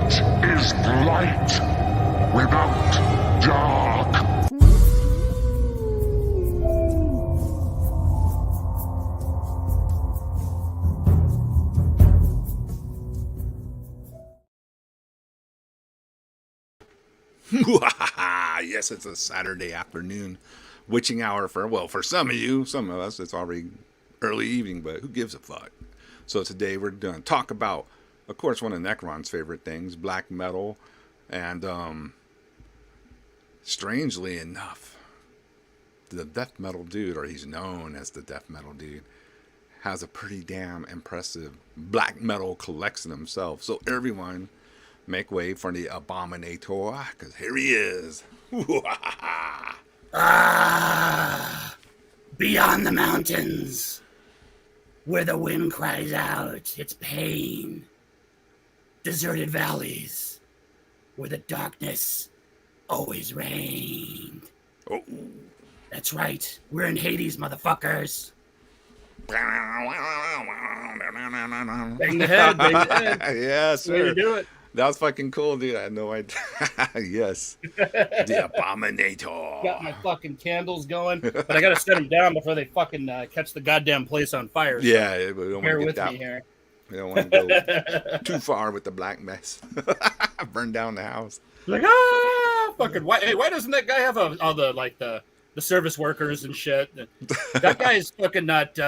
What is light without dark? Yes, it's a Saturday afternoon witching hour for some of you. Some of us, it's already early evening, but who gives a fuck? So today we're going to talk about, of course, one of Necron's favorite things, black metal. And strangely enough, the death metal dude, or he's known as the death metal dude, has a pretty damn impressive black metal collection himself. So everyone, make way for the Abominator, because here he is. Beyond the mountains, where the wind cries out its pain. Deserted valleys, where the darkness always reigned. Oh. That's right, we're in Hades, motherfuckers. Bang the head, bang the head. Yes, That's the way sir. to do it. That was fucking cool, dude. I had no idea. Yes. The Abominator. Got my fucking candles going, but I gotta set them down before they fucking catch the goddamn place on fire. So Yeah, we don't bear want to with get me that. here. We don't want to go too far with the black mess. Burn down the house. Like, fucking why doesn't that guy have all the service workers and shit? That guy is fucking not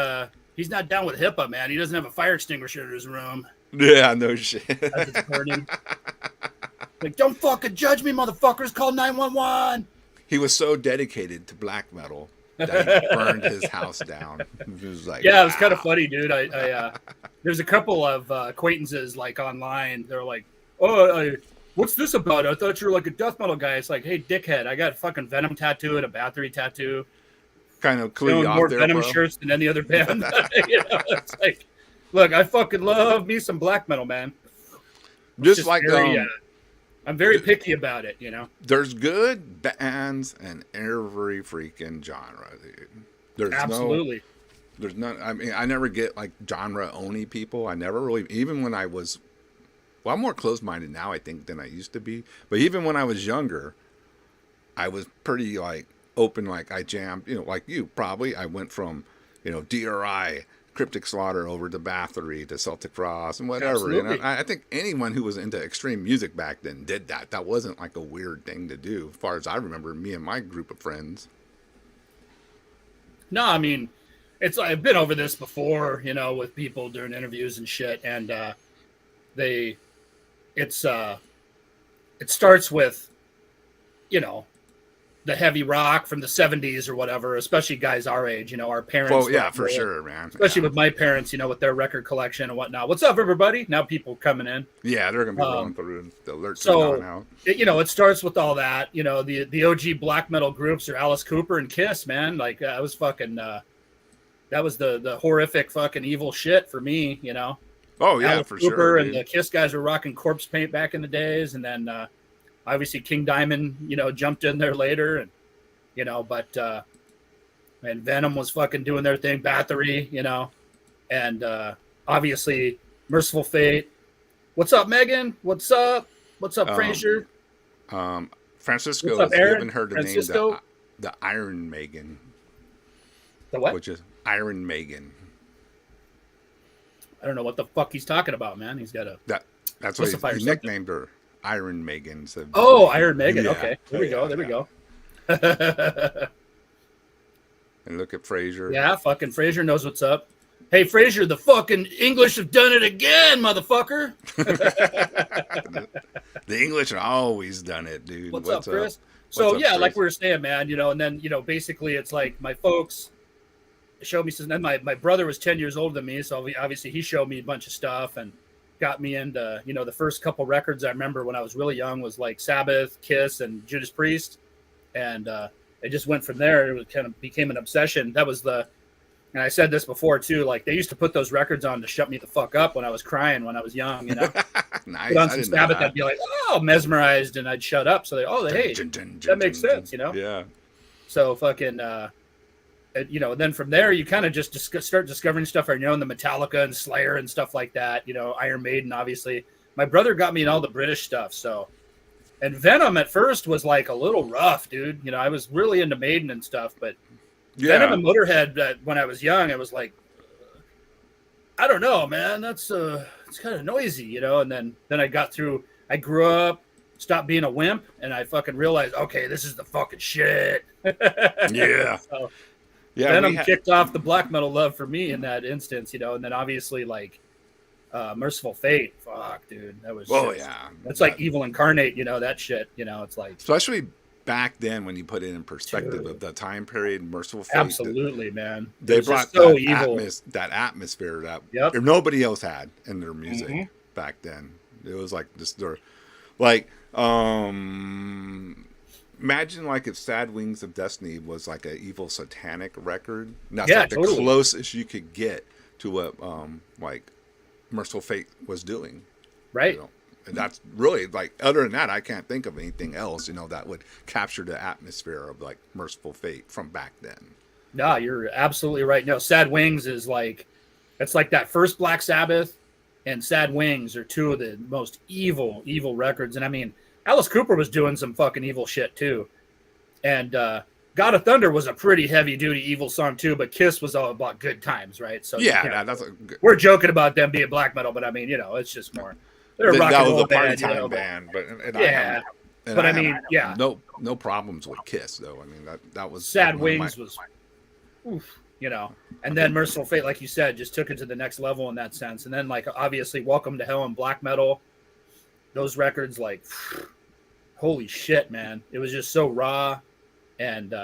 he's not down with HIPAA, man. He doesn't have a fire extinguisher in his room. Yeah, no shit. As it's burning. Like, don't fucking judge me, motherfuckers. Call 911. He was so dedicated to black metal that he burned his house down. It was like, Yeah, it was kind of wow. funny, dude. I there's a couple of acquaintances like online. They're like, "Oh, what's this about? I thought you were like a death metal guy." It's like, "Hey, dickhead, I got a fucking Venom tattoo and a Bathory tattoo. Kind of clue you Doing off more there, Venom bro. shirts than any other band." You know, it's like, look, I fucking love me some black metal, man. Just like very, I'm very picky about it, you know. there's good bands in every freaking genre, dude. There's Absolutely. There's none. I mean, I never get like genre only people. I never really, even when I was, well, I'm more close minded now, I think, than I used to be. But even when I was younger, I was pretty like open. Like I jammed, you know, like you probably. I went from, you know, DRI, Cryptic Slaughter over to Bathory to Celtic Frost and whatever. Absolutely. And I think anyone who was into extreme music back then did that. That wasn't like a weird thing to do, as far as I remember. Me and my group of friends. No, I mean, I've been over this before, you know, with people during interviews and shit, and it starts with, you know, the heavy rock from the 70s or whatever, especially guys our age, you know, our parents. Well, yeah, for sure, man. Especially Yeah. with my parents, you know, with their record collection and whatnot. What's up, everybody? Now people coming in. Yeah, they're gonna be going through the alerts. So, now. It starts with all that. You know, the OG black metal groups are Alice Cooper and Kiss, man. Like, I was fucking, that was the horrific fucking evil shit for me, you know. Oh yeah, Alice for Cooper sure. and Dude. the Kiss guys were rocking corpse paint back in the days, and then obviously King Diamond, you know, jumped in there later, and you know, but and Venom was fucking doing their thing, Bathory, you know, and obviously Merciful Fate. What's up, Megan? What's up? What's up, Frazier? Francisco What's up, has Aaron? given her the Francisco? name the Iron Megan, The what? which is Iron Megan. I don't know what the fuck he's talking about, man. He's got a That's what Specify he yourself. nicknamed her, Iron Megan. So, Iron Megan. Yeah. Okay, there we go. There we go. And look at Frazier. Yeah, fucking Frazier knows what's up. Hey, Frazier, the fucking English have done it again, motherfucker. The English have always done it, dude. What's up, Chris? What's So up, yeah, Chris? like we were saying, man, you know, and then, you know, basically it's like my folks showed me some, then my brother was 10 years older than me. So obviously he showed me a bunch of stuff and got me into, you know, the first couple records I remember when I was really young was like Sabbath, Kiss, and Judas Priest. And it just went from there. It kind of became an obsession. That was and I said this before too, like they used to put those records on to shut me the fuck up when I was crying when I was young, you know. Nice. Put on I some didn't know Sabbath, that. I'd be like, oh, mesmerized, and I'd shut up. So hey, that makes sense, you know. Yeah. So fucking, you know, then from there you kind of just start discovering stuff on your own, the Metallica and Slayer and stuff like that. You know, Iron Maiden, obviously. my brother got me in all the British stuff. So, and Venom at first was like a little rough, dude. You know, I was really into Maiden and stuff, but Venom and Motorhead, when I was young, I was like, I don't know, man. That's it's kind of noisy, you know. And then I got through. I grew up, stopped being a wimp, and I fucking realized, okay, this is the fucking shit. Yeah. So, Venom kicked off the black metal love for me in that instance, you know. And then obviously like Merciful Fate, fuck, dude, that was. Oh yeah. That's like Evil Incarnate, you know, that shit. You know, it's like especially back then when you put it in perspective of the time period, Merciful Fate. Absolutely, man. They brought so that atmosphere that Yep. nobody else had in their music back then. It was like just like imagine like if Sad Wings of Destiny was like an evil satanic record. And that's like the closest you could get to what like Merciful Fate was doing. Right. You know? And that's really like, other than that, I can't think of anything else, you know, that would capture the atmosphere of like Merciful Fate from back then. No, you're absolutely right. No, Sad Wings is like, it's like that first Black Sabbath and Sad Wings are two of the most evil records. And I mean, Alice Cooper was doing some fucking evil shit too. And God of Thunder was a pretty heavy duty evil song too, but Kiss was all about good times, right? So yeah, you know, that's we're joking about them being black metal, but I mean, you know, it's just more. They're a rock and roll band, you know, band, but yeah. But I mean, yeah, no problems with Kiss though. I mean that was Sad Wings was, oof, you know, and then Merciful Fate, like you said, just took it to the next level in that sense. And then like obviously Welcome to Hell and black metal, those records, like, holy shit, man, it was just so raw and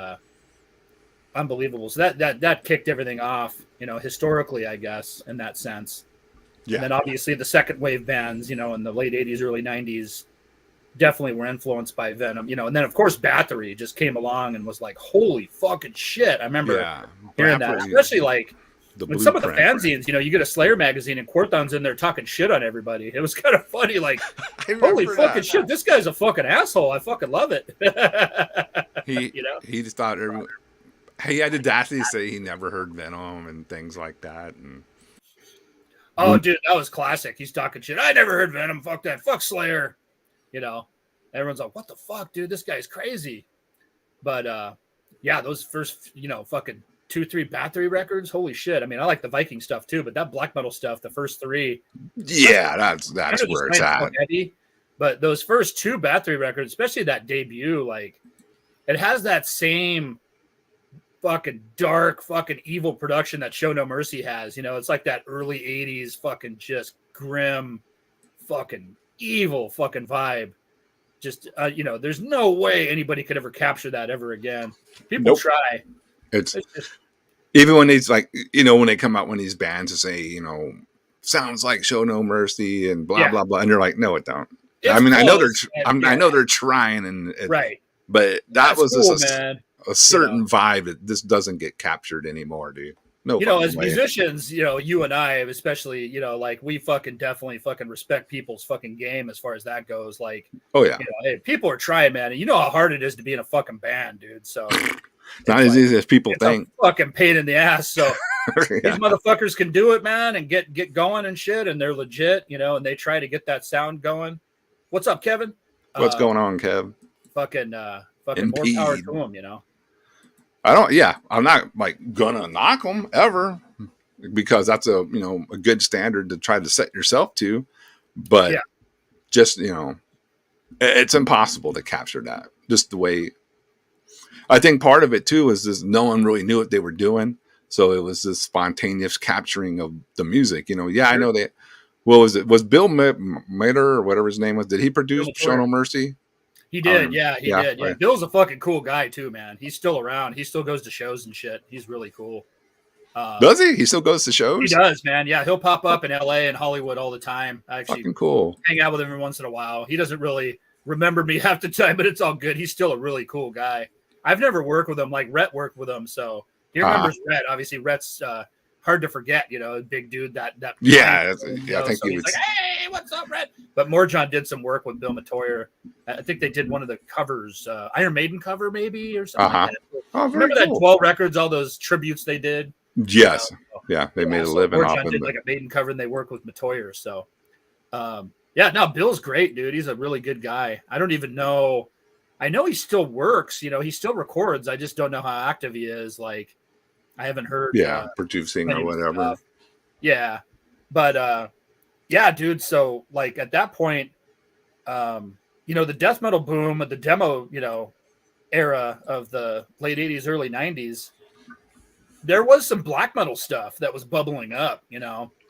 unbelievable. So that kicked everything off, you know, historically, I guess, in that sense. Yeah. And then obviously the second wave bands, you know, in the late 80s, early 90s, definitely were influenced by Venom, you know. And then, of course, Bathory just came along and was like, holy fucking shit. I remember hearing that, especially like when some of the fanzines, you know, you get a Slayer magazine and Quarthon's in there talking shit on everybody. It was kind of funny, like, holy fucking shit, this guy's a fucking asshole. I fucking love it. You know? He just thought he had the audacity to say he never heard Venom and things like that. And oh, dude, that was classic. He's talking shit. I never heard Venom. Fuck that. Fuck Slayer. You know, everyone's like, what the fuck, dude? This guy's crazy. But, yeah, those first, you know, fucking 2-3 Bathory records. Holy shit. I mean, I like the Viking stuff, too. But that black metal stuff, the first three. Yeah, that's where it's at. Heavy, but those first two Bathory records, especially that debut, like, it has that same fucking dark, fucking evil production that Show No Mercy has. You know, it's like that early 80s fucking just grim, fucking evil fucking vibe. Just, you know, there's no way anybody could ever capture that ever again. People try. It's just, even when it's like, you know, when they come out, when these bands to say, you know, sounds like Show No Mercy and blah, blah, blah. And they're like, no, it don't. It's I mean, close, I know they're trying and right. But that's was cool, just a certain vibe that this doesn't get captured anymore, dude. No, you know, as musicians, you know, you and I, especially, you know, like we fucking definitely fucking respect people's fucking game as far as that goes. Like, oh yeah, you know, hey, people are trying, man, and you know how hard it is to be in a fucking band, dude. So not as easy as people think. A fucking pain in the ass. So these motherfuckers can do it, man, and get going and shit, and they're legit, you know, and they try to get that sound going. What's up, Kevin? What's going on, Kev? Fucking more power to them, you know. I'm not like gonna knock them ever because that's a good standard to try to set yourself to, but just, you know, it's impossible to capture that. Just the way, I think part of it too is just no one really knew what they were doing, so it was this spontaneous capturing of the music. You know, I know that. What was it? Was Bill Mader or whatever his name was? Did he produce Show No Mercy? He did, he did. Yeah, right. Bill's a fucking cool guy too, man. He's still around. He still goes to shows and shit. He's really cool. Does he? He still goes to shows? He does, man. Yeah, he'll pop up in LA and Hollywood all the time. I actually fucking cool. Hang out with him every once in a while. He doesn't really remember me half the time, but it's all good. He's still a really cool guy. I've never worked with him. Like Rhett worked with him, so he remembers Rhett. Obviously, Rhett's hard to forget, you know, big dude. That I think so he was like, hey, what's up, Rhett? But Morjon did some work with Bill Matoyer. I think they did one of the covers, Iron Maiden cover maybe or something. Like that. Oh, remember cool. That 12 records, all those tributes they did? Yes. They made a living off of it. Did it. like a Maiden cover and they worked with Matoyer. So, Yeah, no, Bill's great, dude. He's a really good guy. I don't even know. I know he still works. He still records. I just don't know how active he is. Like, I haven't heard Yeah, producing any or of his whatever. stuff. Yeah, but yeah, dude. So like at that point, the death metal boom of the demo, era of the late '80s, early '90s, there was some black metal stuff that was bubbling up.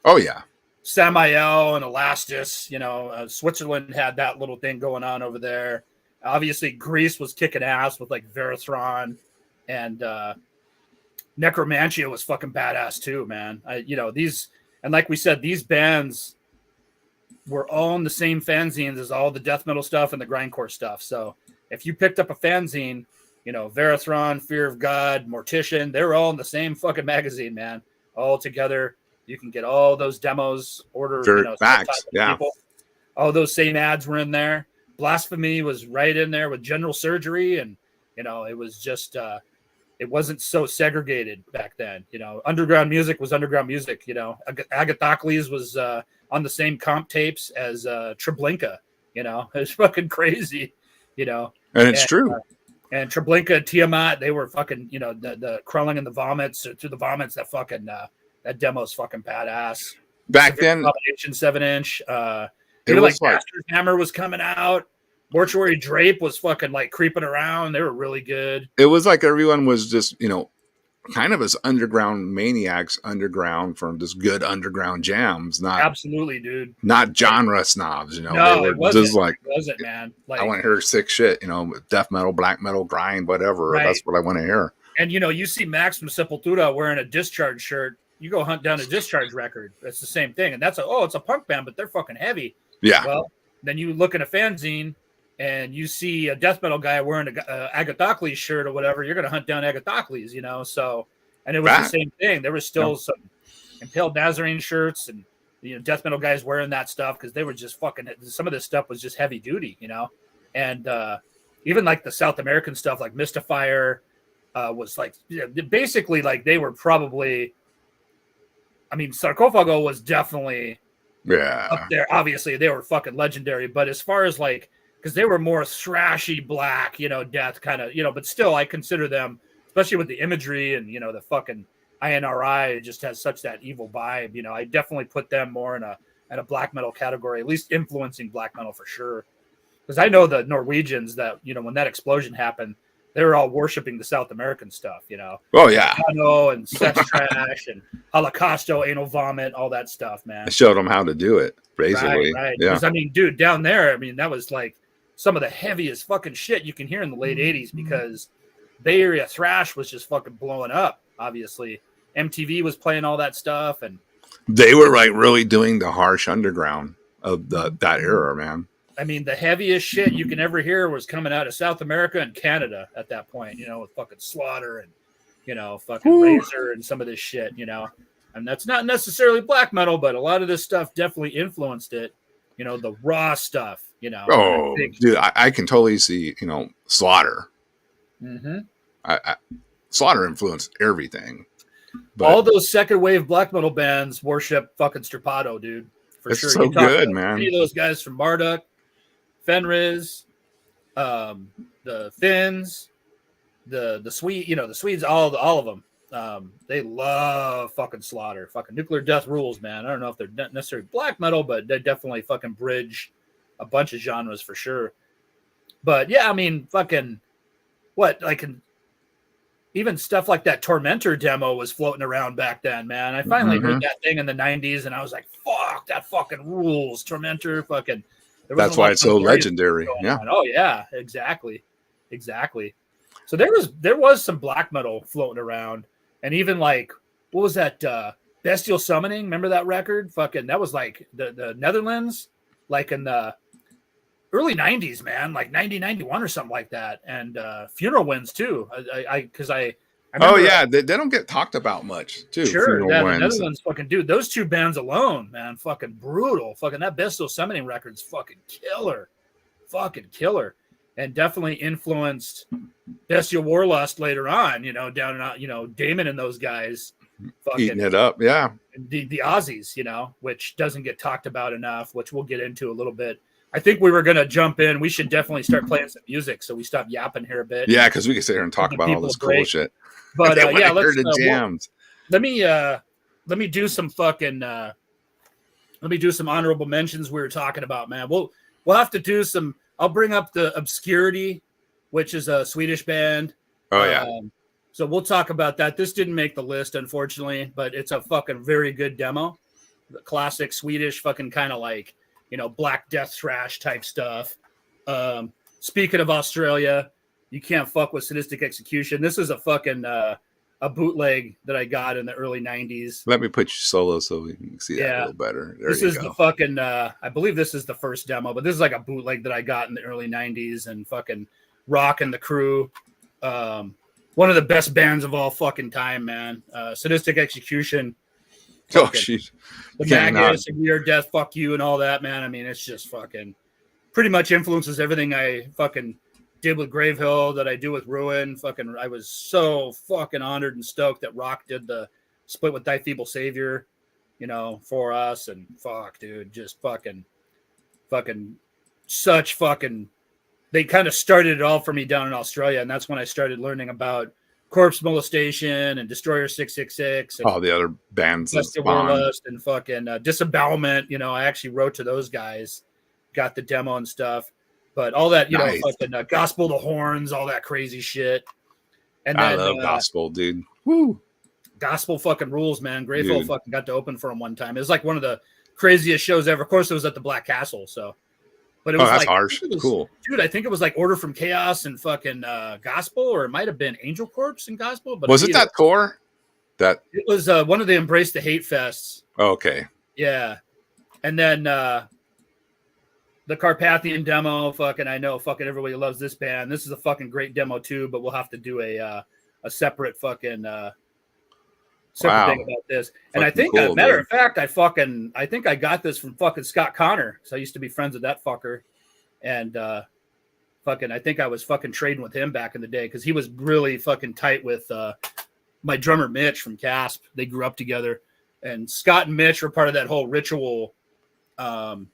Oh yeah, Samael and Elastus, Switzerland had that little thing going on over there. Obviously, Greece was kicking ass with like Verathron, and Necromantia was fucking badass too, man. These, and like we said, these bands were all in the same fanzines as all the death metal stuff and the grindcore stuff. So if you picked up a fanzine, Verathron, Fear of God, Mortician, they were all in the same fucking magazine, man, all together. You can get all those demos, order, facts, yeah. people. All those same ads were in there. Blasphemy was right in there with General Surgery, and it was just it wasn't so segregated back then. Underground music was underground music. Agathocles was on the same comp tapes as Treblinka. It's fucking crazy. And it's true. And Treblinka, Tiamat, they were fucking, the crawling in the vomits, through the vomits. That fucking that demo's fucking badass. Back then, Abomination 7-inch. it was like Master's Hammer was coming out. Mortuary Drape was fucking like creeping around. They were really good. It was like everyone was just, kind of as underground maniacs, underground from just good underground jams. Not absolutely, dude. Not genre snobs. No, they were it wasn't. Just like, it wasn't, man. Like, I want to hear sick shit. Death metal, black metal, grind, whatever. Right. That's what I want to hear. And you see Max from Sepultura wearing a Discharge shirt. You go hunt down a Discharge record. It's the same thing. And it's a punk band, but they're fucking heavy. Yeah. Well, then you look in a fanzine and you see a death metal guy wearing a Agathocles shirt or whatever. You're going to hunt down Agathocles, So, and it was the same thing. There was still some Impaled Nazarene shirts and death metal guys wearing that stuff because they were just fucking. Some of this stuff was just heavy duty, and even like the South American stuff, like Mystifier, was like basically like they were probably. I mean, Sarcophago was definitely up there. Obviously, they were fucking legendary. But as far as like, because they were more thrashy black, death kind of, but still, I consider them, especially with the imagery and the fucking INRI just has such that evil vibe. I definitely put them more in a black metal category, at least influeing black metal for sure. Because I know the Norwegians that when that explosion happened, they were all worshiping the South American stuff, Oh yeah, and sex trash and Holocausto, anal vomit, all that stuff, man. I showed them how to do it, basically. Right. Yeah. Because I mean, dude, down there, that was like some of the heaviest fucking shit you can hear in the late '80s because Bay Area thrash was just fucking blowing up. Obviously, MTV was playing all that stuff, and they were like really doing the harsh underground of that era, man. I mean, the heaviest shit you can ever hear was coming out of South America and Canada at that point, with fucking Slaughter and, fucking Razor and some of this shit, and that's not necessarily black metal, but a lot of this stuff definitely influenced it, the raw stuff, Oh, dude, I can totally see, Slaughter. Mm-hmm. Slaughter influenced everything. But all those second wave black metal bands worship fucking Strapato, dude. For sure. So good, man. Any of those guys from Marduk, Fenriz, the Finns, the Swede, the Swedes, all of them. They love fucking Slaughter. Fucking Nuclear Death rules, man. I don't know if they're not necessarily black metal, but they definitely fucking bridge a bunch of genres for sure. But yeah, I mean, fucking what, like, even stuff like that Tormentor demo was floating around back then, man. I finally heard that thing in the 90s and I was like, fuck, that fucking rules. Tormentor, fucking. That's why it's so legendary. Yeah. Oh yeah, exactly. So there was some black metal floating around, and even like, what was that? Bestial Summoning. Remember that record? Fucking, that was like the Netherlands, like in the early 90s, man, like 90, 91 or something like that. And Funeral Winds too. I oh yeah, they don't get talked about much too. Sure, yeah, the Netherlands, fucking dude. Those two bands alone, man, fucking brutal. Fucking that Bestial Summoning record's fucking killer, and definitely influenced Bestial Warlust later on. Down and out, Damon and those guys. Eating fucking it up. Yeah. the Aussies, you know, which doesn't get talked about enough, which we'll get into a little bit. I think we were going to jump in. We should definitely start playing some music so we stop yapping here a bit. Yeah, because we can sit here and talk Give about all people this a cool break. shit. But They wanna yeah, hear let's the jams. let me do some fucking let me do some honorable mentions we were talking about, man. We'll have to do some. I'll bring up the Obscurity, which is a Swedish band. Oh yeah. So we'll talk about that. This didn't make the list, unfortunately, but it's a fucking very good demo. The classic Swedish fucking kind of like, you know, Black Death thrash type stuff. Speaking of Australia, you can't fuck with Sadistic Execution. This is a fucking a bootleg that I got in the early 90s. Let me put you solo so we can see that a little better. This is the fucking I believe this is the first demo, but this is like a bootleg that I got in the early 90s and fucking rocking the crew. One of the best bands of all fucking time, man. Sadistic Execution. Oh, jeez. The Magus and Weird Death, fuck you, and all that, man. I mean, it's just fucking pretty much influences everything I fucking did with Gravehill, that I do with Ruin. Fucking, I was so fucking honored and stoked that Rock did the split with Thy Feeble Savior, you know, for us. And fuck, dude, just fucking such fucking. They kind of started it all for me down in Australia, and that's when I started learning about Corpse Molestation and Destroyer 666 and all the other bands and fucking Disembowelment. You know, I actually wrote to those guys, got the demo and stuff, but all that, you know, fucking Gospel to Horns, all that crazy shit. And I love Gospel, dude. Woo. Gospel fucking rules, man. Gravehill fucking got to open for him one time. It was like one of the craziest shows ever. Of course, it was at the Black Castle, so. But it was that's like, harsh. Cool. Dude, I think it was like Order from Chaos and fucking Gospel, or it might have been Angel Corpse and Gospel. But was it that tour? It was one of the Embrace the Hate fests. Okay. Yeah. And then the Carpathian demo, fucking, I know fucking everybody loves this band. This is a fucking great demo too, but we'll have to do a separate fucking separate thing about this. And I think, cool, matter of fact, I think I got this from fucking Scott Connor, because I used to be friends with that fucker. And I think I was fucking trading with him back in the day, because he was really fucking tight with my drummer Mitch from Casp. They grew up together, and Scott and Mitch were part of that whole Ritual, that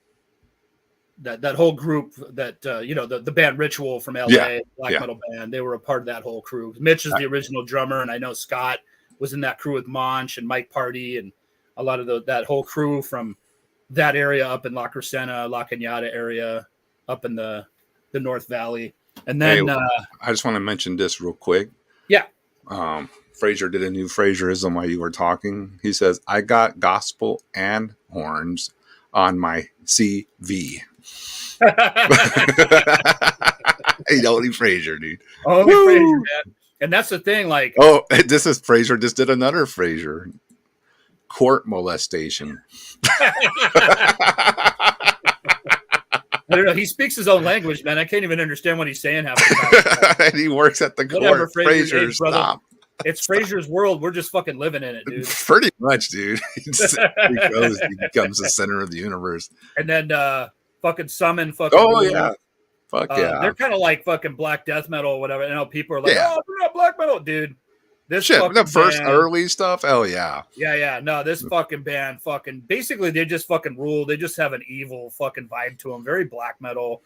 whole group that you know, the band Ritual from LA, black metal band. They were a part of that whole crew. Mitch is the original drummer, and I know Scott was in that crew with Monch and Mike Party and a lot of that whole crew from that area up in La Crescenta, La Cañada area, up in the North Valley. And then I just want to mention this real quick. Yeah. Fraser did a new Fraserism while you were talking. He says, I got Gospel and Horns on my CV. Only Fraser, dude. Only Fraser, man. And that's the thing, like, this is Fraser just did another Fraser. Court molestation. I don't know. He speaks his own language, man. I can't even understand what he's saying half the time. And he works at the court. Fraser, stop. It's Fraser's world. We're just fucking living in it, dude. Pretty much, dude. He becomes the center of the universe. And then fucking Summon fucking. Oh, yeah. Fuck yeah. They're kind of like fucking Black Death Metal or whatever. You know, people are like, oh, we're not black metal, dude. This shit, the first early stuff, hell yeah. Yeah. No, this fucking band fucking basically they just fucking rule. They just have an evil fucking vibe to them. Very black metal.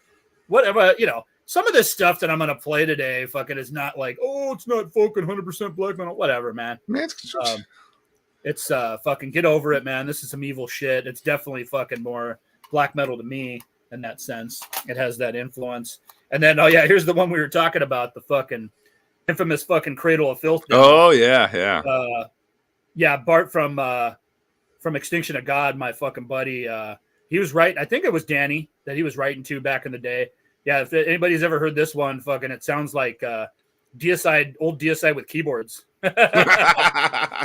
Whatever, you know, some of this stuff that I'm gonna play today fucking is not like, oh, it's not fucking 100% black metal. Whatever, man. It's fucking get over it, man. This is some evil shit. It's definitely fucking more black metal to me in that sense. It has that influence. And then, here's the one we were talking about, the fucking infamous fucking Cradle of Filth. Oh, yeah. Bart from Extinction of God, my fucking buddy. He was writing, I think it was Danny that he was writing to back in the day. Yeah, if anybody's ever heard this one, fucking, it sounds like old Deicide with keyboards. But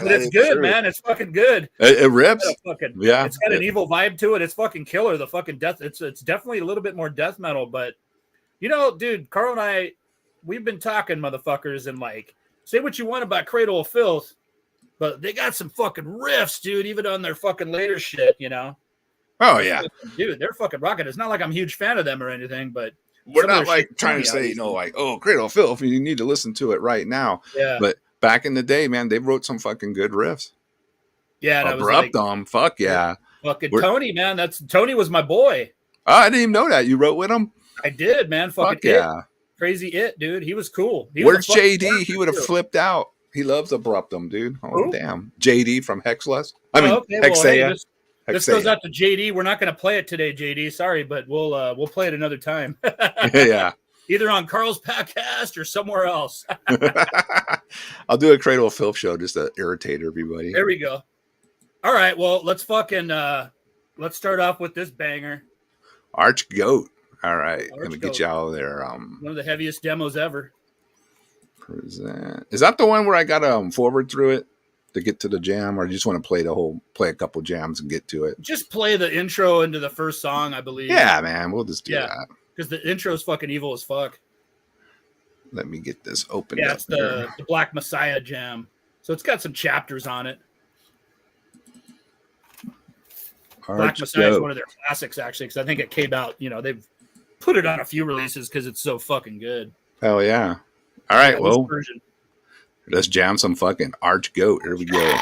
it's good, true. Man. It's fucking good. It rips. It's got an evil vibe to it. It's fucking killer. The fucking death. It's definitely a little bit more death metal, but you know, dude, Carl and I, we've been talking, motherfuckers, and like, say what you want about Cradle of Filth, but they got some fucking riffs, dude, even on their fucking later shit, you know? Oh, yeah. Dude, they're fucking rocking. It's not like I'm a huge fan of them or anything, but we're not like trying to say, you know, like, oh, Cradle of Filth, you need to listen to it right now. Yeah. But back in the day, man, they wrote some fucking good riffs. Yeah, and I was like, Abruptum. Fuck yeah. fucking We're, Tony, man. Tony was my boy. oh, I didn't even know that. You wrote with him? I did, man. Fucking Fuck yeah. crazy dude. He was cool. He was a Where's fucking JD? He would have too. flipped out. He loves Abruptum, dude. Oh, Who? damn. JD from Hexless. I mean, Okay. Well, hey, Hexea. this goes out to JD. We're not going to play it today, JD. Sorry, but we'll play it another time. Yeah. Either on Carl's podcast or somewhere else. I'll do a Cradle of Filth show just to irritate everybody. There we go. All right. Well, let's start off with this banger. Arch Goat. All right. Arch Let me Goat. get you out of there. One of the heaviest demos ever. Present. Is that the one where I got to forward through it to get to the jam, or you just want to play a couple jams and get to it? Just play the intro into the first song, I believe. Yeah, man. We'll just do that. Because the intro is fucking evil as fuck. Let me get this open. Yeah, it's the Black Messiah jam. So it's got some chapters on it. Black Messiah is one of their classics, actually, because I think it came out, they've put it on a few releases because it's so fucking good. Hell yeah. All right, well, let's jam some fucking Arch Goat. Here we go.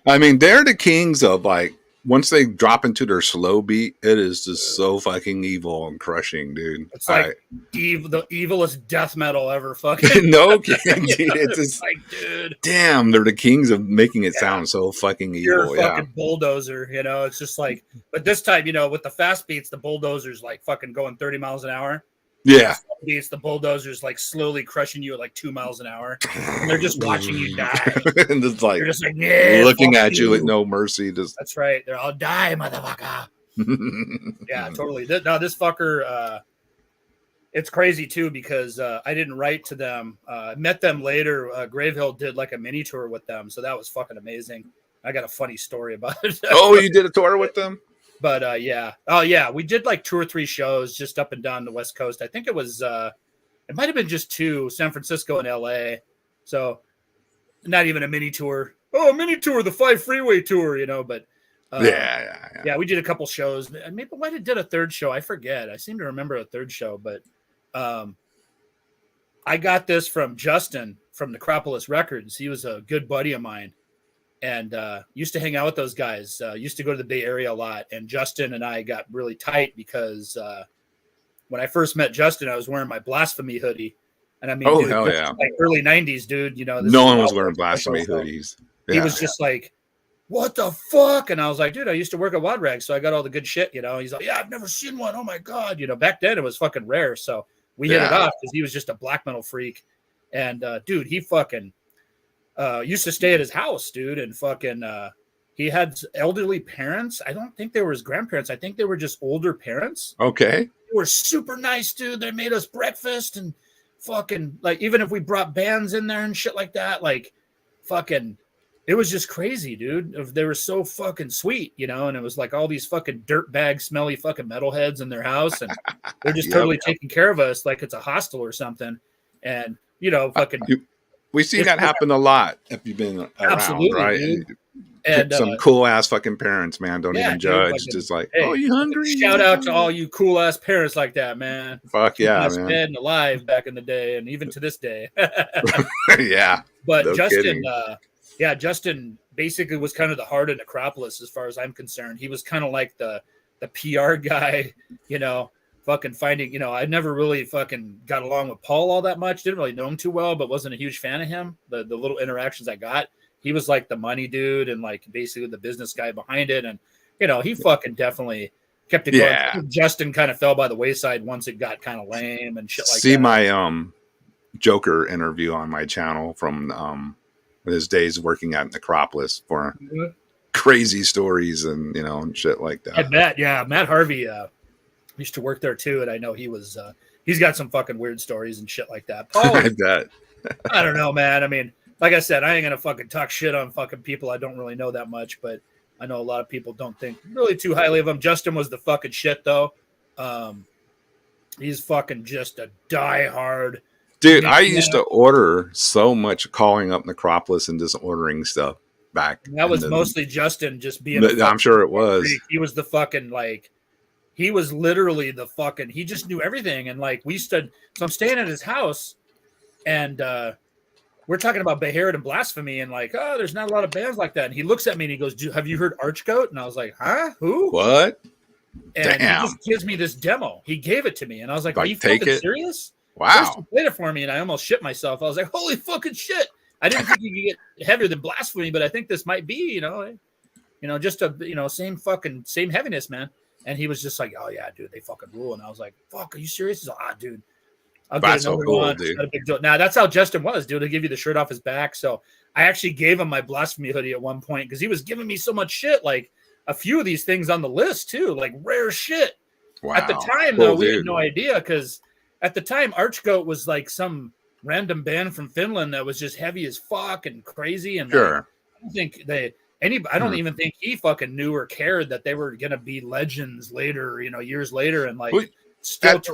I mean, they're the kings of like once they drop into their slow beat, it is just so fucking evil and crushing, dude. It's like the evilest death metal ever. Fucking no kidding, dude. It's just like, dude, damn, they're the kings of making it sound so fucking evil. You're a fucking bulldozer, It's just like, but this time, with the fast beats, the bulldozer's like fucking going 30 miles an hour. Yeah. Beats the bulldozers like slowly crushing you at like 2 miles an hour, and they're just watching you die. And it's like, They're just like, yeah, looking fuck at you with you. no mercy. Just That's right. They're all die, motherfucker. Yeah, totally. Now this fucker, it's crazy too because I didn't write to them. I met them later. Gravehill did like a mini tour with them, so that was fucking amazing. I got a funny story about it. Oh, you did a tour with them? But yeah, oh yeah, we did like 2 or 3 shows just up and down the West Coast. I think it was it might have been just 2, San Francisco and LA. So not even a mini tour. Oh, a mini tour, the 5 freeway tour, you know. But yeah, we did a couple shows. Maybe why did a 3rd show? I forget. I seem to remember a 3rd show, but I got this from Justin from Necropolis Records. He was a good buddy of mine. And used to hang out with those guys. Used to go to the Bay Area a lot. And Justin and I got really tight because when I first met Justin, I was wearing my Blasphemy hoodie. And I mean, oh, dude, hell yeah. like early 90s, dude. You know, No one was wearing Blasphemy hoodies. Yeah. He was just like, what the fuck? And I was like, dude, I used to work at Wad Rag, so I got all the good shit, you know. He's like, yeah, I've never seen one. Oh, my God. You know, back then it was fucking rare. So we hit it off because he was just a black metal freak. And, dude, he fucking... used to stay at his house, dude, and fucking he had elderly parents. I don't think they were his grandparents. I think they were just older parents. Okay. They were super nice, dude. They made us breakfast and fucking like even if we brought bands in there and shit like that, like fucking it was just crazy, dude. They were so fucking sweet, you know, and it was like all these fucking dirtbag smelly fucking metalheads in their house and they're just totally taking care of us like it's a hostel or something. And you know, fucking we see that happen a lot if you've been around, absolutely, right? Dude. And some cool ass fucking parents, man. Don't even judge. Like just like, hey, oh, you hungry? Shout out to all you cool ass parents like that, man. Fuck yeah, man. Dead and alive back in the day, and even to this day. Yeah. But no Justin, Justin basically was kind of the heart of Necropolis as far as I'm concerned. He was kind of like the PR guy, you know. Fucking finding, you know, I never really fucking got along with Paul all that much. Didn't really know him too well, but wasn't a huge fan of him. The little interactions I got, he was like the money dude and like basically the business guy behind it. And, you know, he fucking definitely kept it going. Justin kind of fell by the wayside once it got kind of lame and shit like that. See my Joker interview on my channel from his days working at Necropolis for crazy stories and, you know, and shit like that. Matt Harvey, used to work there too, and I know he was he's got some fucking weird stories and shit like that. Paul, I bet. I don't know, man. I mean, like I said, I ain't gonna fucking talk shit on fucking people I don't really know that much, but I know a lot of people don't think really too highly of him. Justin was the fucking shit though. He's fucking just a diehard dude. I used to order so much calling up Necropolis and just ordering stuff back. That was mostly Justin just being I'm sure it was. Freak. He was the fucking like he was literally the fucking, he just knew everything. And like so I'm staying at his house and we're talking about Beherit and Blasphemy and like, oh, there's not a lot of bands like that. And he looks at me and he goes, have you heard Archgoat? And I was like, huh? Who? What? And he just gives me this demo. He gave it to me. And I was like, are you fucking serious? Wow. He played it for me and I almost shit myself. I was like, holy fucking shit. I didn't think you could get heavier than Blasphemy, but I think this might be, you know, just a, you know, same heaviness, man. And he was just like, oh, yeah, dude, they fucking rule. And I was like, fuck, are you serious? He's like, dude, I'll get another one. Dude. Not a big deal. Now, that's how Justin was, dude. He'll give you the shirt off his back. So I actually gave him my Blasphemy hoodie at one point because he was giving me so much shit. Like a few of these things on the list, too, like rare shit. Wow. At the time, though, we had no idea because at the time, Archgoat was like some random band from Finland that was just heavy as fuck and crazy. And sure. Like, I don't think I don't even think he fucking knew or cared that they were going to be legends later, you know, years later. And like,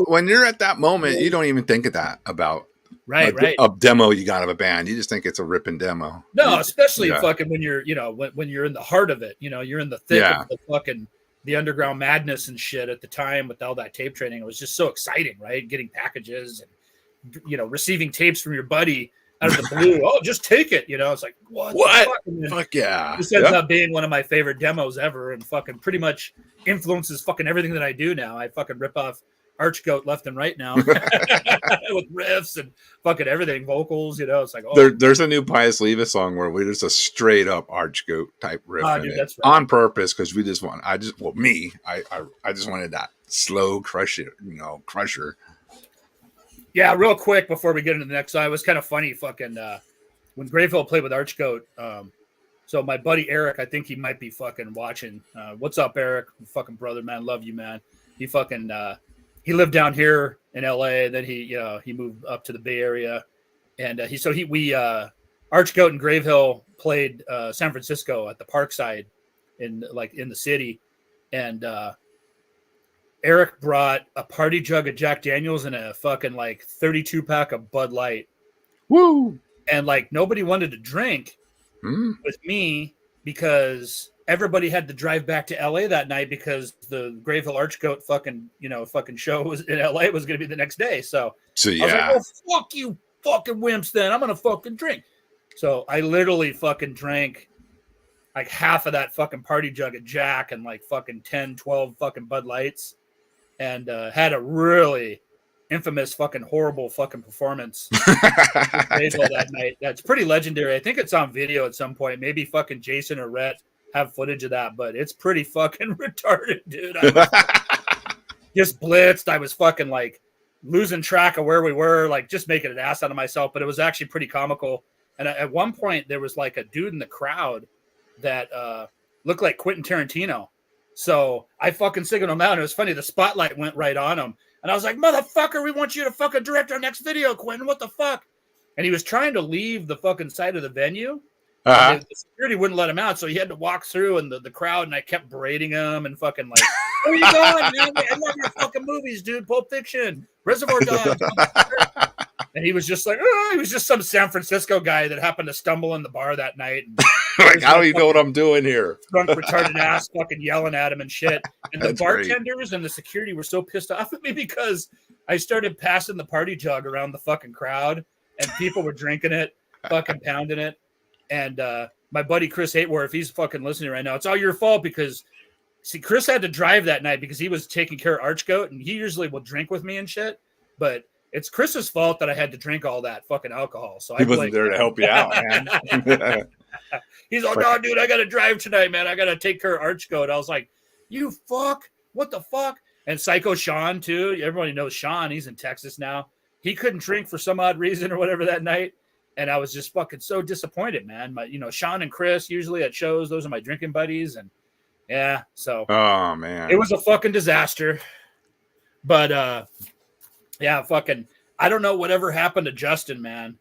when you're at that moment, you don't even think of that about a demo you got of a band. You just think it's a ripping demo. No, especially fucking when you're, you know, when you're in the heart of it, you know, you're in the thick of the fucking, the underground madness and shit at the time with all that tape trading. It was just so exciting, right? Getting packages and, you know, receiving tapes from your buddy out of the blue. Oh, just take it. You know, it's like, what? Fuck yeah. This ends up being one of my favorite demos ever and fucking pretty much influences fucking everything that I do now. I fucking rip off Archgoat left and right now with riffs and fucking everything, vocals, you know. It's like, there's a new Pius Leva song where we're just a straight up Archgoat type riff in it, that's right. On purpose because we just I just wanted that slow crusher. Yeah, real quick before we get into the next song, it was kind of funny fucking when Gravehill played with Archgoat. So my buddy Eric, I think he might be fucking watching. What's up, Eric? Fucking brother, man. Love you, man. He fucking he lived down here in LA, then he moved up to the Bay Area. And Archgoat and Gravehill played San Francisco at the Parkside in the city. And Eric brought a party jug of Jack Daniels and a fucking 32 pack of Bud Light. Woo! And nobody wanted to drink with me because everybody had to drive back to LA that night because the Gravehill Archgoat fucking show was in LA was going to be the next day. So yeah. I was like, oh, fuck you fucking wimps then. I'm going to fucking drink. So I literally fucking drank half of that fucking party jug of Jack and fucking 10, 12 fucking Bud Lights and had a really infamous fucking horrible fucking performance that night. That's pretty legendary. I think it's on video at some point. Maybe fucking Jason or Rhett have footage of that, but it's pretty fucking retarded, dude. I was just blitzed. I was fucking losing track of where we were, just making an ass out of myself, but it was actually pretty comical. And at one point there was a dude in the crowd that looked like Quentin Tarantino. So I fucking singled him out. And it was funny. The spotlight went right on him. And I was like, motherfucker, we want you to fucking direct our next video, Quentin. What the fuck? And he was trying to leave the fucking side of the venue. The security wouldn't let him out. So he had to walk through and the crowd. And I kept berating him and fucking where are you going, man? I love your fucking movies, dude. Pulp Fiction, Reservoir Dogs. And he was just he was just some San Francisco guy that happened to stumble in the bar that night. And I don't even know what I'm doing here. Drunk, retarded ass, fucking yelling at him and shit. And the bartenders and the security were so pissed off at me because I started passing the party jug around the fucking crowd, and people were drinking it, fucking pounding it. And my buddy Chris Hatewar, if he's fucking listening right now, it's all your fault because Chris had to drive that night because he was taking care of Archgoat, and he usually will drink with me and shit, but it's Chris's fault that I had to drink all that fucking alcohol. So he wasn't there to help you out, man. He's like, no, dude, I got to drive tonight, man. I got to take care of Archgoat. I was like, you fuck? What the fuck? And Psycho Sean, too. Everybody knows Sean. He's in Texas now. He couldn't drink for some odd reason or whatever that night. And I was just fucking so disappointed, man. Sean and Chris, usually at shows, those are my drinking buddies. And yeah, so. Oh, man. It was a fucking disaster. But, yeah, fucking, I don't know whatever happened to Justin, man,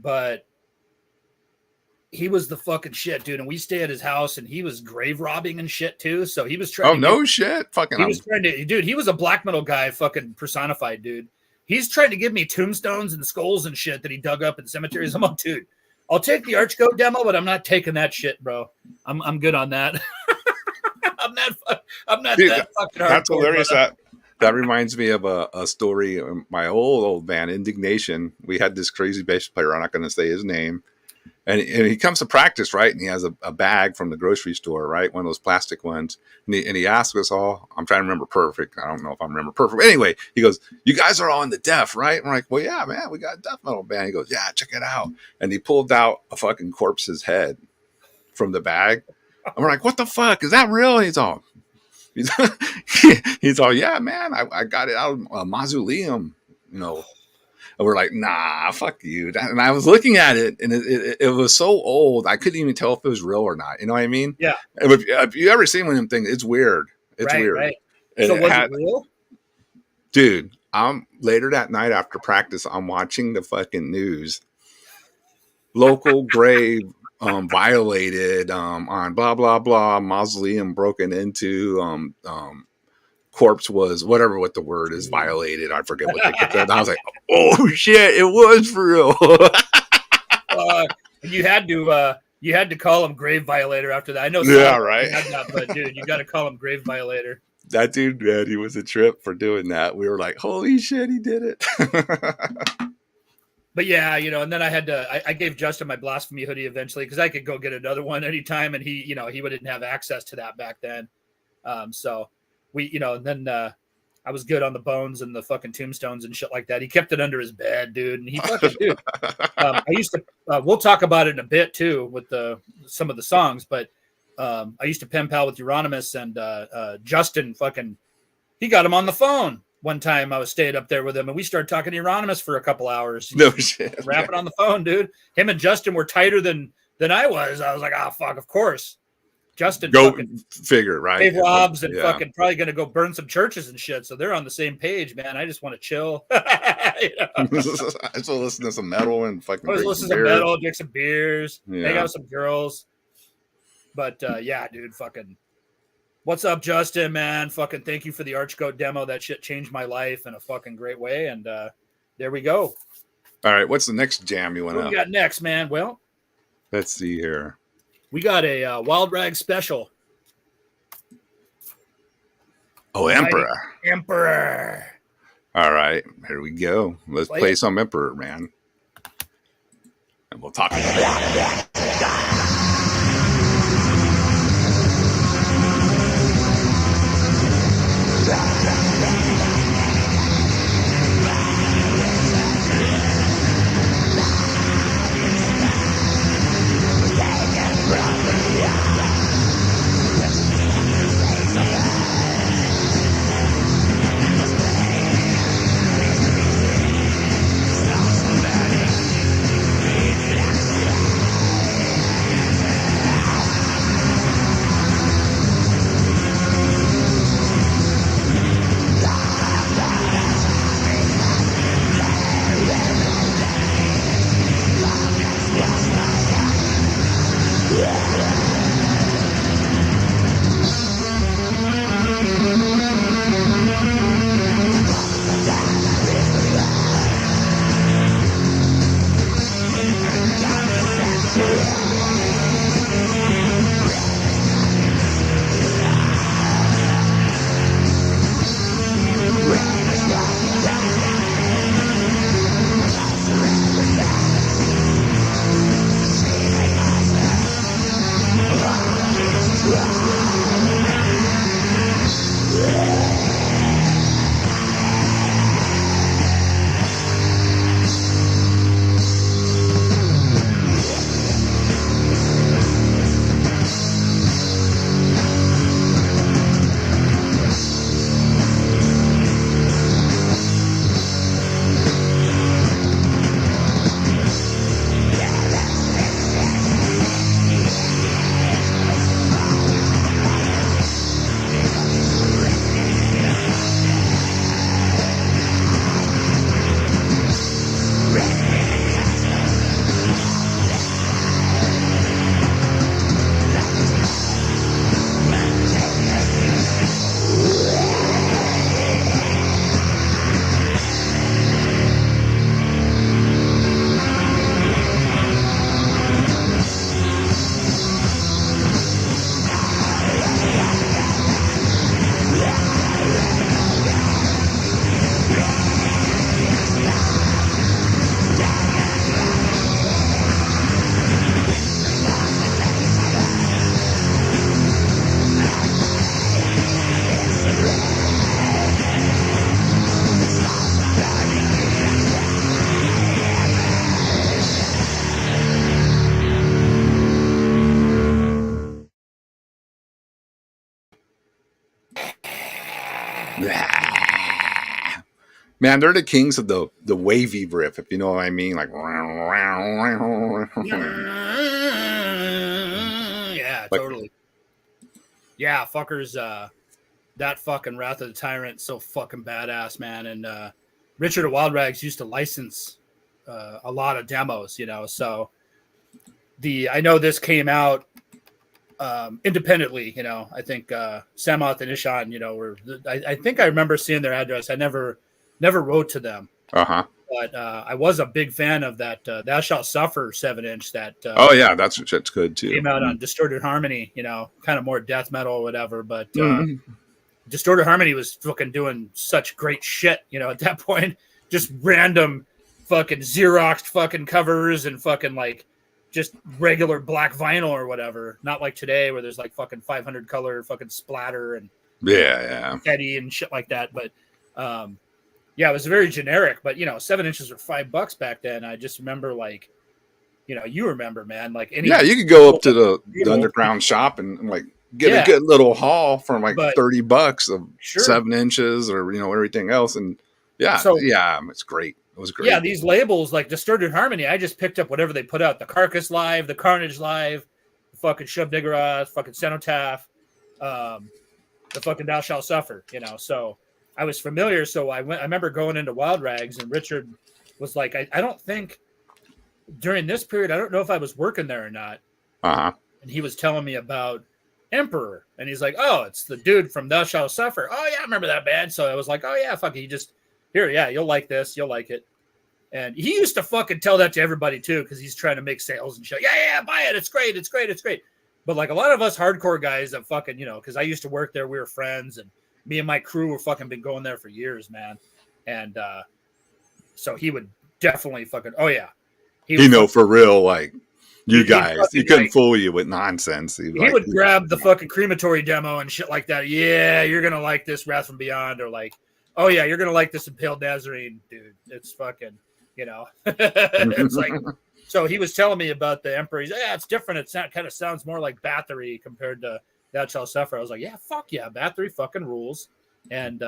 but he was the fucking shit, dude. And we stay at his house, and he was grave robbing and shit too. So he was trying. Oh, no shit, fucking. He was trying to, dude. He was a black metal guy, fucking personified, dude. He's trying to give me tombstones and skulls and shit that he dug up in cemeteries. I'm like, dude, I'll take the Archgoat demo, but I'm not taking that shit, bro. I'm good on that. I'm not dude, that fucking hardcore. That's hilarious. That reminds me of a story. My old band, Indignation, we had this crazy bass player. I'm not going to say his name. And he comes to practice, right? And he has a bag from the grocery store, right? One of those plastic ones. And he asks us all, I'm trying to remember perfect. I don't know if I remember perfect. But anyway, he goes, you guys are all in the deaf, right? And we're like, well, yeah, man, we got a death metal band. He goes, yeah, check it out. And he pulled out a fucking corpse's head from the bag. And we're like, what the fuck? Is that real? And he's all, yeah, man, I got it out of a mausoleum, And we're like, nah, fuck you. And I was looking at it, and it was so old, I couldn't even tell if it was real or not. You know what I mean? Yeah. If you ever seen one of them things, it's weird. It's weird. Right. So was it real? Dude, later that night after practice, I'm watching the fucking news. Local grave violated on blah, blah, blah, mausoleum broken into, corpse was what the word is, violated. I forget what they kept that. I was like, oh shit, it was for real. You had to call him grave violator after that. I know. Yeah, right. That, but dude, you got to call him grave violator. That dude, man, he was a trip for doing that. We were like, holy shit, he did it. But yeah, and then I gave Justin my blasphemy hoodie eventually because I could go get another one anytime, and he wouldn't have access to that back then. So we, then I was good on the bones and the fucking tombstones and shit like that. He kept it under his bed, dude. And he fucking, dude. I used to, we'll talk about it in a bit too with some of the songs, but I used to pen pal with Euronymous, and Justin fucking, he got him on the phone. one time I was staying up there with him, and we started talking Euronymous for a couple hours. No shit. Rapping on the phone, dude. Him and Justin were tighter than I was. I was like, oh, fuck, of course. Justin Go fucking figure, right? Dave Wobbs and fucking probably going to go burn some churches and shit. So they're on the same page, man. I just want to chill. I just listen to some metal and fucking I was listening to metal, drink some beers, hang out with some girls. But yeah, dude, fucking what's up, Justin, man? Fucking thank you for the Archgoat demo. That shit changed my life in a fucking great way. And there we go. All right, what's the next jam you want to? What we got next, man? Well, let's see here. We got a Wild Rag special. Oh, Emperor. Emperor. All right, here we go. Let's play some Emperor, man. And we'll talk about it. Man, they're the kings of the wavy riff, if you know what I mean. Like, yeah, totally. Yeah, fuckers. That fucking Wrath of the Tyrant, so fucking badass, man. And Richard of Wild Rags used to license a lot of demos, you know. So I know this came out independently, you know. I think Samoth and Ishan, you know, I think I remember seeing their address. I never wrote to them. Uh-huh. But I was a big fan of that Thou Shalt Suffer 7-inch that oh yeah, that's good too. Came out on Distorted Harmony, you know, kind of more death metal or whatever, but Distorted Harmony was fucking doing such great shit, you know, at that point. Just random fucking Xeroxed fucking covers and fucking like just regular black vinyl or whatever. Not like today where there's like fucking 500 color fucking splatter and Eddie and shit like that. But yeah, it was very generic, but you know, 7 inches were $5 back then. I just remember like, you know, you remember, man, like you could go up to the underground shop and like get a good little haul from like But $30 of sure. 7 inches or, everything else. And it's great. It was great. Yeah, these labels like Distorted Harmony, I just picked up whatever they put out. The Carcass Live, the Carnage Live, the fucking Shub Niggurath, fucking Cenotaph, the fucking Thou Shalt Suffer, So I was familiar. So I remember going into Wild Rags, and Richard was like, I don't think during this period, I don't know if I was working there or not. Uh-huh. And he was telling me about Emperor. And he's like, oh, it's the dude from Thou Shalt Suffer. Oh, yeah, I remember that band. So I was like, oh, yeah, fuck it. You'll like this. You'll like it. And he used to fucking tell that to everybody, too, because he's trying to make sales and shit. Yeah, buy it. It's great. It's great. It's great. But like a lot of us hardcore guys that fucking, because I used to work there. We were friends. And me and my crew were fucking been going there for years, man. And so he would definitely fucking, oh, yeah. For real, like, you guys, he couldn't fool you with nonsense. He would grab the fucking Crematory demo and shit like that. Yeah, you're going to like this Wrath from Beyond, or like, oh, yeah, you're going to like this Impaled Nazarene, dude. It's fucking, it's like, so he was telling me about the Emperor. He's like, yeah, it's different. It kind of sounds more like Bathory compared to Thou Shalt Suffer. I was like, yeah, fuck yeah, Bathory fucking rules. And,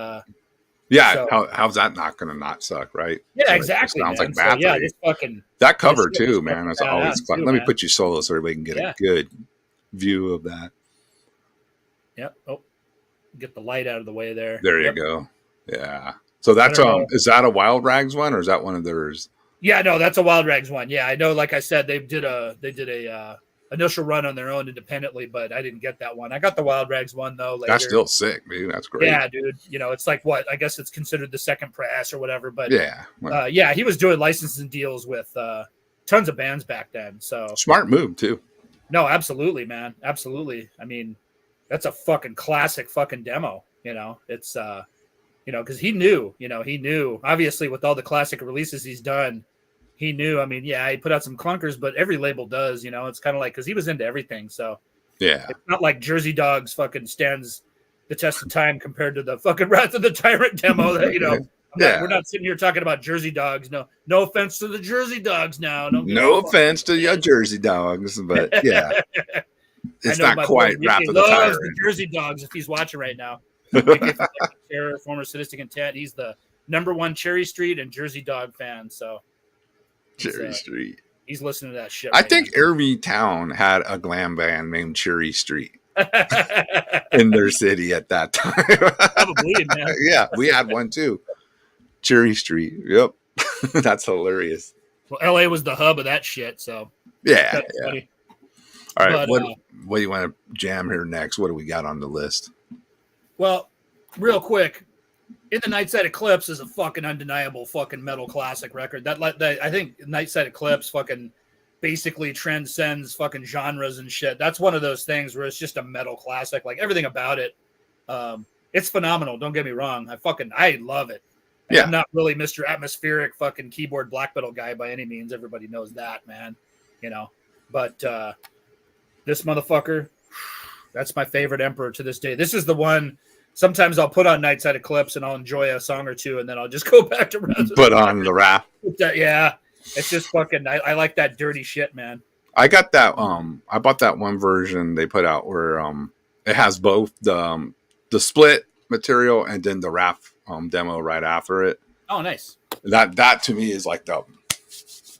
how's that not going to not suck, right? Yeah, so exactly. It sounds man. like Bathory. So, yeah, this fucking that cover too, man. It's always fun. Too, Let me put you solo so everybody can get a good view of that. Yep. Oh, get the light out of the way there. There you go. Yeah. So that's is that a Wild Rags one, or is that one of theirs? Yeah, no, that's a Wild Rags one. Yeah, I know. Like I said, they did a initial run on their own independently, but I didn't get that one. I got the Wild Rags one though. Later. That's still sick, dude. That's great. Yeah, dude. It's like what I guess it's considered the second press or whatever. But yeah, he was doing licensing deals with tons of bands back then. So smart move too. No, absolutely, man, absolutely. I mean, that's a fucking classic fucking demo. It's because he knew obviously with all the classic releases he's done. He knew. I mean, yeah, he put out some clunkers, but every label does. It's kind of like because he was into everything. So yeah, it's not like Jersey Dogs fucking stands the test of time compared to the fucking Wrath of the Tyrant demo. That we're not sitting here talking about Jersey Dogs. No offense to the Jersey Dogs. Now, no offense to your Jersey Dogs, but yeah, it's not quite Wrath of the Tyrant. The Jersey Dogs, if he's watching right now, former Sadistic Intent, he's the #1 Cherry Street and Jersey Dog fan. So. Cherry Street. He's listening to that shit. I think every town had a glam band named Cherry Street in their city at that time. Probably, man. Yeah, we had one too. Cherry Street. Yep. That's hilarious. Well, LA was the hub of that shit, so yeah. Funny. All right, but, what do you want to jam here next? What do we got on the list? Well, real quick. In the Nightside Eclipse is a fucking undeniable fucking metal classic record. That I think Nightside Eclipse fucking basically transcends fucking genres and shit. That's one of those things where it's just a metal classic. Like everything about it, it's phenomenal. Don't get me wrong. I love it. And I'm not really Mr. Atmospheric fucking keyboard black metal guy by any means. Everybody knows that, man. But this motherfucker, that's my favorite Emperor to this day. This is the one. Sometimes I'll put on Nightside Eclipse and I'll enjoy a song or two, and then I'll just go back to put on the rap. Yeah, it's just fucking. I like that dirty shit, man. I got that. I bought that one version they put out where it has both the split material and then the rap demo right after it. Oh, nice. That to me is like the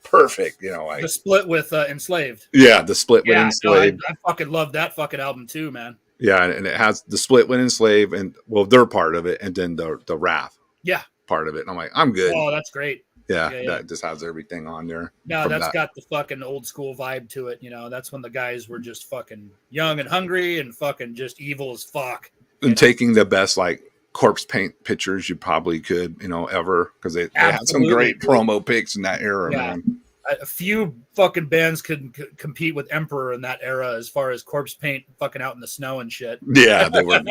perfect. Like the split with Enslaved. Yeah, the split with Enslaved. No, I fucking love that fucking album too, man. Yeah, and it has the split with Enslave and their part of it, and then the Wrath part of it. And I'm like, I'm good. Oh, that's great. Yeah, that just has everything on there. No, that's got the fucking old school vibe to it. That's when the guys were just fucking young and hungry and fucking just evil as fuck. And taking the best like corpse paint pictures you probably could, ever, because they had some great promo pics in that era, man. A few fucking bands could compete with Emperor in that era as far as corpse paint fucking out in the snow and shit. Yeah, they were.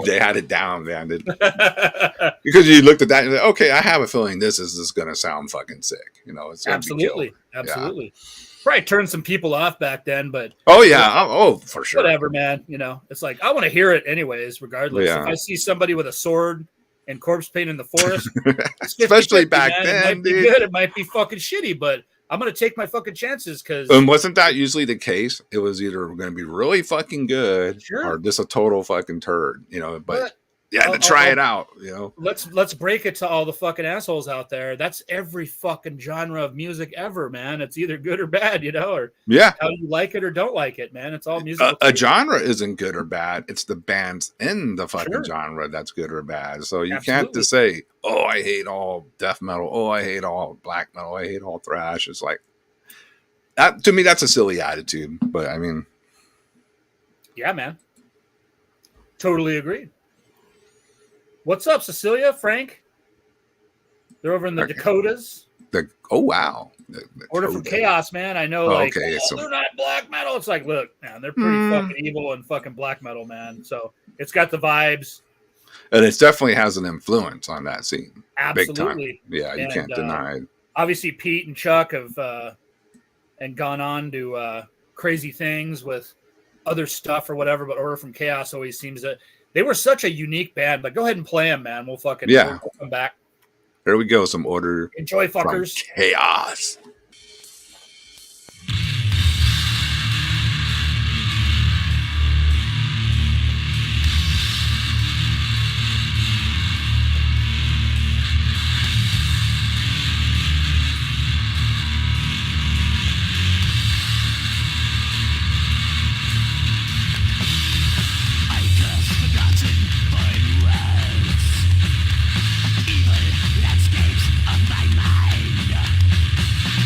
They had it down, man. Because you looked at that and you're like, okay, I have a feeling this is going to sound fucking sick. It's absolutely. Yeah. Probably turned some people off back then, but for sure. Whatever, man. It's like I want to hear it anyways, regardless. Yeah. If I see somebody with a sword and corpse paint in the forest, especially back then, it might be good. It might be fucking shitty, but I'm gonna take my fucking chances because And wasn't that usually the case? It was either going to be really fucking good Sure. or just a total fucking turd, you know. But you had to I'll- try I'll- it out, you know. let's break it to all the fucking assholes out there. That's every fucking genre of music ever, man. It's either good or bad, you know, or Yeah, how you like it or don't like it, man. It's all musical. a taste. genre isn't good or bad. It's the bands in the fucking Sure. genre that's good or bad. So you Absolutely. can't just say, "Oh, I hate all death metal. Oh, I hate all black metal. I hate all thrash." It's like that to me. That's a silly attitude. But I mean, Yeah, man. Totally agreed. What's up, Cecilia, Frank? They're over in the Okay. Dakotas. oh wow, the Order from Coda. Chaos, man. I know, Oh, like, okay, so- they're not black metal. It's like, look, man, they're pretty fucking evil and fucking black metal, man. So it's got the vibes. And it definitely has an influence on that scene. Big time. Absolutely. Yeah, you And, can't deny it. Obviously, Pete and Chuck have and gone on to crazy things with other stuff or whatever, but Order from Chaos always seems that they were such a unique band. But go ahead and play them, man. We'll fucking Yeah. we'll come back. Here we go. Some Order Enjoy, from fuckers. Chaos. Landscapes of my mind.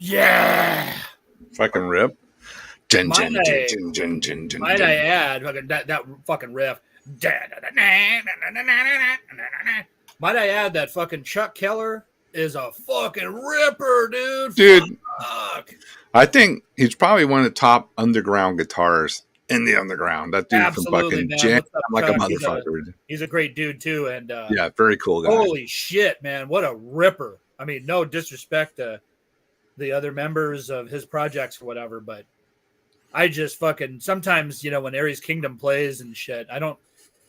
Yeah. Fucking rip. Might I add, fucking that fucking riff. Might I add that fucking Chuck Keller is a fucking ripper, dude. Dude, fuck. I think he's probably one of the top underground guitarists in the underground. That dude Absolutely, can fucking jam like Chuck? a motherfucker. He's a great dude too, and yeah, very cool guy. Holy shit, man, what a ripper! I mean, no disrespect to the other members of his projects or whatever, but I just fucking sometimes, you know, when Aries Kingdom plays and shit, I don't.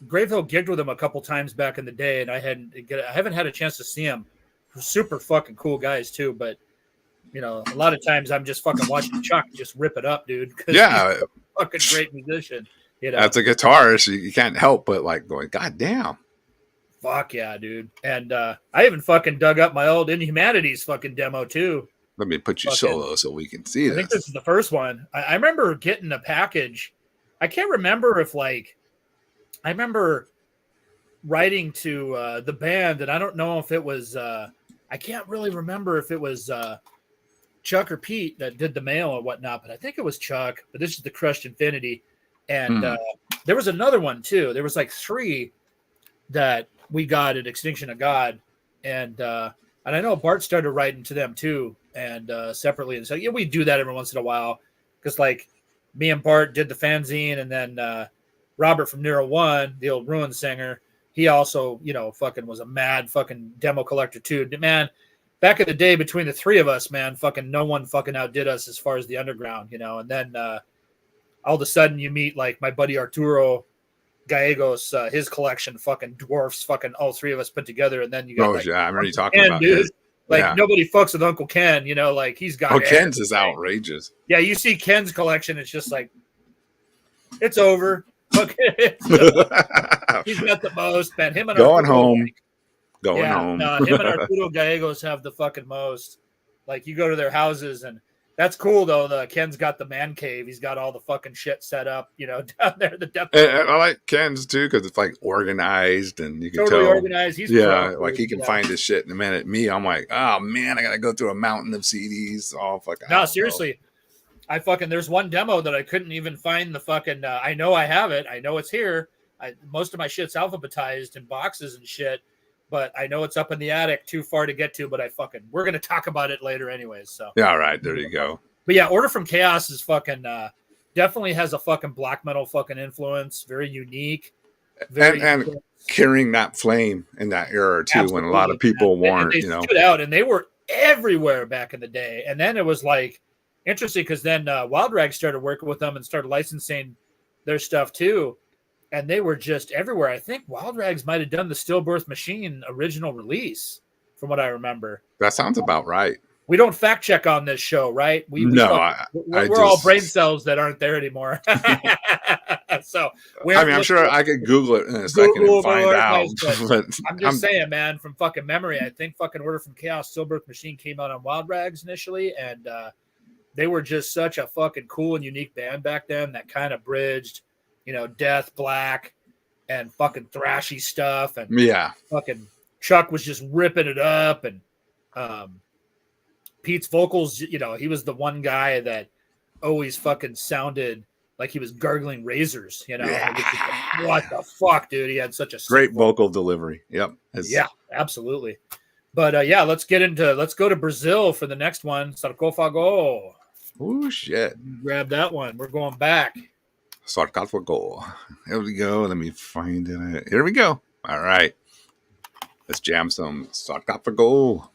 Gravehill gigged with him a couple times back in the day, and I haven't had a chance to see him. Super fucking cool guys too, but you know, a lot of times I'm just fucking watching Chuck just rip it up, dude. Yeah, he's a fucking great musician. You know, as a guitarist, you can't help but like going, God damn. Fuck yeah, dude. And I even fucking dug up my old Inhumanities fucking demo too. Let me put you solo so we can see this. I think this is the first one. I remember getting a package. I can't remember if like I remember writing to the band, and I don't know if it was I can't really remember if it was Chuck or Pete that did the mail or whatnot, but I think it was Chuck. But this is the Crushed Infinity, and there was another one too. There was like 3 that we got at Extinction of God, and I know Bart started writing to them too, and separately. And so yeah, we do that every once in a while because like me and Bart did the fanzine, and then Robert from Nero One, the old Ruin singer, he also, you know, fucking was a mad fucking demo collector too. Man, back in the day between the 3 of us, man, fucking no one fucking outdid us as far as the underground, you know. And then all of a sudden you meet like my buddy Arturo Gallegos, his collection fucking dwarfs fucking all 3 of us put together. And then you got yeah, I'm already talking Ken, about dude. his. Like nobody fucks with Uncle Ken, you know, like he's got Ken's is outrageous. Yeah, you see Ken's collection, it's just like it's over. He's got the most, man. Him and going Arturo, home. Going home. Him and Arturo Gallegos have the fucking most. Like you go to their houses, and that's cool though. The Ken's got the man cave. He's got all the fucking shit set up, you know, down there. The depth. And I like Ken's too because it's like organized, and you can tell. Organized. He's like he can find his shit in a minute. Me, I'm like, oh man, I gotta go through a mountain of CDs. All fucking. No, seriously. There's one demo that I couldn't even find the fucking, I know I have it. I know it's here. Most of my shit's alphabetized in boxes and shit, but I know it's up in the attic too far to get to, but we're going to talk about it later anyways. So, yeah, all right, there you go. But yeah, Order from Chaos is fucking, definitely has a fucking black metal fucking influence. Very unique. And carrying that flame in that era too, absolutely, when a lot of people weren't, they stood out, and they were everywhere back in the day. And then it was like, interesting because then Wild Rag started working with them and started licensing their stuff too, and they were just everywhere. I think Wild Rags might have done the Stillbirth Machine original release, from what I remember. That sounds about right. We don't fact check on this show, right? We're all brain cells that aren't there anymore. So I'm sure I could Google it in a second and find out. But I'm just saying, man, from fucking memory, I think fucking Order from Chaos, Stillbirth Machine came out on Wild Rags initially, and they were just such a fucking cool and unique band back then that kind of bridged, you know, death, black, and fucking thrashy stuff. And fucking Chuck was just ripping it up. And Pete's vocals, you know, he was the one guy that always fucking sounded like he was gargling razors, you know. Like, what the fuck, dude? He had such a great vocal delivery. Yep. Yeah, absolutely. But let's go to Brazil for the next one. Sarcófago. Oh shit! Grab that one. We're going back. Sarcófago. Here we go. Let me find it. Here we go. All right. Let's jam some Sarcófago.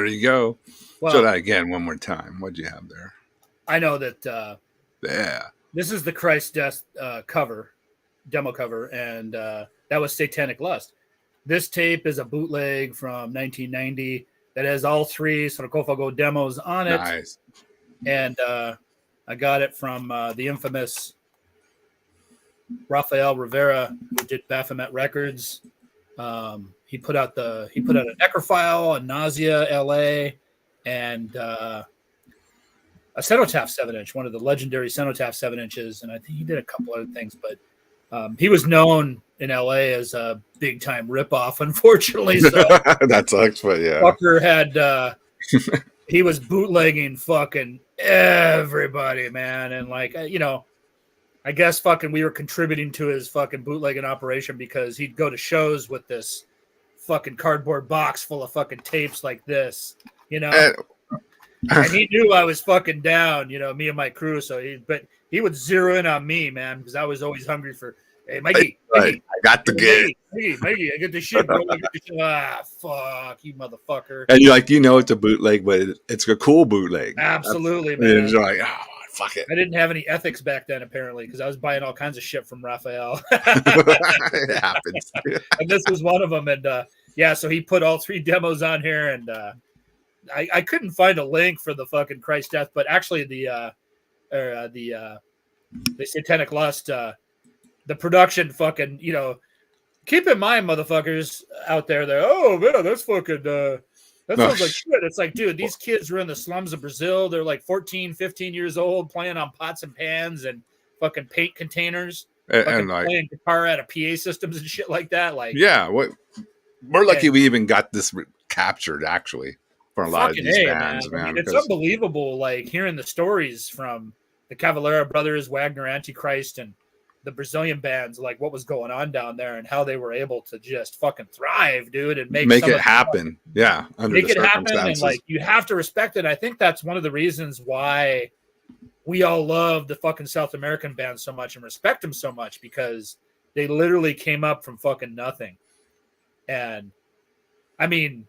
There you go. Well, Show that again one more time. What'd you have there? I know that Yeah. this is the Christ Death demo cover, and that was Satanic Lust. This tape is a bootleg from 1990 that has all 3 Sarcophago demos on it. Nice. And I got it from the infamous Rafael Rivera, who did Baphomet Records. He put out an Necrophile, a Nausea LA, and a Cenotaph 7-inch, one of the legendary Cenotaph 7-inches, and I think he did a couple other things, but he was known in LA as a big time ripoff, unfortunately. So that sucks, but yeah. Fucker had he was bootlegging fucking everybody, man, and like I guess fucking we were contributing to his fucking bootlegging operation because he'd go to shows with this fucking cardboard box full of fucking tapes like this, and he knew I was fucking down, me and my crew. So he would zero in on me, man, because I was always hungry for, hey, Mikey, right. I got the gig. Mikey, I get this shit, bro. Ah, fuck, you motherfucker. And it's a bootleg, but it's a cool bootleg. Absolutely, man. And you're like, oh, fuck it. I didn't have any ethics back then, apparently, because I was buying all kinds of shit from Raphael. It happens. And this was one of them. And so he put all 3 demos on here, and I couldn't find a link for the fucking Christ Death, but actually the Satanic Lust, the production fucking, keep in mind, motherfuckers out there, oh man, that's fucking that sounds like shit. It's like, dude, these kids were in the slums of Brazil. They're like 14, 15 years old, playing on pots and pans and fucking paint containers, and like playing guitar out of PA systems and shit like that. Like, yeah, we're lucky we even got this captured actually for a lot of these bands, man. I mean, it's unbelievable, like hearing the stories from the Cavalera Brothers, Wagner Antichrist, and the Brazilian bands, like what was going on down there and how they were able to just fucking thrive, dude, and make it happen. Yeah. Make it happen. And like, you have to respect it. I think that's one of the reasons why we all love the fucking South American bands so much and respect them so much, because they literally came up from fucking nothing. And I mean,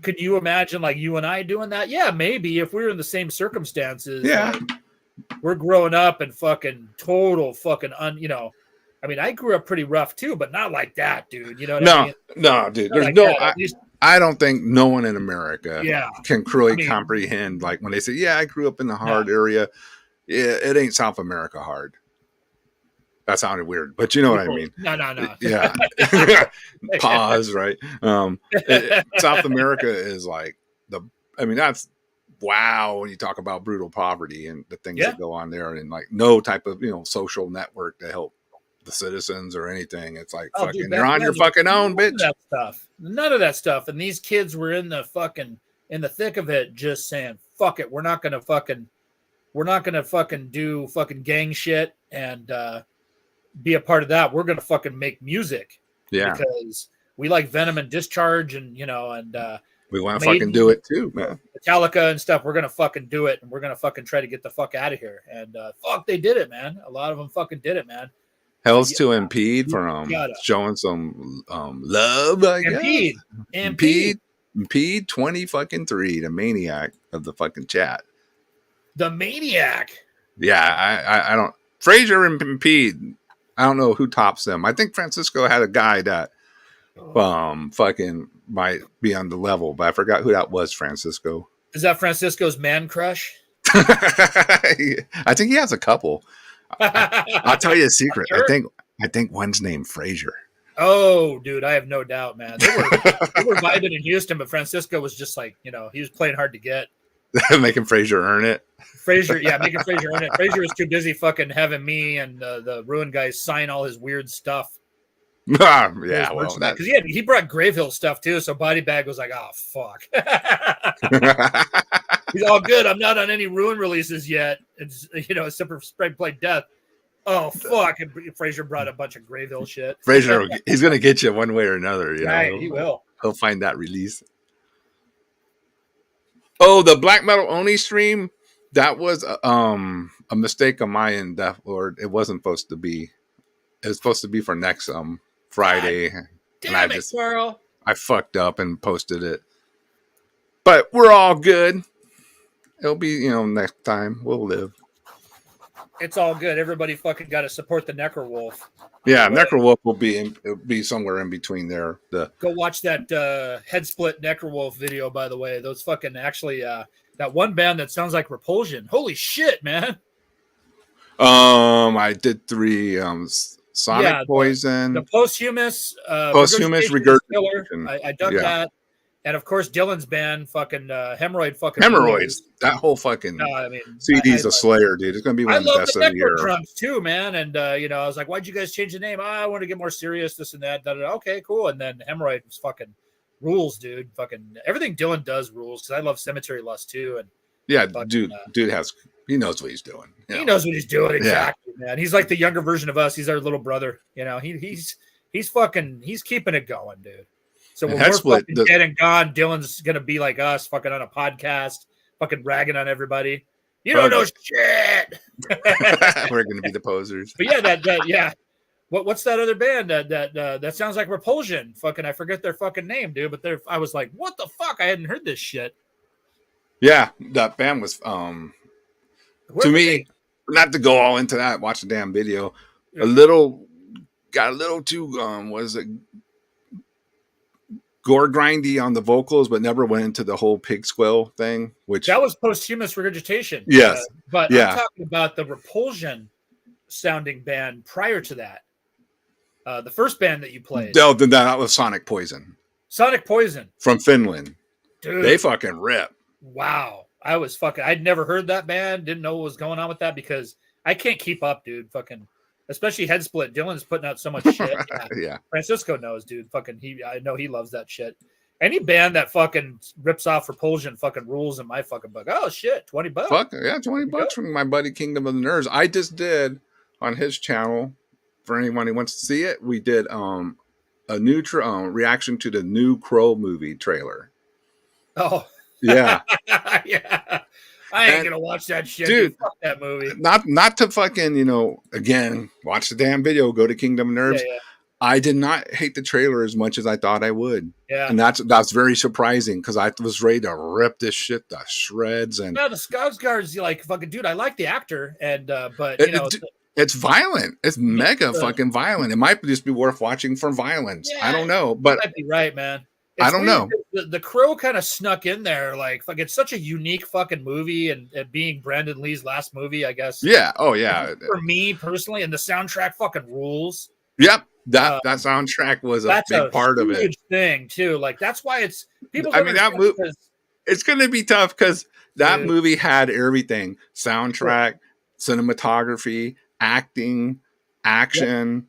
could you imagine like you and I doing that? Yeah, maybe if we were in the same circumstances. Yeah. Like, we're growing up and fucking total fucking I mean, I grew up pretty rough too, but not like that, dude. You know what I mean? No, dude. There's I don't think no one in America can truly comprehend, like when they say, yeah, I grew up in the hard area. Yeah, it ain't South America hard. That sounded weird, but you know what I mean. No. Yeah. Pause, right? South America is like that's wow when you talk about brutal poverty and the things that go on there, and like no type of social network to help the citizens or anything. It's like fucking dude, you're on your fucking own, bitch. None of that stuff. And these kids were in the thick of it, just saying, fuck it, we're not gonna fucking do fucking gang shit and be a part of that. We're gonna fucking make music. Yeah. Because we like Venom and Discharge and we want to fucking do it too, man. Metallica and stuff. We're going to fucking do it. And we're going to fucking try to get the fuck out of here. And they did it, man. A lot of them fucking did it, man. Hell's to Impede for showing some love, I guess. Impede 20 the maniac of the fucking chat. The maniac. Yeah, I don't. Frazier and Impede. I don't know who tops them. I think Francisco had a guy that fucking might be on the level, but I forgot who that was. Francisco. Is that Francisco's man crush? I think he has a couple. I'll tell you a secret. Sure? I think one's named Frazier. Oh, dude, I have no doubt, man. They were vibing in Houston, but Francisco was just like, he was playing hard to get. Making Frazier earn it. Making Frazier earn it. Frazier was too busy fucking having me and the Ruin guys sign all his weird stuff. Yeah, well, because he brought Gravehill stuff too, so Body Bag was like, oh fuck. He's all good. I'm not on any Ruin releases yet. It's except for Spread Play Death. Oh fuck! And Frazier brought a bunch of Gravehill shit. Frazier, he's gonna get you one way or another. Right, he will. He'll find that release. Oh, the Black Metal Oni stream. That was a mistake on my end, Death Lord. It wasn't supposed to be. It was supposed to be for next Friday. God damn it, Carl. I fucked up and posted it. But we're all good. It'll be, next time we'll live. It's all good. Everybody fucking got to support the Necrowolf. Yeah, Necrowolf will be somewhere in between there. Go watch that head split Necrowolf video, by the way. Those fucking actually that one band that sounds like Repulsion. Holy shit, man. I did 3 Sonic Poison. The posthumous regurgitation. I dug that. And of course, Dylan's band, fucking Hemorrhoid, Hemorrhoids. That whole fucking CD's a slayer, dude. It's gonna be one of the best of the year. Drums too, man. And I was like, why'd you guys change the name? I want to get more serious, this and that. Okay, cool. And then Hemorrhoid was fucking rules, dude. Fucking everything Dylan does rules because I love Cemetery Lust too. And dude he knows what he's doing. He knows what he's doing exactly, man. He's like the younger version of us. He's our little brother. He's keeping it going, dude. So when we're fucking dead and gone, Dylan's gonna be like us, fucking on a podcast, fucking ragging on everybody. You don't know shit. We're gonna be the posers. But yeah, what's that other band that sounds like Repulsion? Fucking, I forget their fucking name, dude. But I was like, what the fuck? I hadn't heard this shit. Yeah, that band was to me, not to go all into that. Watch the damn video. Got a little too gore grindy on the vocals, but never went into the whole pig squeal thing. Which that was posthumous regurgitation. Yes, but I'm talking about the Repulsion sounding band prior to that. The first band that you played. No, that was Sonic Poison. Sonic Poison from Finland. Dude, they fucking rip. Wow, I'd never heard that band. Didn't know what was going on with that because I can't keep up, dude. Fucking. Especially Head Split. Dylan's putting out so much shit. Yeah. Francisco knows, dude. Fucking I know he loves that shit. Any band that fucking rips off Repulsion fucking rules in my fucking book. Oh shit, $20. Fuck yeah, $20 from my buddy Kingdom of the Nerves. I just did on his channel. For anyone who wants to see it, we did a new reaction to the new Crow movie trailer. Oh yeah, yeah. I ain't gonna watch that shit, dude. Fuck that movie. Not to fucking again watch the damn video. Go to Kingdom of Nerves. Yeah. I did not hate the trailer as much as I thought I would. Yeah, and that's very surprising because I was ready to rip this shit to shreds. And the Skarsgård's like fucking dude. I like the actor, and but it's violent. It's mega fucking violent. It might just be worth watching for violence. Yeah, I don't know, but you might be right, man. I don't know. The Crow kind of snuck in there, like it's such a unique fucking movie, and being Brandon Lee's last movie, I guess. Yeah. Oh yeah. For me personally, and the soundtrack fucking rules. Yep. That soundtrack was a big part of it. Huge thing too. Like that's why it's people. I mean that movie. It's going to be tough because that movie had everything: soundtrack, cinematography, acting, action.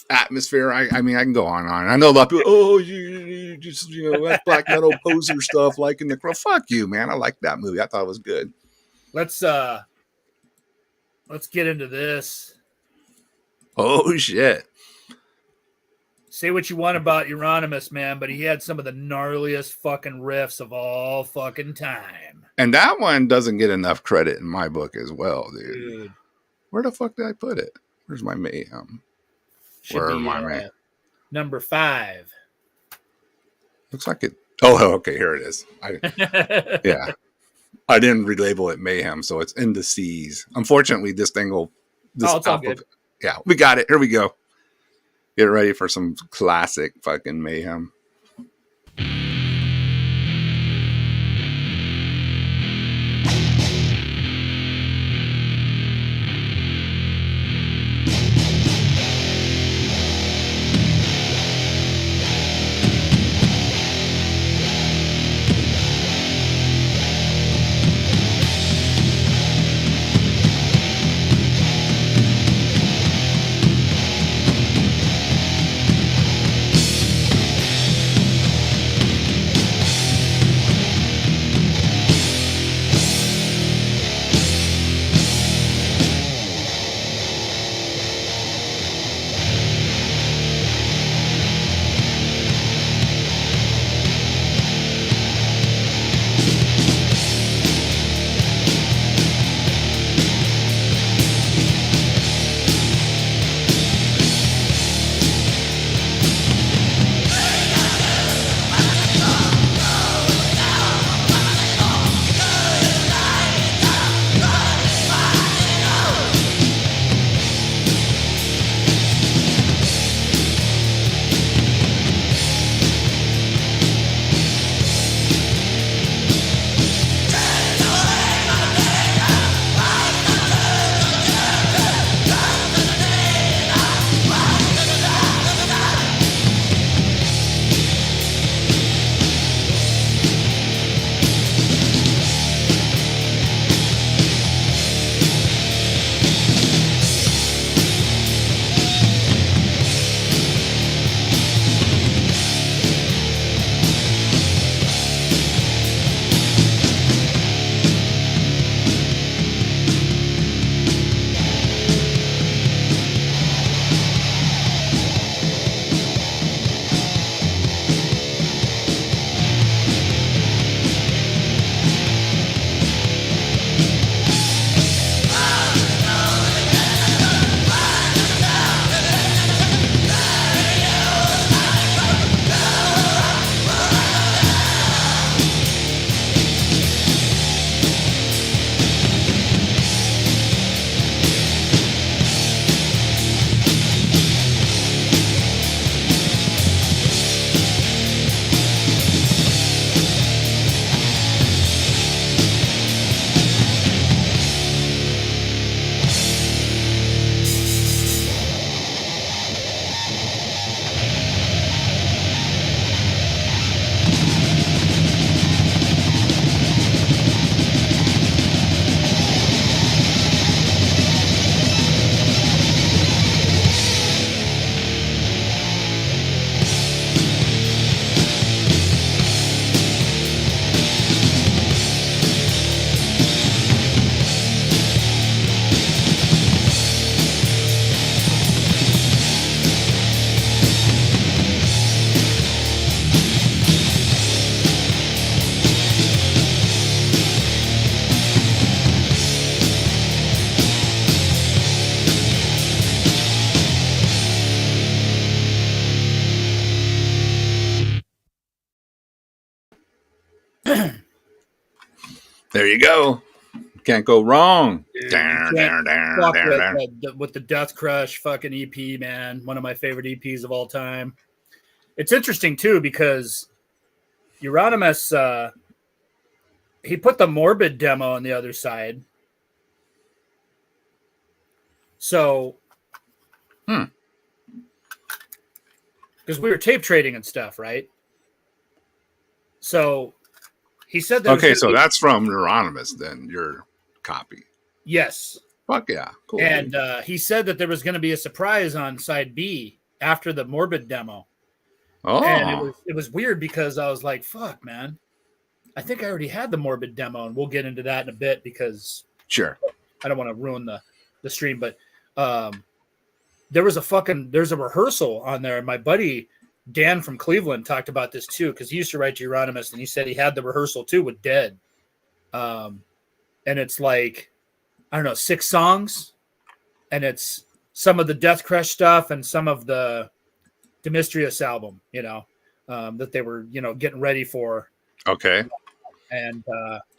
Atmosphere. I mean, I can go on and on. I know a lot of people. Oh, you just that's black metal poser stuff, like in the Crow. Fuck you, man. I like that movie. I thought it was good. Let's get into this. Oh shit! Say what you want about Euronymous, man, but he had some of the gnarliest fucking riffs of all fucking time. And that one doesn't get enough credit in my book as well, dude. Where the fuck did I put it? Where's my Mayhem? Where am I? Number 5. Looks like it. Oh, okay. Here it is. Yeah. I didn't relabel it Mayhem, so it's in the C's. Unfortunately, this thing will. It's all good. Yeah, we got it. Here we go. Get ready for some classic fucking Mayhem. There you go. Can't go wrong. Dude, you can't fuck with the Death Crush fucking EP, man. One of my favorite EPs of all time. It's interesting too because Euronymous, he put the Morbid demo on the other side. So, because we were tape trading and stuff, right? So he said that. Okay, so that's from Euronymous, then your copy. Yes. Fuck yeah, cool. And he said that there was going to be a surprise on side B after the Morbid demo. Oh, and it was weird because I was like, "Fuck, man, I think I already had the Morbid demo," and we'll get into that in a bit because sure, I don't want to ruin the stream, but there's a rehearsal on there. My buddy Dan from Cleveland talked about this too because he used to write to Euronymous, and he said he had the rehearsal too with Dead, and it's like I don't know 6 songs, and it's some of the Death Crush stuff and some of the Demetrius album, that they were getting ready for. Okay. And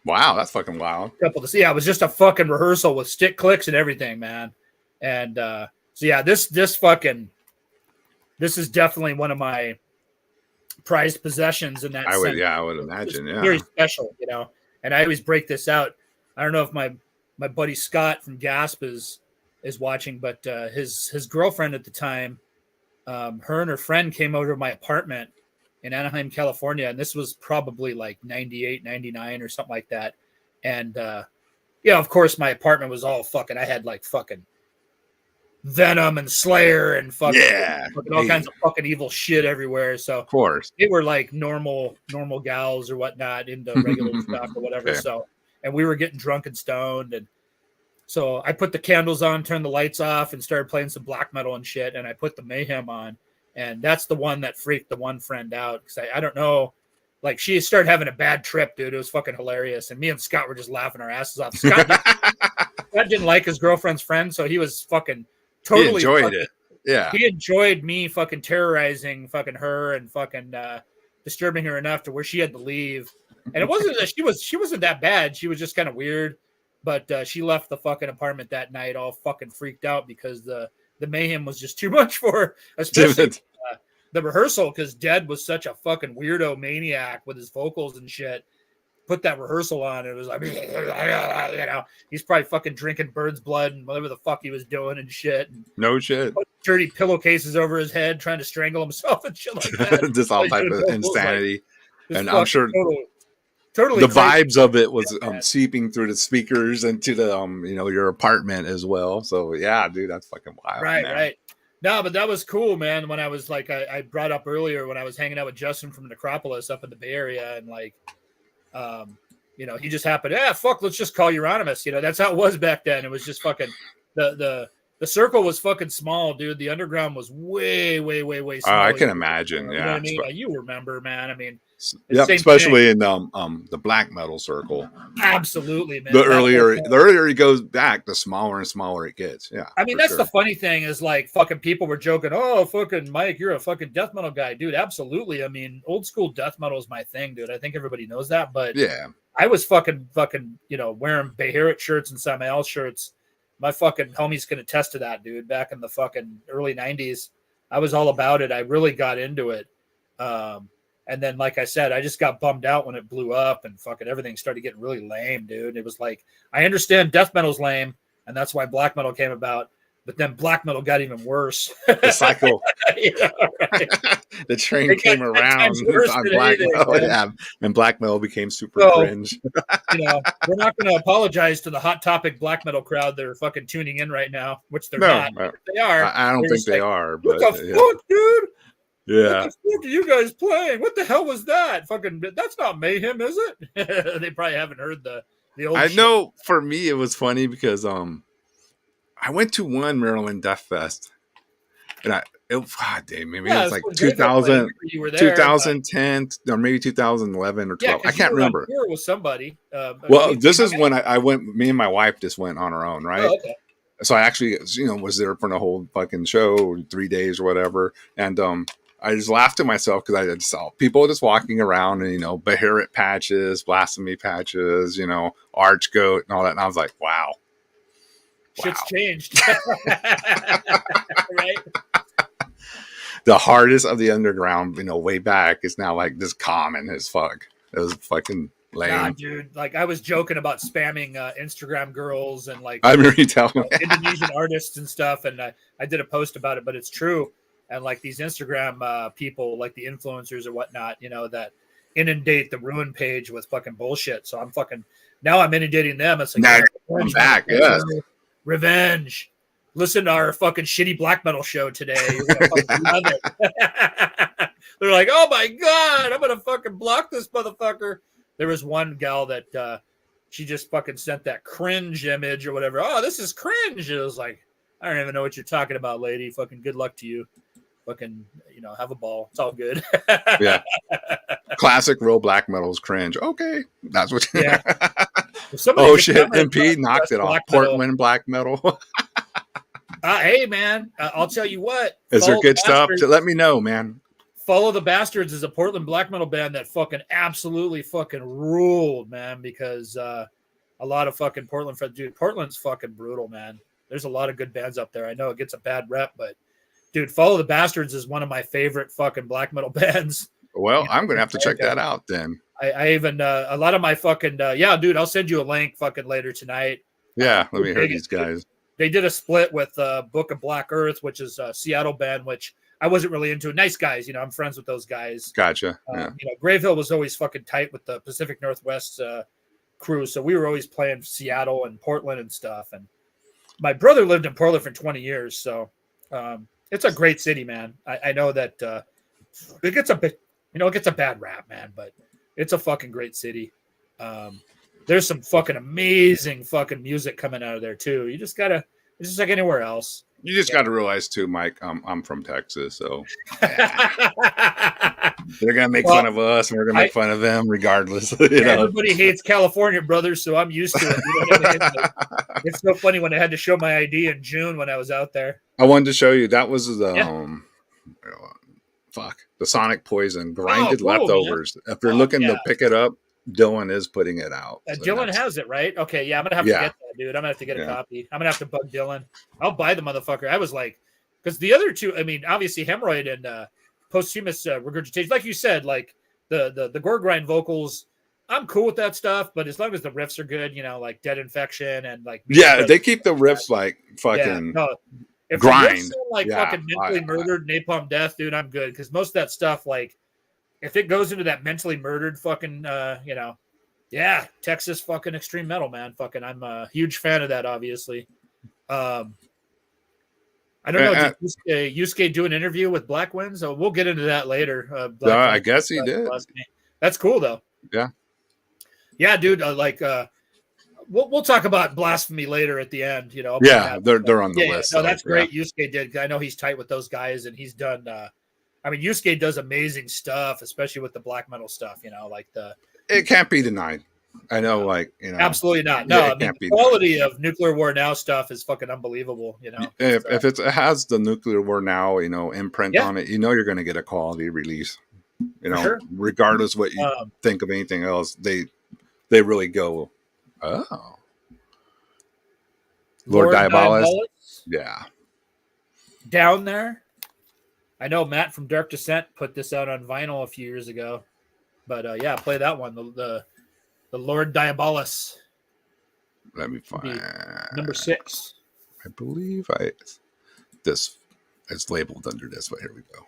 wow, that's fucking wild. It was just a fucking rehearsal with stick clicks and everything, man. And so yeah, this is definitely one of my prized possessions in that I sense. would imagine. Yeah, very special, And I always break this out. I don't know if my buddy Scott from Gasp is watching, but his girlfriend at the time, her and her friend came over to my apartment in Anaheim, California. And this was probably like 98, 99 or something like that. And, of course my apartment was all fucking, I had like fucking Venom and Slayer and fucking all kinds of fucking evil shit everywhere. So of course they were like normal gals or whatnot into regular stuff or whatever. Okay. So, and we were getting drunk and stoned. And so I put the candles on, turned the lights off, and started playing some black metal and shit. And I put the Mayhem on, and that's the one that freaked the one friend out because I don't know, like she started having a bad trip, dude. It was fucking hilarious, and me and Scott were just laughing our asses off. Scott didn't like his girlfriend's friend, so he was fucking totally he enjoyed it. Yeah, he enjoyed me fucking terrorizing fucking her and fucking disturbing her enough to where she had to leave. And it wasn't that she wasn't that bad. She was just kind of weird. But she left the fucking apartment that night all fucking freaked out because the Mayhem was just too much for her, especially the rehearsal because Dead was such a fucking weirdo maniac with his vocals and shit. Put that rehearsal on, it was like, he's probably fucking drinking bird's blood and whatever the fuck he was doing and shit. No shit. Put dirty pillowcases over his head, trying to strangle himself and shit like that. Just all type of insanity. Like, and I'm sure totally the crazy. vibes of it was seeping through the speakers into the your apartment as well. So yeah, dude, that's fucking wild. Right, man. right. No, but that was cool, man. When I was like, I brought up earlier when I was hanging out with Justin from Necropolis up in the Bay Area, and like, he just happened. Fuck, let's just call Euronymous. That's how it was back then. It was just fucking the circle was fucking small, dude. The underground was way smaller. I can imagine. You know what I mean? You remember, man. I mean, yep, especially in the black metal circle. Absolutely, man. The earlier he goes back, the smaller and smaller it gets. Yeah. I mean, that's the funny thing is like fucking people were joking, "Oh, fucking Mike, you're a fucking death metal guy." Dude, absolutely. I mean, old school death metal is my thing, dude. I think everybody knows that, but yeah. I was fucking, wearing Beharit shirts and Samael shirts. My fucking homies can attest to that, dude. Back in the fucking early 90s, I was all about it. I really got into it. And then, like I said, I just got bummed out when it blew up and fucking everything started getting really lame, dude. It was like, I understand death metal's lame, and that's why black metal came about. But then black metal got even worse. The cycle. Right. The train came around on black metal. Yeah. And black metal became super cringe. We're not going to apologize to the Hot Topic black metal crowd that are fucking tuning in right now, which they're not. They are. I don't think they are. What the fuck, dude? Yeah. What the fuck are you guys playing? What the hell was that? Fucking, that's not Mayhem, is it? They probably haven't heard the old I shit. know for me it was funny because I went to one Maryland Death Fest, and it was like 2000, 2010 or maybe 2011 or 12. I can't remember. Here with somebody. This is when I went. Me and my wife just went on our own, right? Oh, okay. So I actually, was there for the whole fucking show, 3 days or whatever, and I just laughed to myself because I just saw people just walking around and, Beherit patches, blasphemy patches, arch goat and all that. And I was like, wow. Shit's changed. Right? The hardest of the underground, way back is now like just common as fuck. It was fucking lame. Nah, dude. Like I was joking about spamming Instagram girls and like I remember you telling me. Indonesian artists and stuff, and I did a post about it, but it's true. And like these Instagram people, like the influencers or whatnot, that inundate the Ruin page with fucking bullshit. So now I'm inundating them. It's like, now I'm back. Yes. Revenge. Listen to our fucking shitty black metal show today. You're gonna fucking love it. They're like, oh my God, I'm going to fucking block this motherfucker. There was one gal that she just fucking sent that cringe image or whatever. Oh, this is cringe. It was like, I don't even know what you're talking about, lady. Fucking good luck to you. Fucking, have a ball. It's all good. Yeah. Classic real black metal is cringe. Okay. That's what. Yeah. Oh, shit. MP knocked it off. Portland black metal. Hey, man, I'll tell you what. Is there good stuff? Let me know, man. Follow the Bastards is a Portland black metal band that fucking absolutely fucking ruled, man, because a lot of fucking Portland's fucking brutal, man. There's a lot of good bands up there. I know it gets a bad rep, but dude, Follow the Bastards is one of my favorite fucking black metal bands. Well, I'm going to have to check that out then. I even, a lot of my fucking, yeah, dude, I'll send you a link fucking later tonight. Yeah, let me hear these guys. They did a split with Book of Black Earth, which is a Seattle band, which I wasn't really into. Nice guys, I'm friends with those guys. Gotcha. Yeah. Gravehill was always fucking tight with the Pacific Northwest crew, so we were always playing Seattle and Portland and stuff. And my brother lived in Portland for 20 years, so it's a great city, man. I know that it gets a bit, it gets a bad rap, man, but it's a fucking great city. There's some fucking amazing fucking music coming out of there too. It's just like anywhere else. You just got to realize too, Mike, I'm from Texas, so yeah. They're going to make fun of us and we're going to make fun of them regardless. Everybody hates California, brother, so I'm used to it. It's so funny when I had to show my ID in June when I was out there. I wanted to show you. That was the Sonic Poison grinded leftovers. Man. If you're looking to pick it up, Dylan is putting it out. So Dylan has it, right? Okay, yeah, I'm gonna have to get that, dude. I'm gonna have to get a copy. I'm gonna have to bug Dylan. I'll buy the motherfucker. I was like, because the other two, obviously Hemorrhoid and Posthumous Regurgitation, like you said, like the gore grind vocals, I'm cool with that stuff, but as long as the riffs are good, like Dead Infection and like they keep the riffs like fucking if grind, the riffs are like fucking mentally murdered, Napalm Death, dude, I'm good because most of that stuff like. If it goes into that mentally murdered fucking, Texas fucking extreme metal, man. Fucking, I'm a huge fan of that, obviously. I don't know. Did Yusuke do an interview with Black Winds? So we'll get into that later. I guess he did. That's cool, though. Yeah. Yeah, dude. We'll talk about Blasphemy later at the end. They're on the list. No, that's great. Yusuke did. I know he's tight with those guys, and he's done. Yusuke does amazing stuff, especially with the black metal stuff, It can't be denied. I know, Absolutely not. No, the quality of Nuclear War Now stuff is fucking unbelievable, If it has the Nuclear War Now, imprint on it, you're going to get a quality release. Regardless what you think of anything else, they really go, oh. Lord Diabolus. Yeah. Down there. I know Matt from Dark Descent put this out on vinyl a few years ago, but play that one, the Lord Diabolus. Let me find number 6. I believe this is labeled under this, but here we go.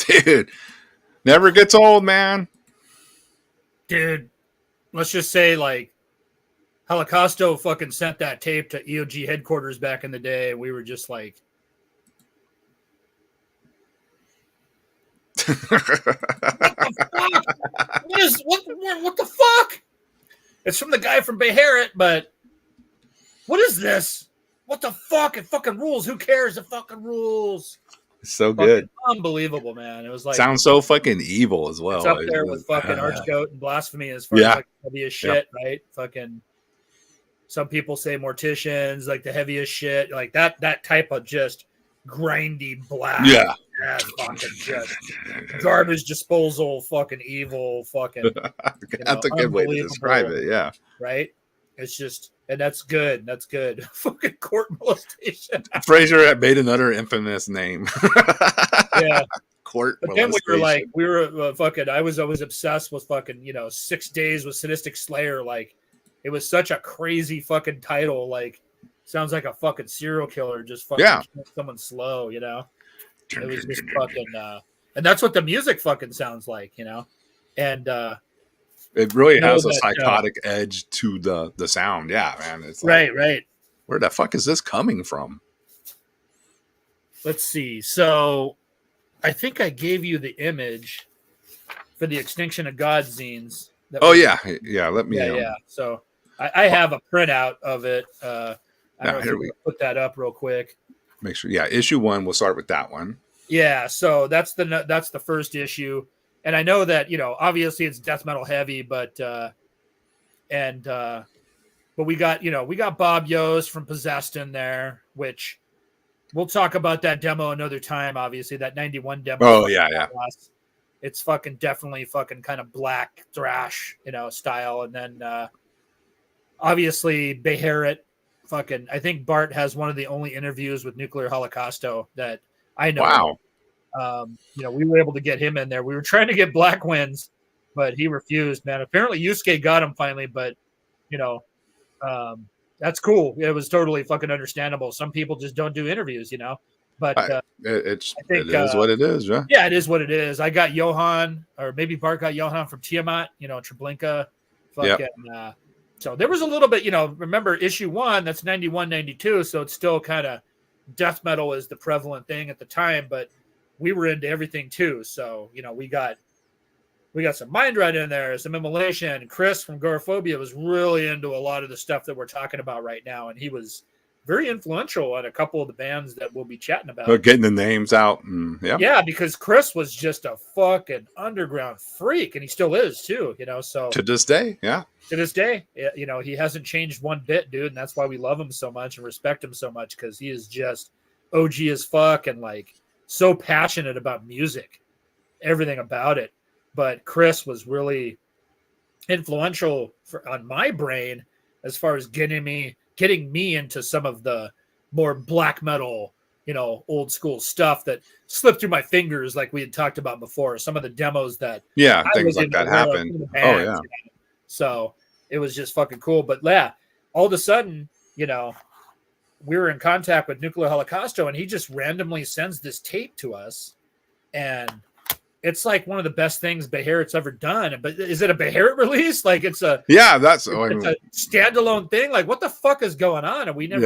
Dude, never gets old, man. Dude, let's just say like Holocausto fucking sent that tape to EOG headquarters back in the day. We were just like, what the fuck? What the fuck? It's from the guy from Beharit, but what is this? What the fuck? It fucking rules. Who cares? It fucking rules. So Fucking good. unbelievable, man. It was like Sounds so fucking evil as well. it's up there with fucking Archgoat and Blasphemy as far Yeah. as like heaviest shit, right? Fucking some people say Morticians, like the heaviest shit, like that type of just grindy black. Yeah. Fucking just garbage disposal, fucking evil, fucking That's a good way to describe it. Yeah. Right? It's just, and that's good. That's good. Fucking court molestation. Fraser had made another infamous name. Yeah. Court But then we were fucking, I was always obsessed with fucking, 6 days with Sadistic Slayer. Like, it was such a crazy fucking title. Like, sounds like a fucking serial killer just fucking killing someone slow, It was just fucking, and that's what the music fucking sounds like, And, it really has a psychotic edge to the sound. Yeah, man. It's like, right. Where the fuck is this coming from? Let's see. So I think I gave you the image for the Extinction of God zines. Yeah. Let me. Yeah. So I have a printout of it. I don't know if we put that up real quick. Make sure. Yeah, issue 1. We'll start with that one. Yeah. So that's the first issue, and I know that obviously it's death metal heavy, but we got Bob Yost from Possessed in there, which we'll talk about that demo another time. Obviously, that 91 demo. Oh yeah. It's fucking definitely fucking kind of black thrash, style. And then obviously Beharit, fucking, I think Bart has one of the only interviews with Nuclear Holocausto that I know. Wow. We were able to get him in there. We were trying to get Black Winds, but he refused, man. Apparently Yusuke got him finally, but that's cool. It was totally fucking understandable. Some people just don't do interviews, But it is what it is, yeah. Yeah, it is what it is. I got Johan, or maybe Bart got Johan from Tiamat, Treblinka. Fucking, so there was a little bit, remember issue 1, that's 91, 92, so it's still kind of death metal is the prevalent thing at the time, but we were into everything too. So, we got some Mind Rot in there, some Immolation. Chris from Goraphobia was really into a lot of the stuff that we're talking about right now, and he was very influential on a couple of the bands that we'll be chatting about. But getting the names out. Yeah, because Chris was just a fucking underground freak, and he still is too, so to this day, yeah. To this day, he hasn't changed one bit, dude, and that's why we love him so much and respect him so much, because he is just OG as fuck and like so passionate about music, everything about it. But Chris was really influential on my brain as far as getting me into some of the more black metal, old school stuff that slipped through my fingers, like we had talked about before. Some of the demos that things like that happened. Oh yeah. So it was just fucking cool. But yeah, all of a sudden, we were in contact with Nuclear Holocausto, and he just randomly sends this tape to us, and it's like one of the best things Beharit's ever done. But is it a Beharit release? Like it's a standalone thing. Like what the fuck is going on? And we never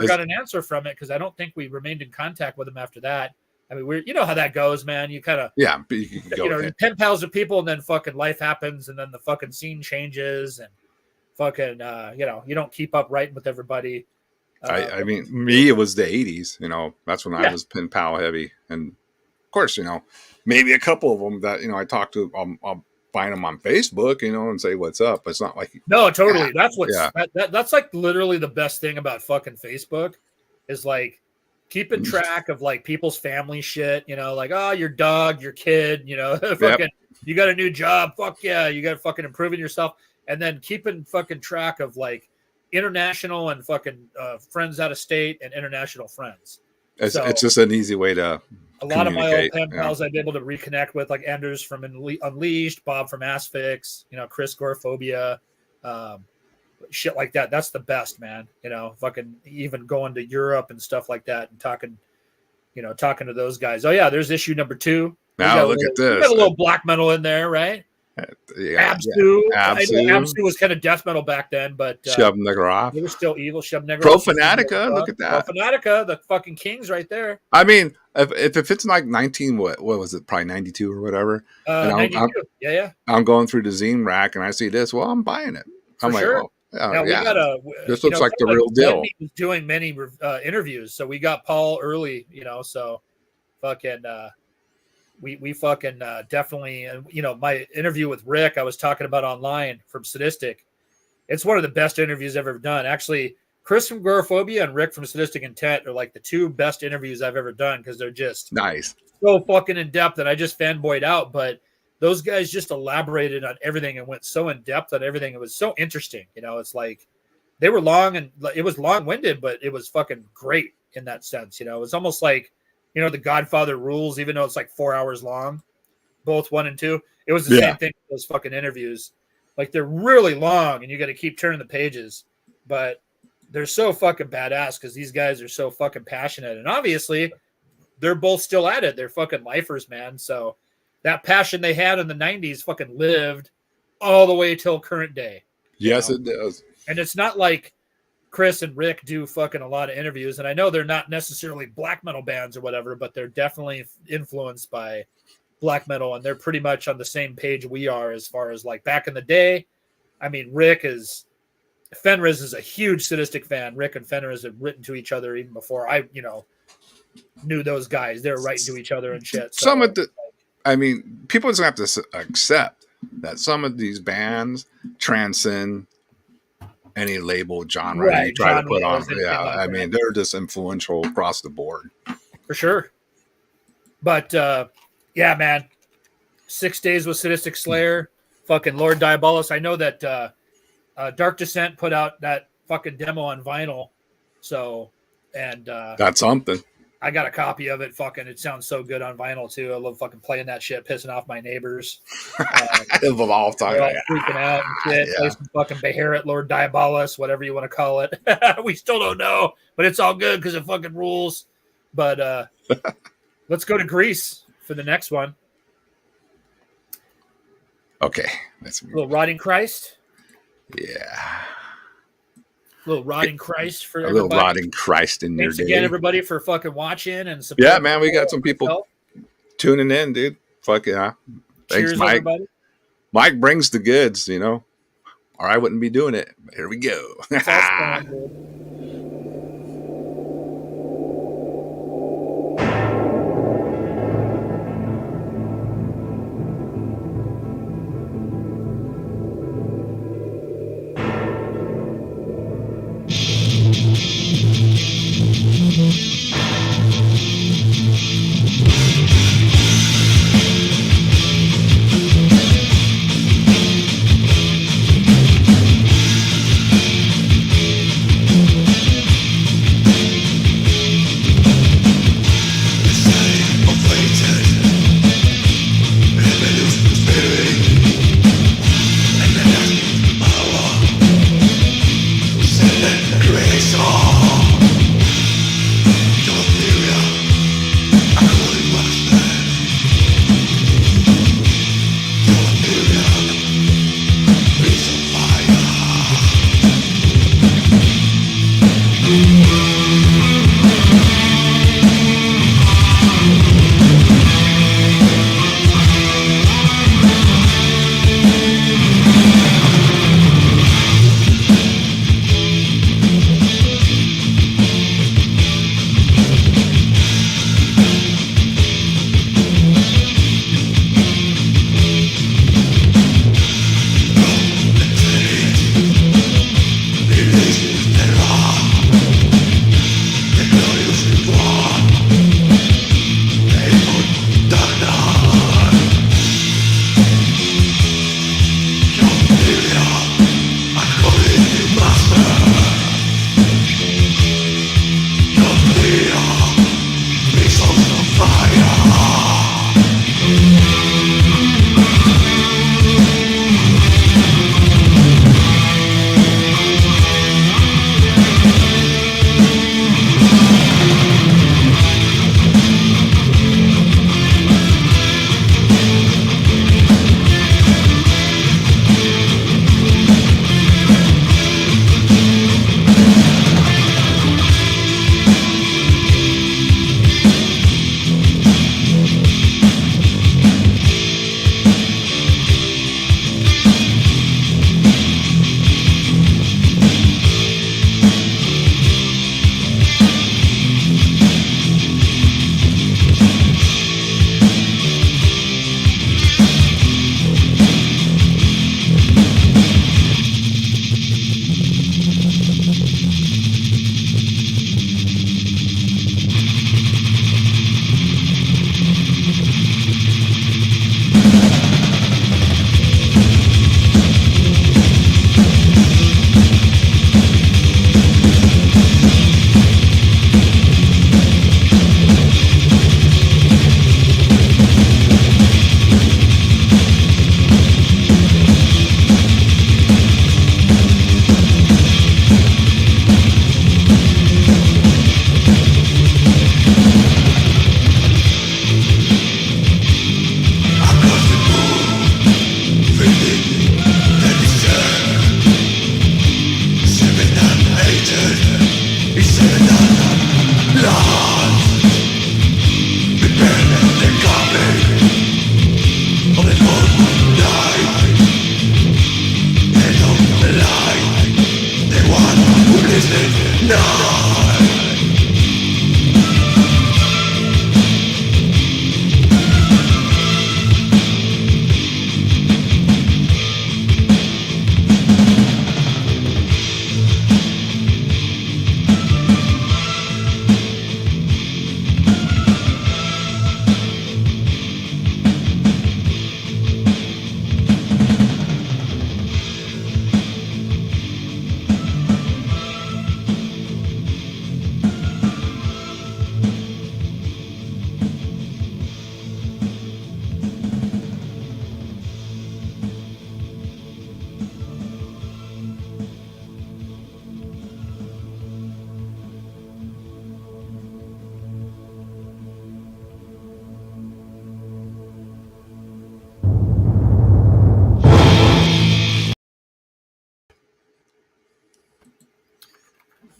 got an answer from it, because I don't think we remained in contact with him after that. I mean, you know how that goes, man. You kind of you're pen pals with people, and then fucking life happens, and then the fucking scene changes, and fucking you don't keep up writing with everybody. I mean, me, it was the 80s. That's when I was pen pal heavy, and of course, maybe a couple of them that I talk to. I'll find them on Facebook, and say what's up. It's not like no, totally. That's what's that's like literally the best thing about fucking Facebook is like keeping track of like people's family shit. Like your dog, your kid. Fucking you got a new job. Fuck yeah, you got fucking improving yourself, and then keeping fucking track of like international and fucking friends out of state and international friends. It's just an easy way to. A lot of my old pen pals I've been able to reconnect with, like Anders from Unleashed, Bob from Asphyx, Chris Goraphobia, shit like that. That's the best, man. Fucking even going to Europe and stuff like that and talking talking to those guys. Oh yeah, there's issue number 2. Now look at this. We got a little black metal in there, right? Yeah, Absu. yeah. I know Absu was kind of death metal back then, but Shub Negroff. they were still evil. Shub Negroff. Profanatica, look at that. Profanatica, the fucking kings right there. I mean, if it's like 19, what was it? Probably 92 or whatever. 92. Yeah. I'm going through the zine rack and I see this. Well, I'm buying it. I'm For like, sure. oh, Now, yeah. This looks like the real deal. Was doing many interviews, so we got Paul early. So fucking. We fucking definitely, my interview with Rick, I was talking about online from Sadistic. It's one of the best interviews I've ever done. Actually, Chris from Agoraphobia and Rick from Sadistic Intent are like the 2 best interviews I've ever done because they're just nice, so fucking in depth that I just fanboyed out. But those guys just elaborated on everything and went so in depth on everything. It was so interesting. It's like they were long and it was long winded, but it was fucking great in that sense. It was almost like, the Godfather Rules, even though it's like 4 hours long, both 1 and 2. It was the same thing with those fucking interviews. Like they're really long and you got to keep turning the pages, but they're so fucking badass because these guys are so fucking passionate. And obviously they're both still at it. They're fucking lifers, man. So that passion they had in the 90s fucking lived all the way till current day. Yes, it does. And it's not like Chris and Rick do fucking a lot of interviews, and I know they're not necessarily black metal bands or whatever, but they're definitely influenced by black metal, and they're pretty much on the same page we are as far as like back in the day. I mean, Fenriz is a huge Sadistic fan. Rick and Fenriz have written to each other even before I, knew those guys. They were writing to each other and shit. So, people just have to accept that some of these bands transcend any label genre you try to put on. Yeah, they're just influential across the board. For sure. But, yeah, man. 6 Days with Sadistic Slayer, fucking Lord Diabolus. I know that Dark Descent put out that fucking demo on vinyl. So, and that's something. I got a copy of it. Fucking, it sounds so good on vinyl too. I love fucking playing that shit, pissing off my neighbors. Of all time, freaking out and shit. Play some fucking Beharit, Lord Diabolus, whatever you want to call it. We still don't know, but it's all good because it fucking rules. But let's go to Greece for the next one. Okay, a little Rotting Christ. Yeah. A little Rotting Christ for everybody. A little Rotting Christ in your day. Thanks again, everybody, for fucking watching and supporting. Yeah, man, we got some people tuning in, dude. Fuck yeah. Thanks, cheers, Mike. Everybody. Mike brings the goods, or I wouldn't be doing it. Here we go. That's fun, dude.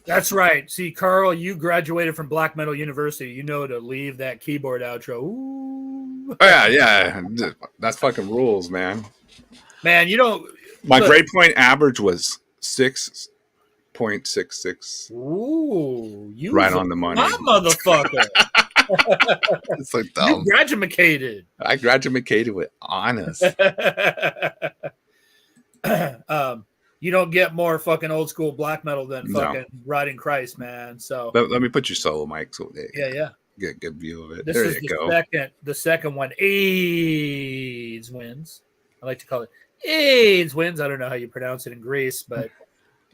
That's right. See, Carl, you graduated from Black Metal University. You know to leave that keyboard outro. Ooh. Oh yeah. That's fucking rules, man. Man, you don't. My look. grade point average was 6.66. Ooh, you Right on the money. My motherfucker. It's like You graduated. I graduated with honors. You don't get more fucking old school black metal than fucking Riding Christ, man. So let me put your solo mic so they yeah. get a good view of it. This there is you go. The second one. AIDS wins. I like to call it AIDS wins. I don't know how you pronounce it in Greece, but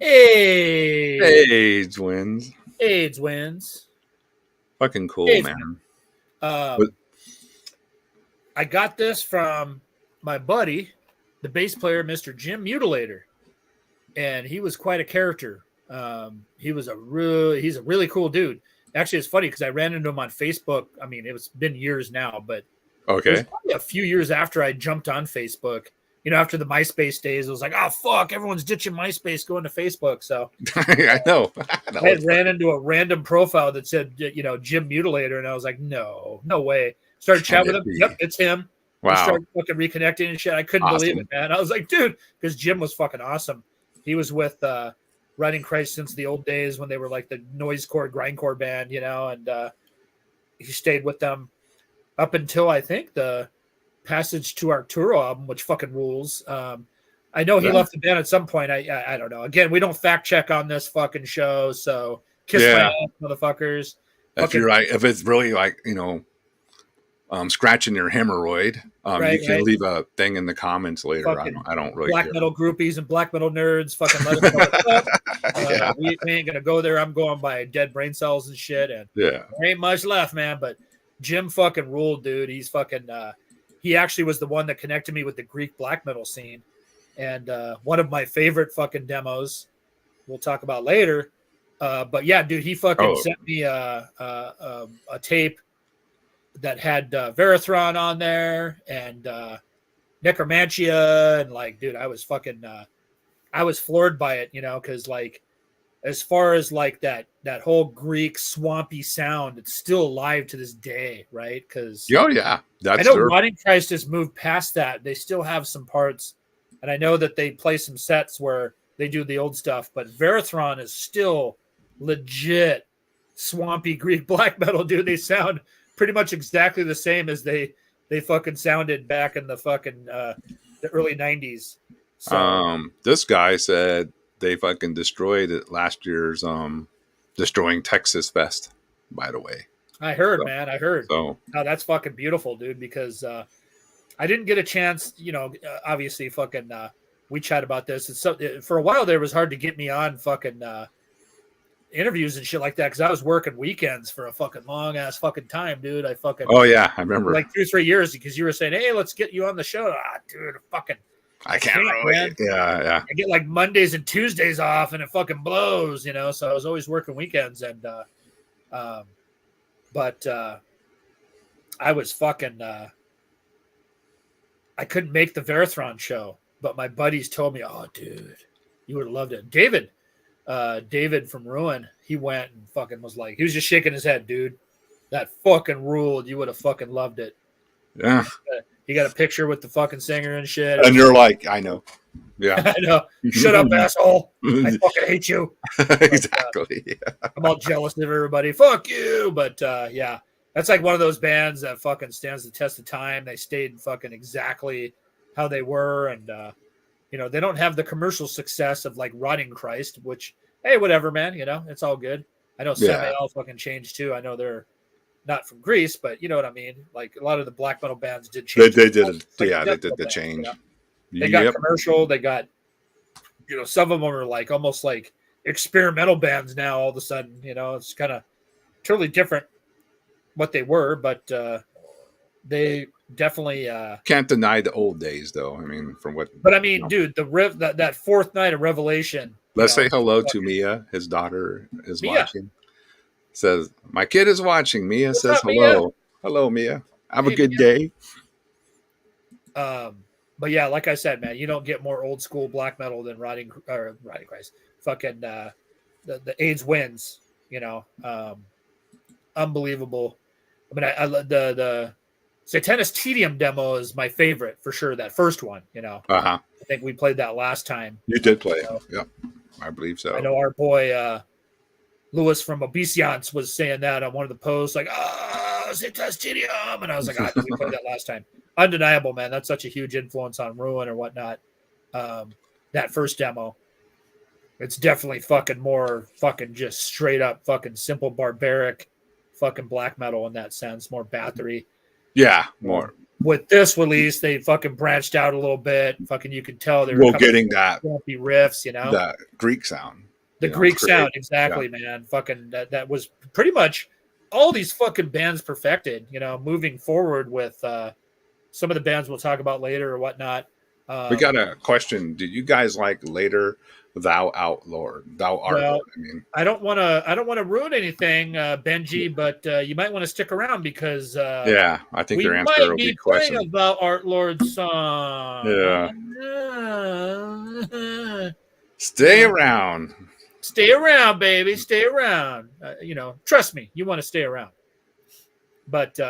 AIDS wins. AIDS wins. Fucking cool, AIDS man. I got this from my buddy, the bass player, Mr. Jim Mutilator, and he was quite a character. He's a really cool dude. Actually, it's funny because I ran into him on Facebook. I mean, it's been years now, but it was probably a few years after I jumped on Facebook. You know, after the MySpace days, it was like, oh fuck, everyone's ditching MySpace, going to Facebook. So I know. I ran into a random profile that said, you know, Jim Mutilator, and I was like, no way. Started chatting with him. Yep, it's him. Wow. We started fucking reconnecting and shit. I couldn't believe it, man. I was like, dude, because Jim was fucking awesome. He was with Riding Christ since the old days when they were like the noisecore, grindcore band, you know, and he stayed with them up until I think the Passage to Arturo album, which fucking rules. I know he left the band at some point. I don't know. Again, we don't fact check on this fucking show, so kiss my ass, motherfuckers. If you're right, if it's really like, you know, scratching your hemorrhoid, you can leave a thing in the comments later. I don't really black care. Metal groupies and black metal nerds fucking let us know what's up. We ain't gonna go there. I'm going by dead brain cells and shit, and there ain't much left, man. But Jim fucking ruled, dude. He's fucking he actually was the one that connected me with the Greek black metal scene, and one of my favorite fucking demos we'll talk about later. But yeah, dude, he fucking sent me a tape that had Verathron on there and Necromancia, and like, dude, I was fucking I was floored by it, you know, because like as far as like that whole Greek swampy sound, it's still alive to this day, right? Because I know Rotting Christ has moved past that. They still have some parts, and I know that they play some sets where they do the old stuff, but Verathron is still legit swampy Greek black metal, dude. They sound pretty much exactly the same as they fucking sounded back in the fucking the early 90s. So, this guy said they fucking destroyed it last year's Destroying Texas Fest, by the way. I heard, man. I heard. So no, that's fucking beautiful, dude, because I didn't get a chance, you know, obviously fucking we chat about this. It's so, for a while there it was hard to get me on fucking interviews and shit like that because I was working weekends for a fucking long ass fucking time, dude. I fucking I remember like 2-3 years because you were saying, hey, let's get you on the show. Dude, fucking I can't really. Yeah. I get like Mondays and Tuesdays off and it fucking blows, you know. So I was always working weekends, and but I was fucking I couldn't make the Verathron show, but my buddies told me, oh dude, you would have loved it. David from Ruin, he went and fucking was like, he was just shaking his head, dude. That fucking ruled. You would have fucking loved it. Yeah. You got a picture with the fucking singer and shit. And you're like, I know. Yeah. I know. Shut up, asshole. I fucking hate you. Exactly. I'm all jealous of everybody. Fuck you. But yeah, that's like one of those bands that fucking stands the test of time. They stayed fucking exactly how they were. And, you know, they don't have the commercial success of like Rotting Christ, which, hey, whatever, man. You know, it's all good. I know Samael fucking changed too. I know they're not from Greece, but you know what I mean? Like a lot of the black metal bands did change. They did it. Like Yeah, they did the bands, change. You know? They got commercial. They got, you know, some of them are like almost like experimental bands now. All of a sudden, you know, it's kind of totally different what they were, but they definitely can't deny the old days, though. I mean, from what. But I mean, dude, that fourth night of Revelation. Let's say hello to Mia. His daughter is watching. Says my kid is watching. Mia says hello. Mia? Hello, Mia. Have a good day. But yeah, like I said, man, you don't get more old school black metal than Rotting Christ. Fucking the AIDS wins, you know. Unbelievable. I mean, I the Satanist Tedium demo is my favorite for sure. That first one, you know. I think we played that last time. You did play it. Yep. I believe so. I know our boy Lewis from Obesiance was saying that on one of the posts, like, Satanist Tedium, and I was like, I think we played that last time. Undeniable, man. That's such a huge influence on Ruin or whatnot. That first demo, it's definitely fucking more fucking just straight up fucking simple barbaric fucking black metal in that sense, more battery. Yeah, more. With this release, they fucking branched out a little bit. Fucking, you could tell they were getting that grumpy riffs, you know, that Greek sound. The Greek sound, exactly, man. Fucking that was pretty much all these fucking bands perfected, you know, moving forward with some of the bands we'll talk about later or whatnot. We got a question. Did you guys like later Thou Art Lord? I mean, I don't want to ruin anything, Benji, but you might want to stick around because I think your answer will be question. Playing a Thou Art Lord song. Yeah. Stay around. Stay around, baby. Stay around. You know, trust me, you want to stay around. But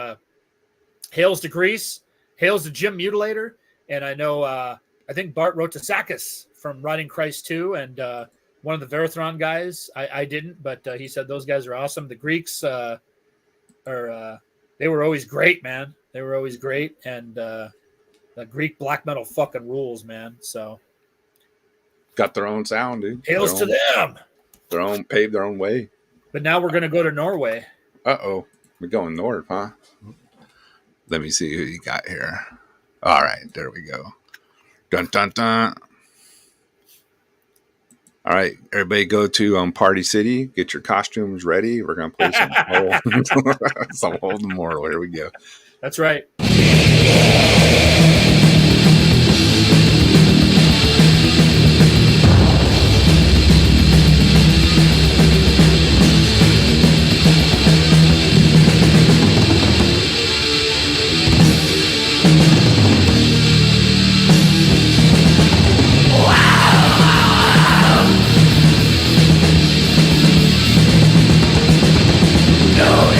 hails to Greece, hails to Jim Mutilator, and I know I think Bart wrote to Sakis from Rotting Christ 2, and one of the Verathron guys. I didn't, but he said those guys are awesome. The Greeks they were always great, man. They were always great, and the Greek black metal fucking rules, man. So got their own sound, dude. Hails to them. Paved their own way. But now we're gonna go to Norway. We're going north, huh? Let me see who you got here. All right, there we go. Dun dun dun. All right, everybody go to Party City. Get your costumes ready. We're gonna play some Hold Immortal. Here we go. That's right. No,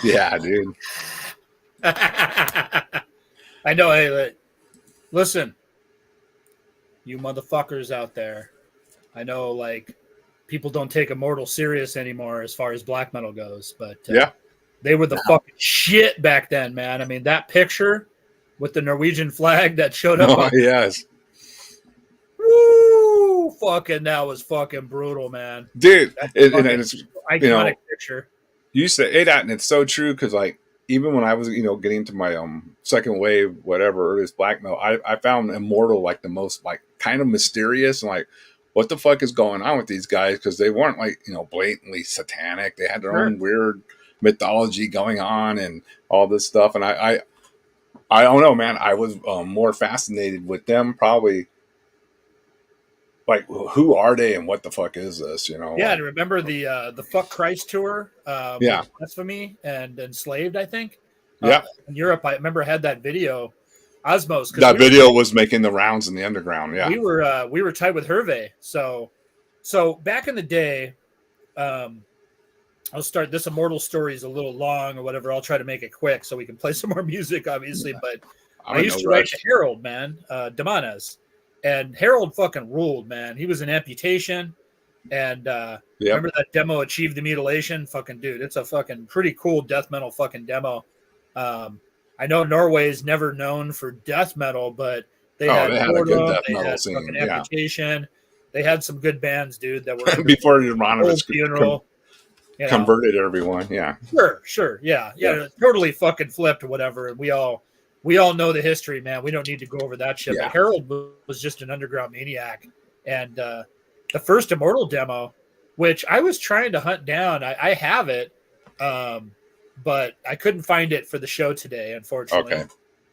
Yeah, dude. I know. Hey, listen, you motherfuckers out there. I know, like, people don't take Immortal serious anymore as far as black metal goes, but Yeah. they were the fucking shit back then, man. I mean, that picture with the Norwegian flag that showed up Oh, on, yes. woo, fucking, that was fucking brutal, man. Dude. That's And fucking it's, iconic picture. you say that, and it's so true because, like, even when I was, getting to my second wave, whatever it is, black metal, I found Immortal like the most like kind of mysterious and like, what the fuck is going on with these guys? Because they weren't like blatantly satanic. They had their Sure. own weird mythology going on and all this stuff. And I don't know, man. I was more fascinated with them probably. Like, who are they and what the fuck is this? Yeah, Like, and remember the Fuck Christ tour yeah, with Blasphemy and Enslaved, I think. yeah. In Europe, I remember had that video, Osmos, because That video was making the rounds in the underground. Yeah, we were tied with Hervé. So back in the day, I'll start this Immortal story is a little long or whatever. I'll try to make it quick so we can play some more music, obviously. But I used to write to Harold, man, Demanes. And Harold fucking ruled, man. He was an amputation. And remember that demo, Achieve the Mutilation? Fucking dude, it's a fucking pretty cool death metal fucking demo. I know Norway's never known for death metal, but they had a good death metal scene. Fucking Amputation. They had some good bands, dude, that were before Abominator'S Funeral. Converted everyone. Yeah. Sure. Yeah. Totally fucking flipped or whatever. And we all know the history, man. We don't need to go over that shit. Yeah. But Harold was just an underground maniac. And the first Immortal demo, which I was trying to hunt down, I have it, but I couldn't find it for the show today, unfortunately. Okay.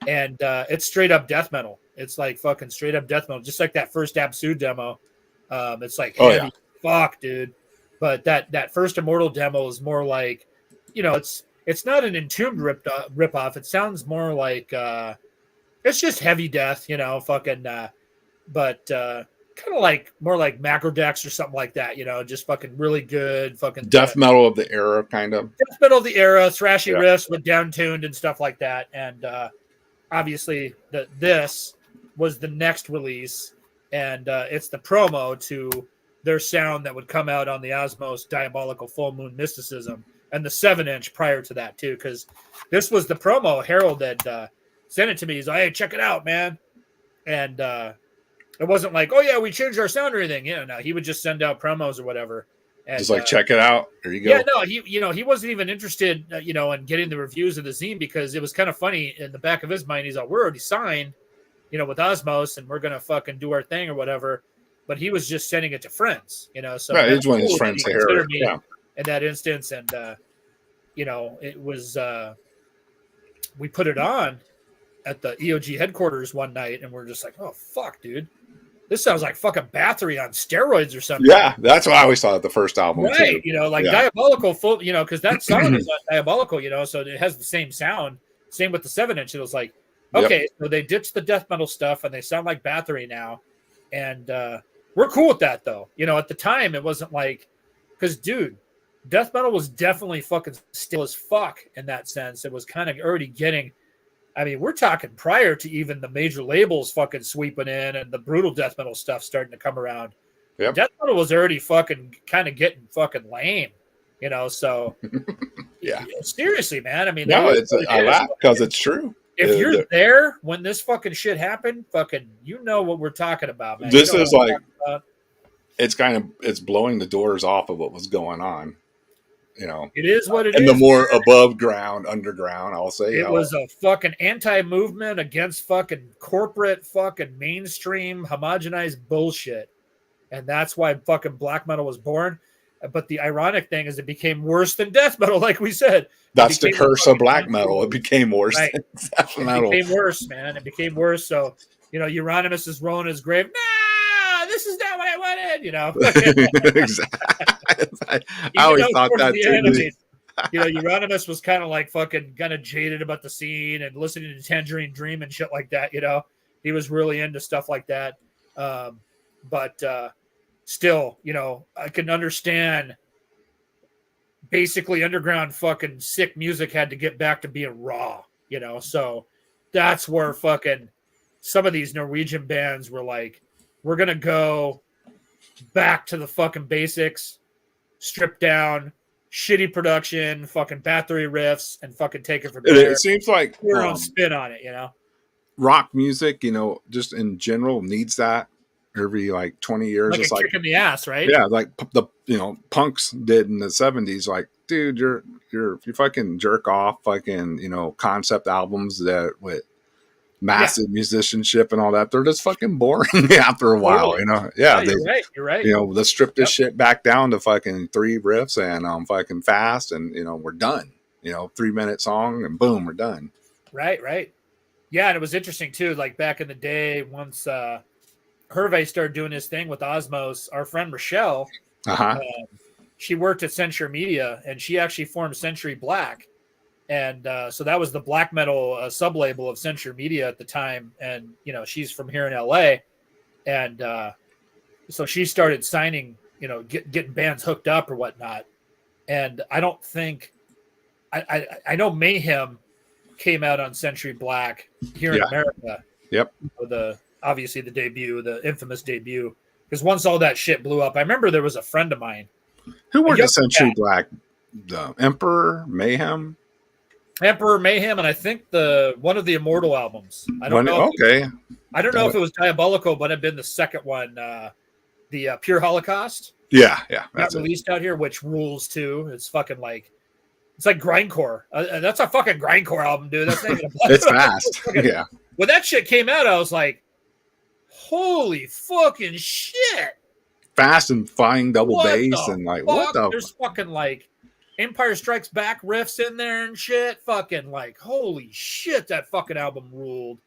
And it's straight up death metal. It's like fucking straight up death metal, just like that first Absu demo. It's like heavy fuck, dude. But that first Immortal demo is more like, it's not an Entombed rip off. It sounds more like it's just heavy death, fucking. But kind of like more like Macrodex or something like that, just fucking really good fucking death metal of the era, kind of death metal of the era, thrashy riffs with down tuned and stuff like that. And obviously this was the next release, and it's the promo to their sound that would come out on the Osmos Diabolical Full Moon Mysticism and the 7-inch prior to that too, because this was the promo. Harold had sent it to me. He's like, hey, check it out, man. And it wasn't like, oh yeah, we changed our sound or anything. No, he would just send out promos or whatever. And, just like, check it out. There you go. Yeah, no, he wasn't even interested, in getting the reviews of the zine, because it was kind of funny in the back of his mind. He's like, we're already signed, with Osmos, and we're gonna fucking do our thing or whatever. But he was just sending it to friends, So right, it's one of his friends here. Yeah. In that instance, and it was we put it on at the EOG headquarters one night, and we're just like, oh fuck, dude. This sounds like fucking Bathory on steroids or something. Yeah, that's what I always thought of the first album. Right, too. Diabolical full, because that song is on Diabolical, so it has the same sound. Same with the 7-inch. It was like, okay, so they ditched the death metal stuff and they sound like Bathory now. And we're cool with that, though. At the time, it wasn't like, because, dude, death metal was definitely fucking still as fuck in that sense. It was kind of already getting, I mean, we're talking prior to even the major labels fucking sweeping in and the brutal death metal stuff starting to come around. Yep. Death metal was already fucking kind of getting fucking lame, so yeah. Seriously, man. I mean, no, I laugh because it's true. If you're there when this fucking shit happened, fucking, what we're talking about, man. This is like, it's blowing the doors off of what was going on. It is what it and is. And the more above ground, underground, I'll say. It was a fucking anti-movement against fucking corporate fucking mainstream homogenized bullshit. And that's why fucking black metal was born. But the ironic thing is it became worse than death metal, like we said. That's the curse of black metal. It became worse than death metal. It became worse, man. It became worse. So, Euronymous is rolling his grave. Nah, this is not what I wanted, Exactly. I always thought that too. Euronymous was kind of like fucking kind of jaded about the scene and listening to Tangerine Dream and shit like that, He was really into stuff like that. But still, I can understand basically underground fucking sick music had to get back to being raw, you know? So that's where fucking some of these Norwegian bands were like, we're going to go back to the fucking basics, stripped down, shitty production, fucking battery riffs, and fucking take it from there. It seems like your own spin on it, you know? rock music, you know, just in general needs that every like 20 years. Like it's a like kick in the ass, right? yeah, like the punks did in the 70s. Like, dude, you fucking jerk off fucking concept albums that with massive musicianship and all that. They're just fucking boring after a while, Totally. Yeah, You're right. Let's strip this shit back down to fucking 3 riffs and fucking fast, and we're done. 3-minute song and boom, we're done. Right. Yeah, and it was interesting too. Like back in the day, once Hervé started doing his thing with Osmos, our friend Rochelle, she worked at Century Media, and she actually formed Century Black. And so that was the black metal sub-label of Century Media at the time. And, she's from here in LA. And so she started signing, getting bands hooked up or whatnot. And I don't think, I know Mayhem came out on Century Black here in America. Yep. Obviously the infamous debut. Because once all that shit blew up, I remember there was a friend of mine. Who were the Century Black? The Emperor Mayhem? Emperor Mayhem, and I think one of the Immortal albums. I don't know. I don't know if it was Diabolical, but it'd been the second one, the Pure Holocaust. Yeah, that's released out here, which rules too. It's fucking like it's like grindcore. That's a fucking grindcore album, dude. That's not even it's fast. Yeah. When that shit came out, I was like, "Holy fucking shit!" Fast and flying double bass and like what the? There's fucking like Empire Strikes Back riffs in there and shit. Fucking like, holy shit, that fucking album ruled.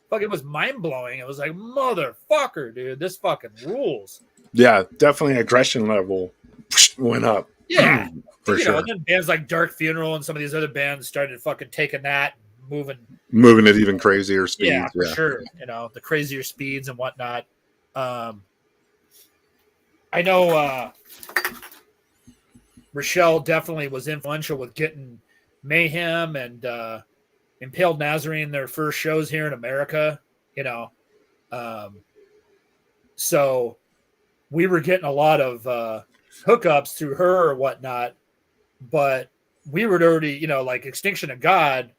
Fucking, it was mind blowing. It was like, motherfucker, dude, this fucking rules. Yeah, definitely aggression level went up. Yeah, for sure. And then bands like Dark Funeral and some of these other bands started fucking taking that, moving at even crazier speeds. Yeah, for sure. The crazier speeds and whatnot. I know. Rochelle definitely was influential with getting Mayhem and Impaled Nazarene their first shows here in America, so we were getting a lot of hookups through her or whatnot, but we were already, like Extinction of God,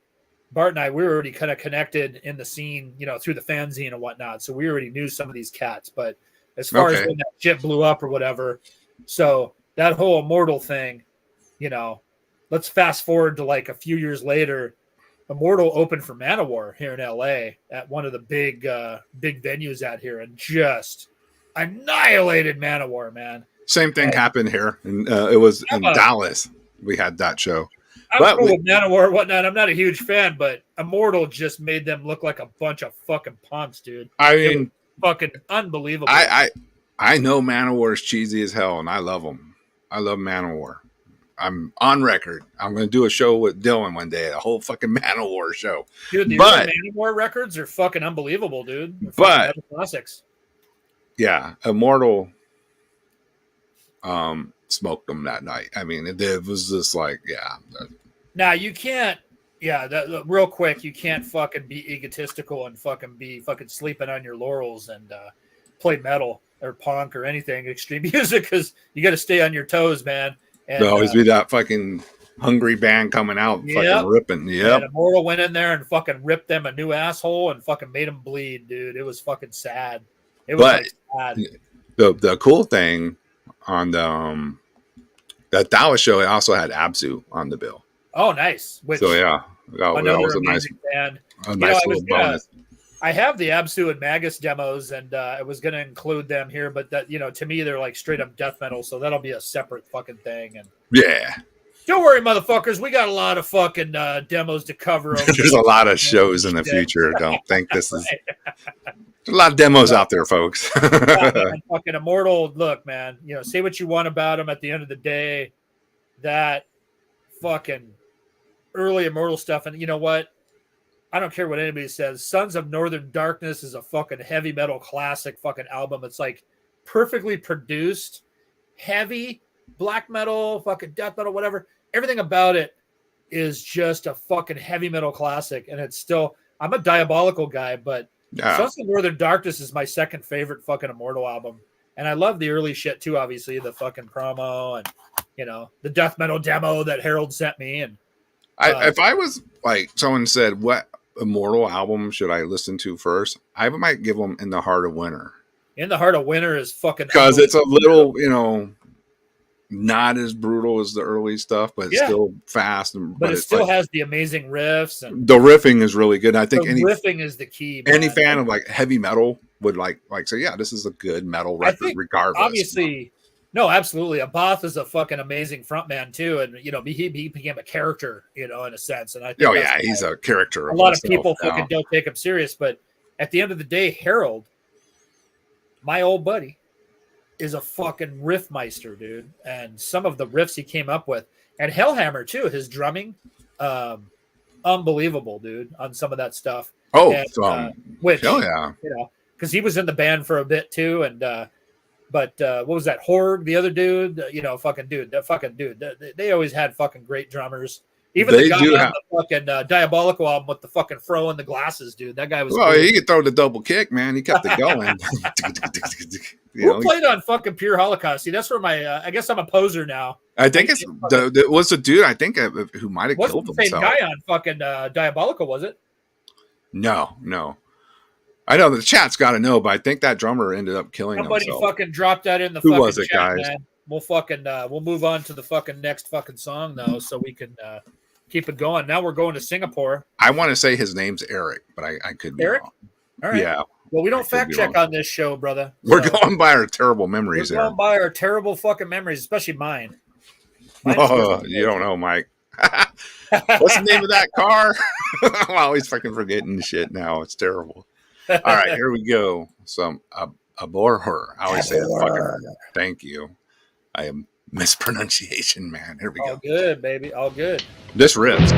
Bart and I, we were already kind of connected in the scene, through the fanzine and whatnot. So we already knew some of these cats, but as far as when that shit blew up or whatever, so that whole Immortal thing, let's fast forward to like a few years later. Immortal opened for Manowar here in LA at one of the big venues out here and just annihilated Manowar, man. Same thing happened here. And it was in Dallas. We had that show. I'm cool with Manowar and whatnot. I'm not a huge fan, but Immortal just made them look like a bunch of fucking punks, dude. I mean, fucking unbelievable. I know Manowar is cheesy as hell, and I love them. I love Manowar. I'm on record. I'm going to do a show with Dylan one day, a whole fucking Manowar show. Dude, the Manowar records are fucking unbelievable, dude. They're classics. Yeah, Immortal smoked them that night. I mean, it was just like, yeah. Now, you can't, real quick, you can't fucking be egotistical and fucking be fucking sleeping on your laurels and play metal or punk or anything extreme music because you got to stay on your toes, man. And there'll always be that fucking hungry band coming out, fucking ripping. Yeah, Immortal went in there and fucking ripped them a new asshole and fucking made them bleed, dude. It was fucking sad. It was sad. The cool thing on the Dallas show, it also had Absu on the bill. Oh, nice. So yeah, that was a nice band. A nice little bonus. I have the Absu and Magus demos, and I was going to include them here, but that to me they're like straight up death metal, so that'll be a separate fucking thing. And yeah, don't worry, motherfuckers, we got a lot of fucking demos to cover. There's a lot of shows in the future. Don't think this is. There's a lot of demos out there, folks. Fucking Immortal. Look, man, say what you want about them. At the end of the day, that fucking early Immortal stuff, and you know what? I don't care what anybody says. Sons of Northern Darkness is a fucking heavy metal classic fucking album. It's like perfectly produced, heavy, black metal, fucking death metal, whatever. Everything about it is just a fucking heavy metal classic. And it's still, I'm a Diabolical guy, but Sons of Northern Darkness is my second favorite fucking Immortal album. And I love the early shit too, obviously, the fucking promo and, you know, the death metal demo that Harold sent me. And if I was like, someone said, what Immortal album should I listen to first? I might give them In the Heart of Winter. In the Heart of Winter is fucking, because it's a little, you know, not as brutal as the early stuff, but it's still fast. But it still has the amazing riffs. And the riffing is really good. I think riffing is the key. Man. Any fan of like heavy metal would like say, yeah, this is a good metal record, regardless. Obviously, no, absolutely. Abath is a fucking amazing frontman too, and you know he became a character, you know, in a sense. And I think he's a character. A lot of people fucking don't take him serious, but at the end of the day, Harold, my old buddy, is a fucking riffmeister, dude. And some of the riffs he came up with, and Hellhammer too, his drumming, unbelievable, dude, on some of that stuff. Which, hell yeah, you know. Because he was in the band for a bit too, and but what was that? Horg, the other dude, you know, they always had fucking great drummers. Even the guy on the fucking Diabolical album with the fucking fro and the glasses, dude. That guy was. Well, he could throw the double kick, man. He kept it going. Who played on fucking Pure Holocaust? See, that's where my. I guess I'm a poser now. I think it was a dude. I think who might have killed himself. Wasn't the same guy on fucking Diabolical, was it? No. I know the chat's got to know, but I think that drummer ended up killing Somebody himself. Fucking dropped that in the Who fucking was it, chat, guys? Man. We'll fucking we'll move on to the fucking next fucking song though, so we can keep it going. Now we're going to Singapore. I want to say his name's Eric, but I could be Eric? wrong. All right. Yeah. Well, we don't fact check on this show, brother. We're going by our terrible memories. We're going by our terrible fucking memories, especially mine. You don't know, Mike. What's the name of that car? I'm always fucking forgetting shit now. It's terrible. All right, here we go. Some Abhorror. I always say that fucking. Thank you. I am mispronunciation, man. Here we go. All good, baby. All good. This rips.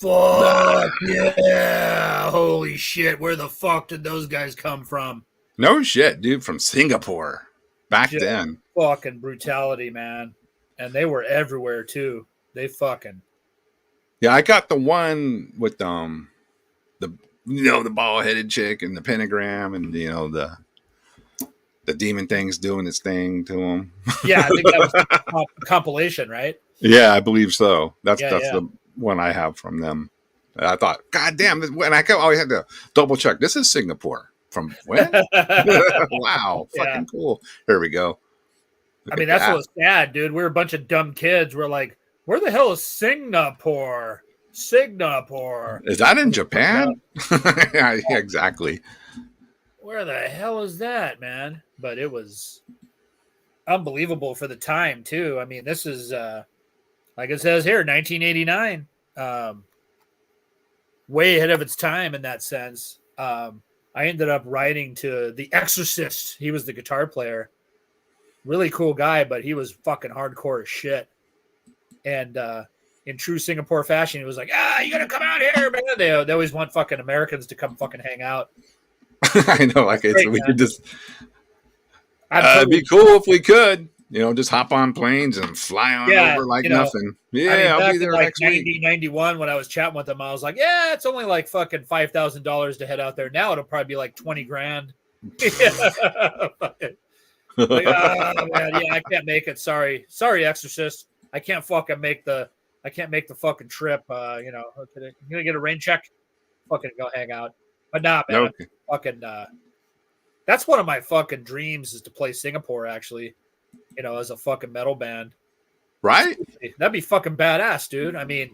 Fuck yeah! Holy shit! Where the fuck did those guys come from? No shit, dude, from Singapore back Just then. fucking brutality, man. And they were everywhere too. They fucking Yeah, I got the one with the the bald headed chick and the pentagram and the demon thing's doing its thing to him. yeah. I think that was a compilation, right? Yeah, I believe so. That's Yeah, the one I have from them. And I thought, God damn! When I always had to double check. This is Singapore. From when? Wow, fucking cool. Here we go. I mean, that's what's sad, dude. We're a bunch of dumb kids. We're like, where the hell is Singapore? Singapore. Is that in Japan? Yeah, exactly. Where the hell is that, man? But it was unbelievable for the time, too. I mean, this is, like it says here, 1989. Way ahead of its time in that sense. I ended up writing to The Exorcist. He was the guitar player. Really cool guy, but he was fucking hardcore as shit. And in true Singapore fashion, he was like, you gotta come out here, man. They always want fucking Americans to come fucking hang out. I know, like it's Great, we man. could just Totally, it'd be cool if we could, just hop on planes and fly on over like nothing. Yeah, I mean, I'll back be there in like next week. 91 when I was chatting with him, I was like, yeah, it's only like fucking $5,000 to head out there. Now it'll probably be like 20 grand. Like, man, yeah, I can't make it. Sorry, Exorcist. I can't make the fucking trip. You gonna get a rain check? Fucking go hang out. But nah, man, Okay. fucking. That's one of my fucking dreams is to play Singapore. Actually, as a fucking metal band. Right? That'd be fucking badass, dude. I mean,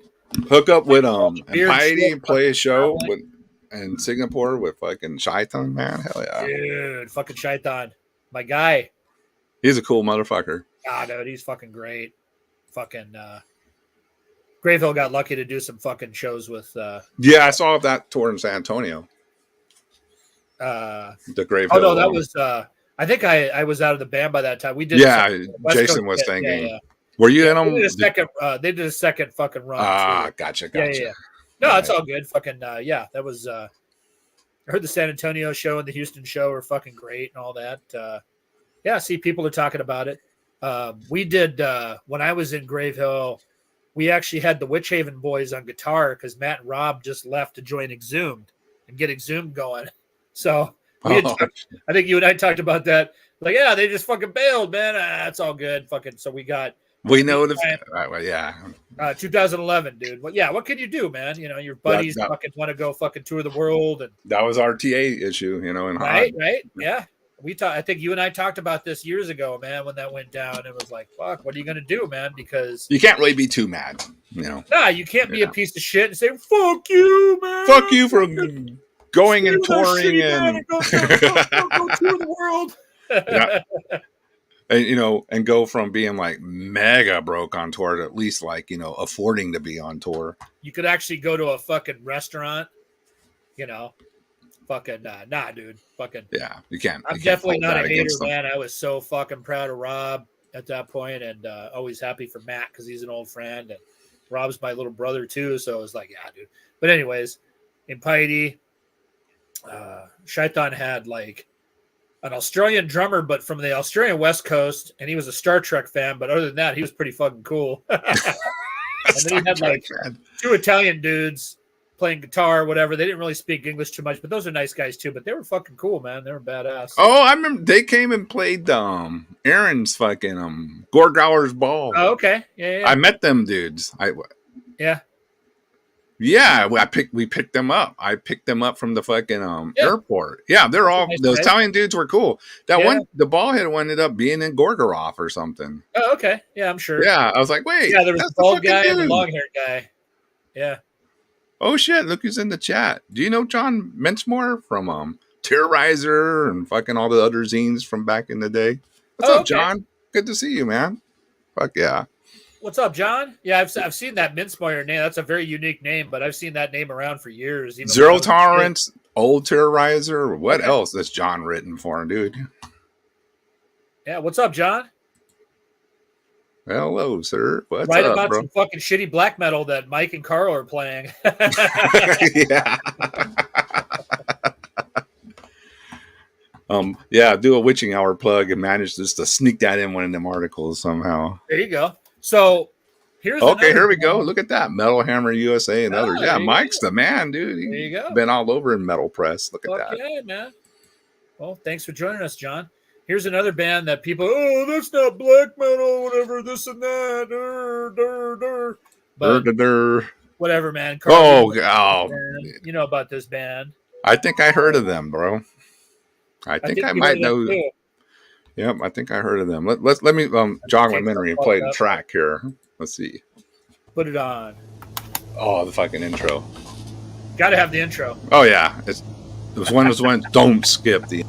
Hook up with Beard Piety shit, and play a show fucking in Singapore with fucking Shaitan, man. Hell yeah. dude, fucking Shaitan, my guy. He's a cool motherfucker. Ah, dude, he's fucking great. Fucking Gravehill got lucky to do some fucking shows with. Yeah, I saw that tour in San Antonio. The Grave Oh Hill. no, that was. I think I was out of the band by that time. We did. Yeah, West Jason Coast was hit. thinking. Yeah. Were you in They them? did a second. They did a second fucking run. Ah, too. gotcha. Yeah. No, it's all good. Fucking yeah, that was. I heard the San Antonio show and the Houston show are fucking great and all that. Yeah, see, people are talking about it. We did when I was in Grave Hill. We actually had the Witch Haven boys on guitar because Matt and Rob just left to join Exhumed and get Exhumed going. So I think you and I talked about that. Like, yeah, they just fucking bailed, man. It's all good. Fucking. So we know the right, well, yeah. 2011, dude. Well, yeah, what can you do, man? Your buddies fucking want to go fucking tour the world, and that was our TA issue, in right, yeah. I think you and I talked about this years ago, man. When that went down, it was like, fuck, what are you gonna do, man? Because you can't really be too mad, Nah, you can't be a piece of shit and say, "Fuck you, man." Fuck you for going and touring and go tour the world. Yeah. And go from being like mega broke on tour to at least like, affording to be on tour. You could actually go to a fucking restaurant, fucking, nah, dude, fucking. Yeah, you can't. I'm definitely not a hater, man. I was so fucking proud of Rob at that point and always happy for Matt because he's an old friend. And Rob's my little brother too. So it was like, yeah, dude. But anyways, in Piety, Shaitan had like an Australian drummer, but from the Australian West Coast, and he was a Star Trek fan. But other than that, he was pretty fucking cool. And then he had like two Italian dudes playing guitar, whatever. They didn't really speak English too much, but those are nice guys too. But they were fucking cool, man. They were badass. Oh, I remember they came and played Aaron's fucking Gorgower's ball. Oh, okay. Yeah. I met them dudes. Yeah, we picked them up. I picked them up from the fucking airport. Yeah, they're all those Italian dudes were cool. That one, the ball head ended up being in Gorgoroth or something. Oh, okay. Yeah, I'm sure. Yeah, I was like, wait. Yeah, there was the bald guy and the long haired guy. Yeah. Oh shit! Look who's in the chat. Do you know John Menchmore from Terrorizer and fucking all the other zines from back in the day? What's up, John? Good to see you, man. Fuck yeah. What's up, John? Yeah, I've seen that Mincemeyer name. That's a very unique name, but I've seen that name around for years. Zero Tolerance, Old Terrorizer. What else is John written for, dude? Yeah, what's up, John? Hello, sir. What's Write up, about bro? some fucking shitty black metal that Mike and Carl are playing. Yeah. Yeah, do a witching hour plug and manage just to sneak that in one of them articles somehow. There you go. So here's Okay, another here we go. band. Look at that. Metal Hammer USA and others. Yeah, There you Mike's go. the man, dude. There you He's go. been all over in metal press. Look at Fuck that. yeah, man. Well, thanks for joining us, John. Here's another band that people, oh, that's not black metal, whatever, this and that. But whatever, man. Carl, you know about this band. I think I heard of them, bro. I think I you heard might of them know. too. Yep, I think I heard of them. Let me jog my memory and play the track here. Let's see. Put it on. Oh, the fucking intro. Got to have the intro. Oh yeah, it was one. Don't skip the.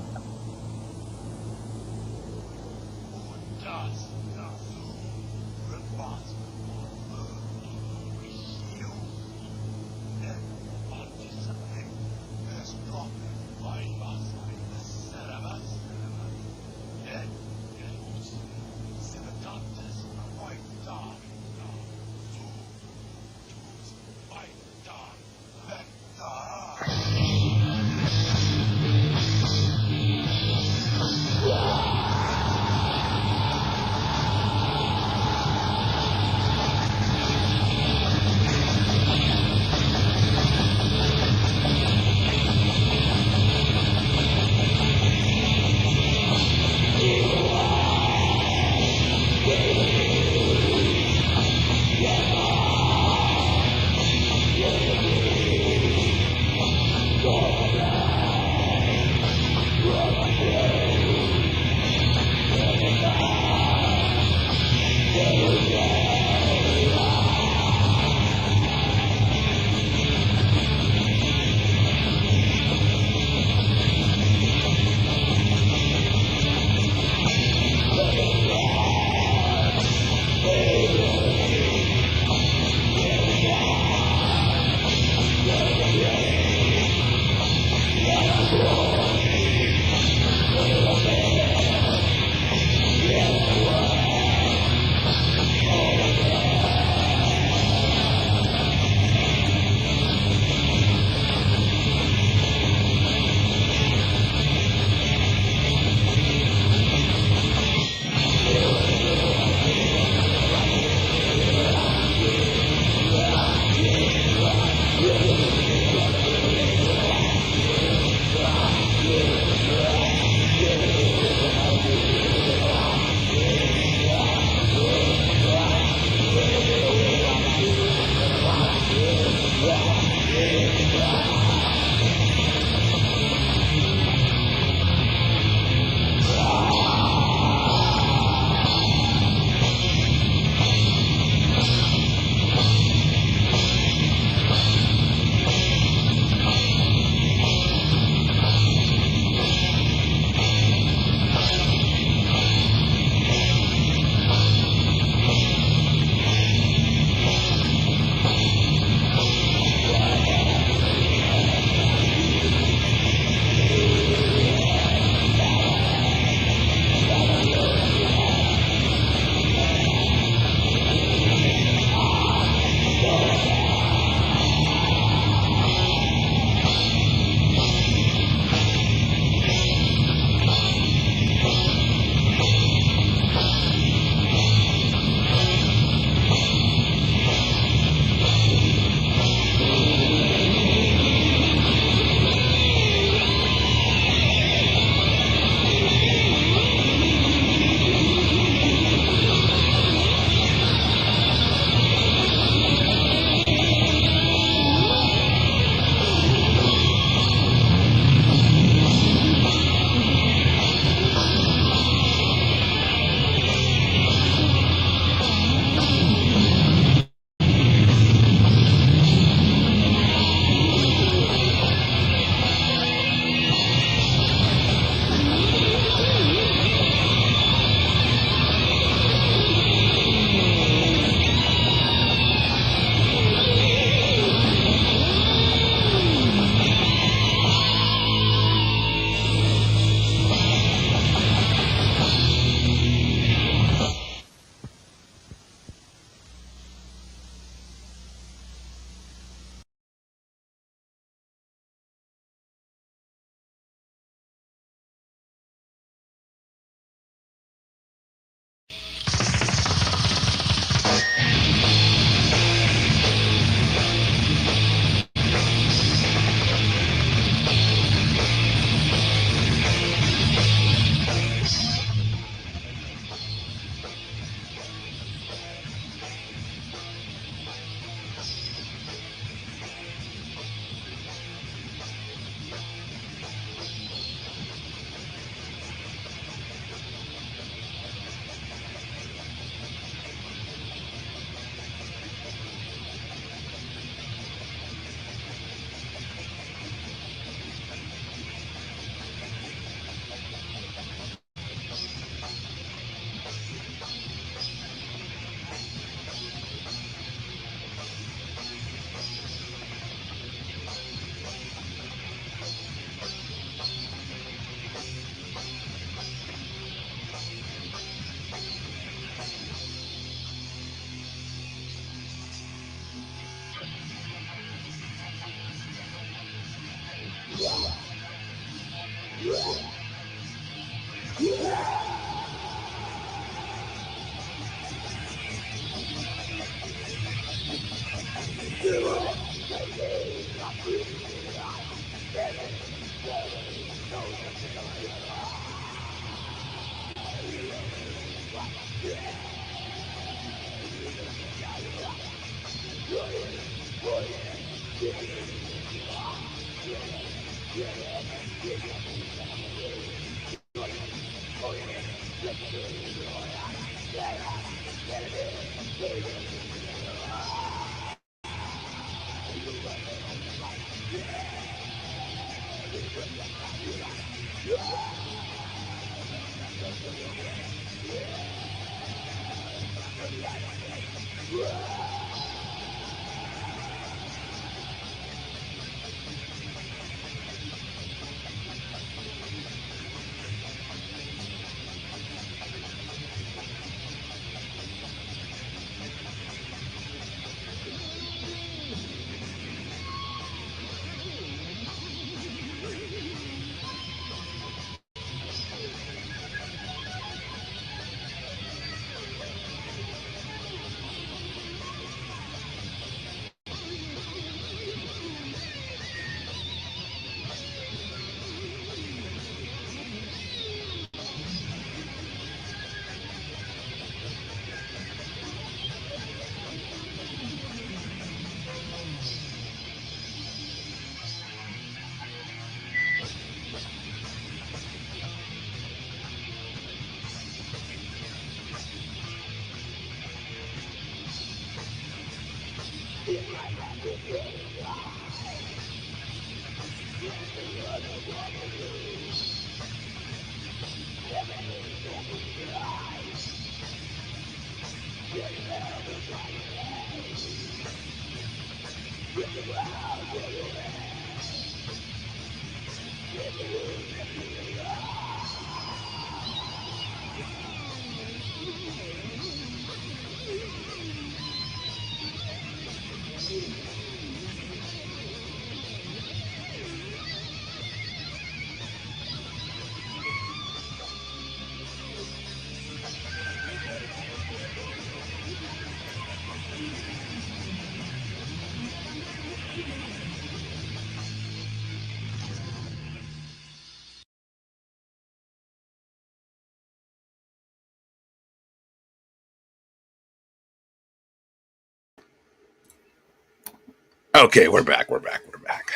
Okay, we're back. We're back. We're back.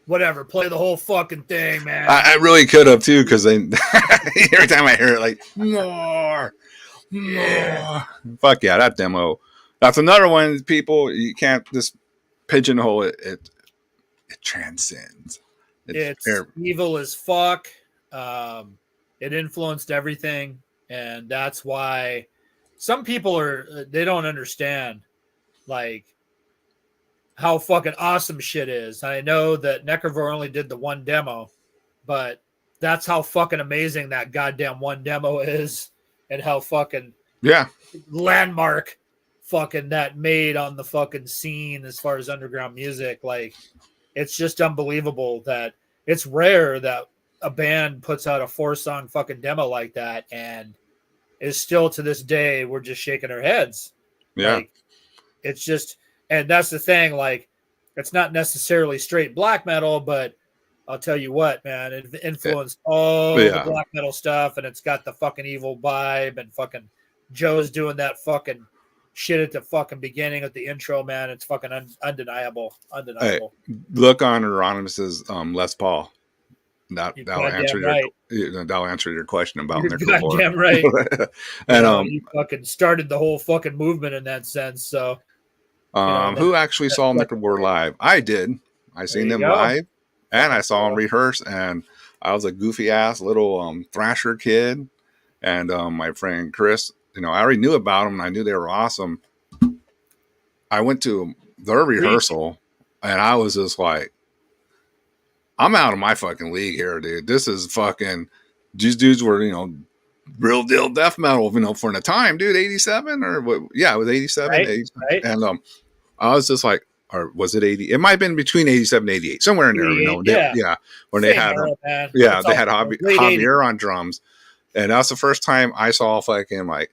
Whatever, play the whole fucking thing, man. I really could have too, because every time I hear it, like more. Fuck yeah, that demo. That's another one. People, you can't just pigeonhole it. It transcends. It's evil as fuck. It influenced everything, and that's why some people they don't understand like how fucking awesome shit is. I know that Necrovore only did the one demo, but that's how fucking amazing that goddamn one demo is, and how fucking landmark fucking that made on the fucking scene as far as underground music. Like, it's just unbelievable that it's rare that a band puts out a 4-song fucking demo like that, and is still to this day, we're just shaking our heads. Yeah. Like, it's just, and that's the thing, like, it's not necessarily straight black metal, but I'll tell you what, man, it influenced all the black metal stuff, and it's got the fucking evil vibe, and fucking Joe's doing that fucking shit at the fucking beginning of the intro, man. It's fucking undeniable. Hey, look on Euronymous' Les Paul. That'll answer your question about Necrovore. Goddamn right. And you fucking started the whole fucking movement in that sense. So, who actually saw Necrovore live? I did. I seen them live, and I saw them rehearse. And I was a goofy ass little thrasher kid, and my friend Chris. I already knew about them, and I knew they were awesome. I went to their rehearsal, and I was just like, I'm out of my fucking league here, dude. This is fucking, these dudes were, real deal death metal, for the time, dude. 87 or what? Yeah, it was 87. Right. And I was just like, or was it 80? It might have been between 87 and 88, somewhere in there. You know, Yeah. When Same they had, era, man. yeah, It's they all had late 80s. Javier on drums, and that's the first time I saw fucking like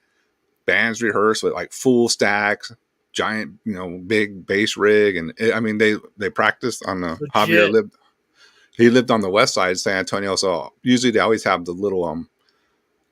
bands rehearse with like full stacks, giant, you know, big bass rig, and I mean they practiced on the Legit. He lived on the west side of San Antonio, so usually they always have the little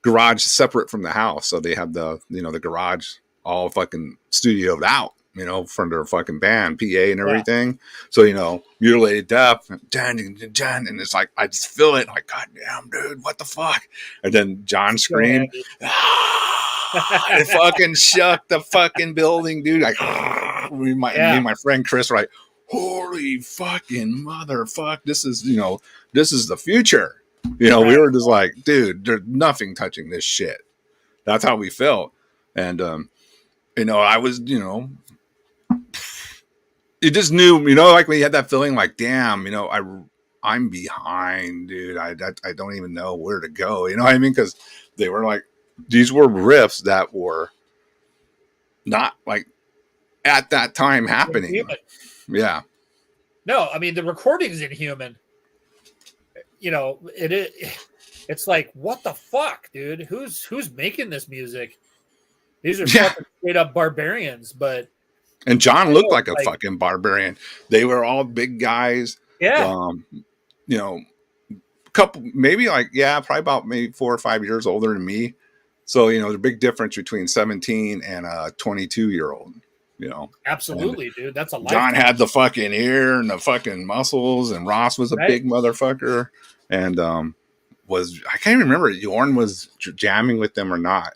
garage separate from the house, so they have the, you know, the garage all fucking studioed out, you know, from their fucking band, PA and everything. So, you know, Mutilated Death, and it's like I just feel it, like, God damn, dude, what the fuck? And then John screamed, it fucking shook the fucking building, dude. Like, me and my friend Chris were like, holy fucking motherfuck, this is, you know, this is the future. You know, we were just like, dude, there's nothing touching this shit. That's how we felt. And, you know, I was, you know, you just knew, you know, like when you had that feeling like, damn, you know, I'm behind, dude. I don't even know where to go. You know what I mean? Because they were like, these were riffs that were not like at that time happening. Inhuman. Yeah. No, I mean, the recording's Inhuman. You know, it's like, what the fuck, dude? Who's making this music? These are fucking straight up barbarians, but and John looked like a fucking barbarian. They were all big guys. Yeah. You know, couple maybe like, yeah, probably about maybe 4 or 5 years older than me. So, you know, the big difference between 17 and a 22-year-old, you know. Absolutely, dude. That's a John had the fucking ear and the fucking muscles, and Ross was a big motherfucker. And I can't remember if Jorn was jamming with them or not,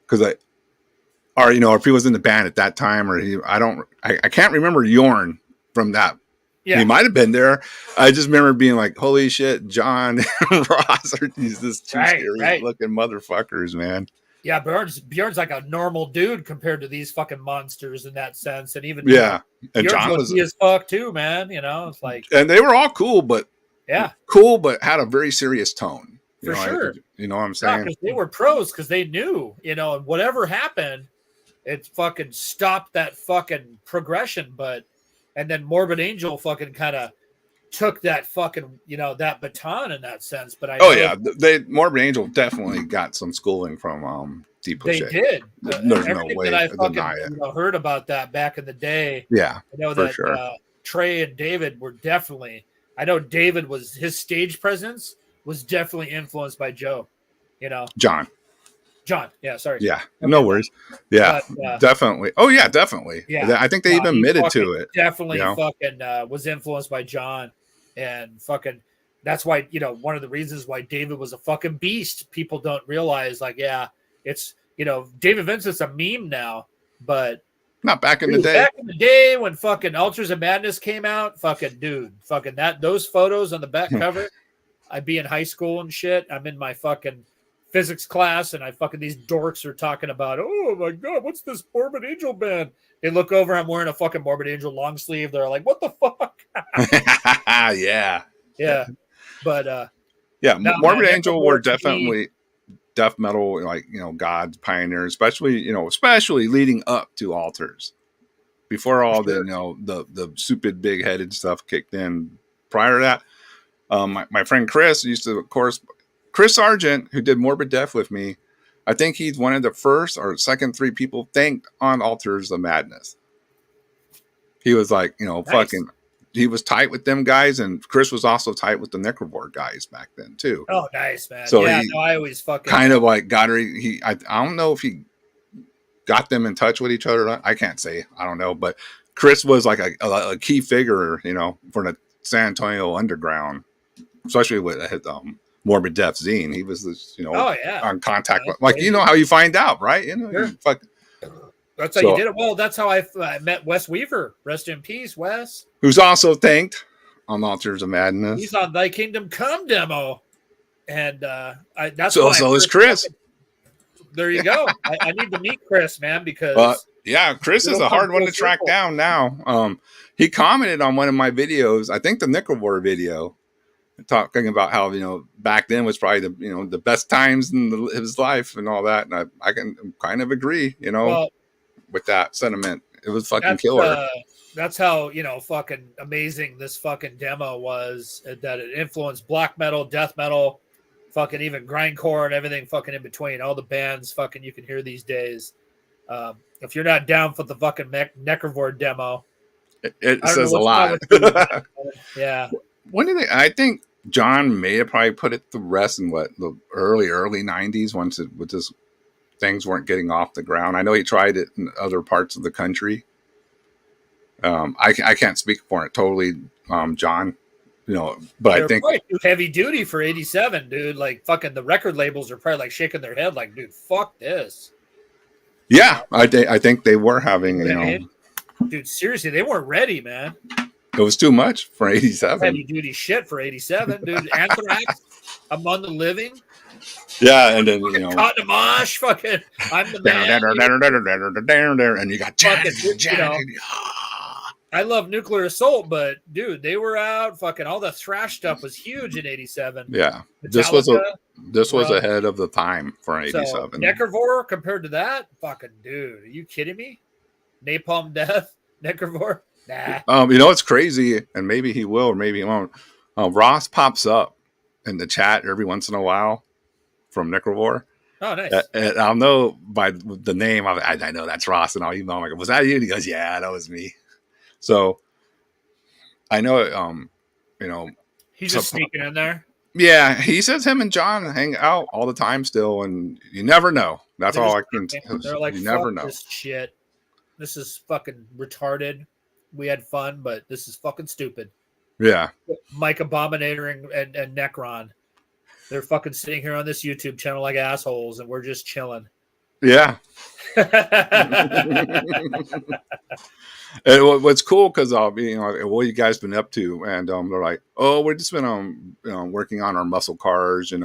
because or you know, if he was in the band at that time, or I can't remember Jorn from that. Yeah. He might have been there. I just remember being like, holy shit, John and Ross are these two scary looking motherfuckers, man. Yeah, Bjorn's like a normal dude compared to these fucking monsters in that sense. And even and Bjorn's John was as fuck too, man. You know, it's like, and they were all cool, but had a very serious tone. For sure. You know what I'm saying? Because they were pros, because they knew, you know, and whatever happened, it fucking stopped that fucking progression. And then Morbid Angel fucking kind of took that fucking, you know, that baton in that sense. But Morbid Angel definitely got some schooling from Deep Push. They did. There's no way that I to fucking deny it. You know, heard about that back in the day. Yeah, I know that Trey and David were definitely. I know David his stage presence was definitely influenced by Joe. You know, John. Yeah, sorry. Yeah, no worries. Yeah, but, definitely. Oh yeah, definitely. Yeah, I think they even admitted to it. Definitely, fucking was influenced by John, and fucking. That's why, you know, one of the reasons why David was a fucking beast. People don't realize, like, it's, you know, David Vincent's a meme now, but not back in the day. Back in the day when fucking Altars of Madness came out, fucking those photos on the back cover. I'd be in high school and shit. I'm in my fucking physics class, and these dorks are talking about, oh my god, what's this Morbid Angel band? They look over, I'm wearing a fucking Morbid Angel long sleeve. They're like, what the fuck? Yeah. But Morbid Angel were definitely death metal, like, you know, God's pioneers, especially leading up to Altars. Before all the, you know, the stupid big headed stuff kicked in. Prior to that, my friend Chris used to, of course, Chris Sargent, who did Morbid Death with me, I think he's one of the first or second 3 people thanked on Altars of Madness. He was like, you know, fucking, he was tight with them guys, and Chris was also tight with the Necrovore guys back then too. Oh, nice, man. So I always fucking kind of like got her. I don't know if he got them in touch with each other. I can't say. I don't know, but Chris was like a key figure, you know, for the San Antonio underground, especially with his Morbid Death zine. He was this, you know, on contact. Like, you know how you find out, right? You know, that's how you did it. Well, that's how I met Wes Weaver. Rest in peace, Wes. Who's also thanked on Altars of Madness. He's on Thy Kingdom Come demo, and that's so is Chris. There you go. I need to meet Chris, man, because Chris is a hard one to track down now. He commented on one of my videos, I think the Necrovore video, talking about how, you know, back then was probably the, you know, the best times in his life and all that, and I can kind of agree, you know, with that sentiment. It was fucking killer. that's how, fucking amazing this fucking demo was, that it influenced black metal, death metal, fucking even grindcore and everything fucking in between. All the bands fucking you can hear these days. If you're not down for the fucking Necrovore demo, It I don't says know a what's lot. wrong with you. Yeah. What do you think? I think John may have probably put it to rest in the early 90s once things weren't getting off the ground. I know he tried it in other parts of the country. I can't speak for it totally, John. But They're I think probably too heavy duty for 87, dude. Like fucking the record labels are probably like shaking their head, like, dude, fuck this. yeah, I think they were having dude, seriously, they weren't ready, man. it was too much for 87. Heavy duty shit for 87, dude. Anthrax, Among the Living. Yeah, and then Cotton Mosh, fucking I'm the man. and you got fucking, I love Nuclear Assault, but dude, they were out. Fucking all the thrash stuff was huge in 87. Yeah, Metallica, this was ahead of the time for 87. So, Necrovore compared to that, fucking dude, are you kidding me? Napalm Death, Necrovore, nah. It's crazy, and maybe he will, or maybe he won't. Ross pops up in the chat every once in a while from Necrovore. Oh, nice. And I'll know by the name. I know that's Ross, and I'll email him. I go, was that you? And he goes, yeah, that was me. So I know, he's just sneaking in there. Yeah, he says him and John hang out all the time still, and you never know. That's all I can. They're like, you never know. This shit. This is fucking retarded. We had fun, but this is fucking stupid. Yeah. Mike Abominator and Necron. They're fucking sitting here on this YouTube channel like assholes, and we're just chilling. Yeah. And what's cool because what you guys been up to, and they're like, oh, we've just been working on our muscle cars, like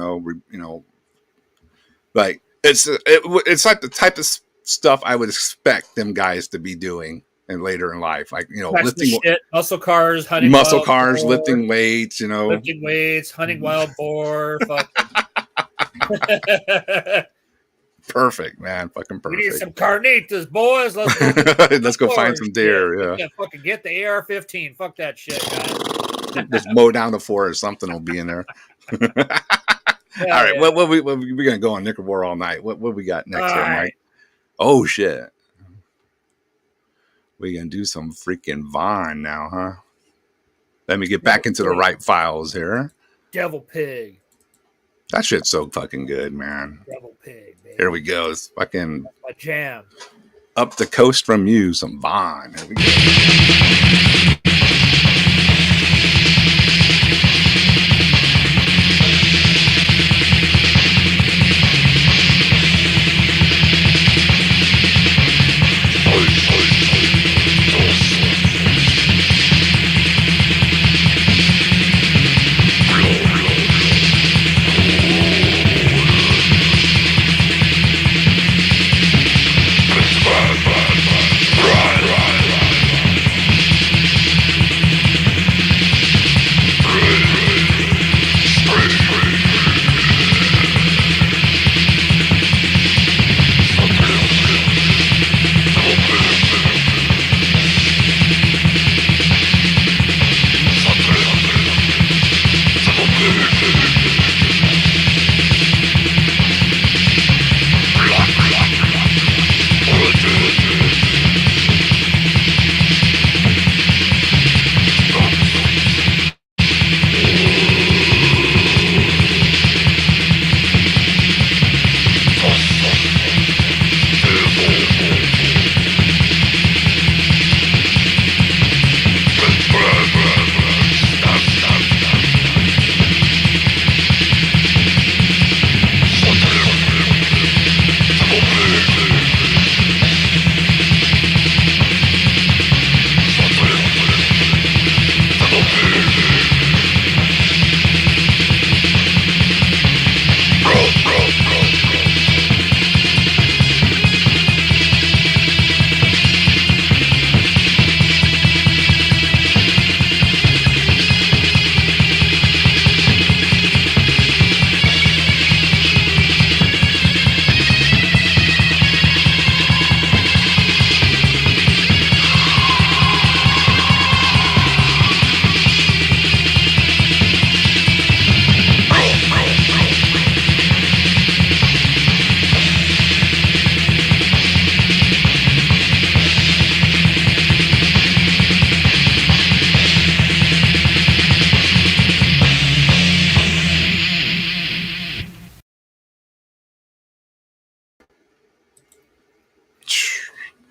it's like the type of stuff I would expect them guys to be doing and later in life, like lifting muscle cars, hunting lifting weights, hunting wild boar. Perfect, man. Fucking perfect. We need some carnitas, boys. Let's go find some deer. Yeah. Fucking get the AR-15. Fuck that shit, guys. Just mow down the forest. Something will be in there. All right. Yeah. We're going to go on Necrovore all night. What we got next here, Mike? Oh, shit. We're going to do some freaking Vaughn now, huh? Let me get back into the right files here. Devil Pig. That shit's so fucking good, man. Devil Pig, baby. Here we go. It's fucking that's my jam. Up the coast from you, some Vaughn. Here we go.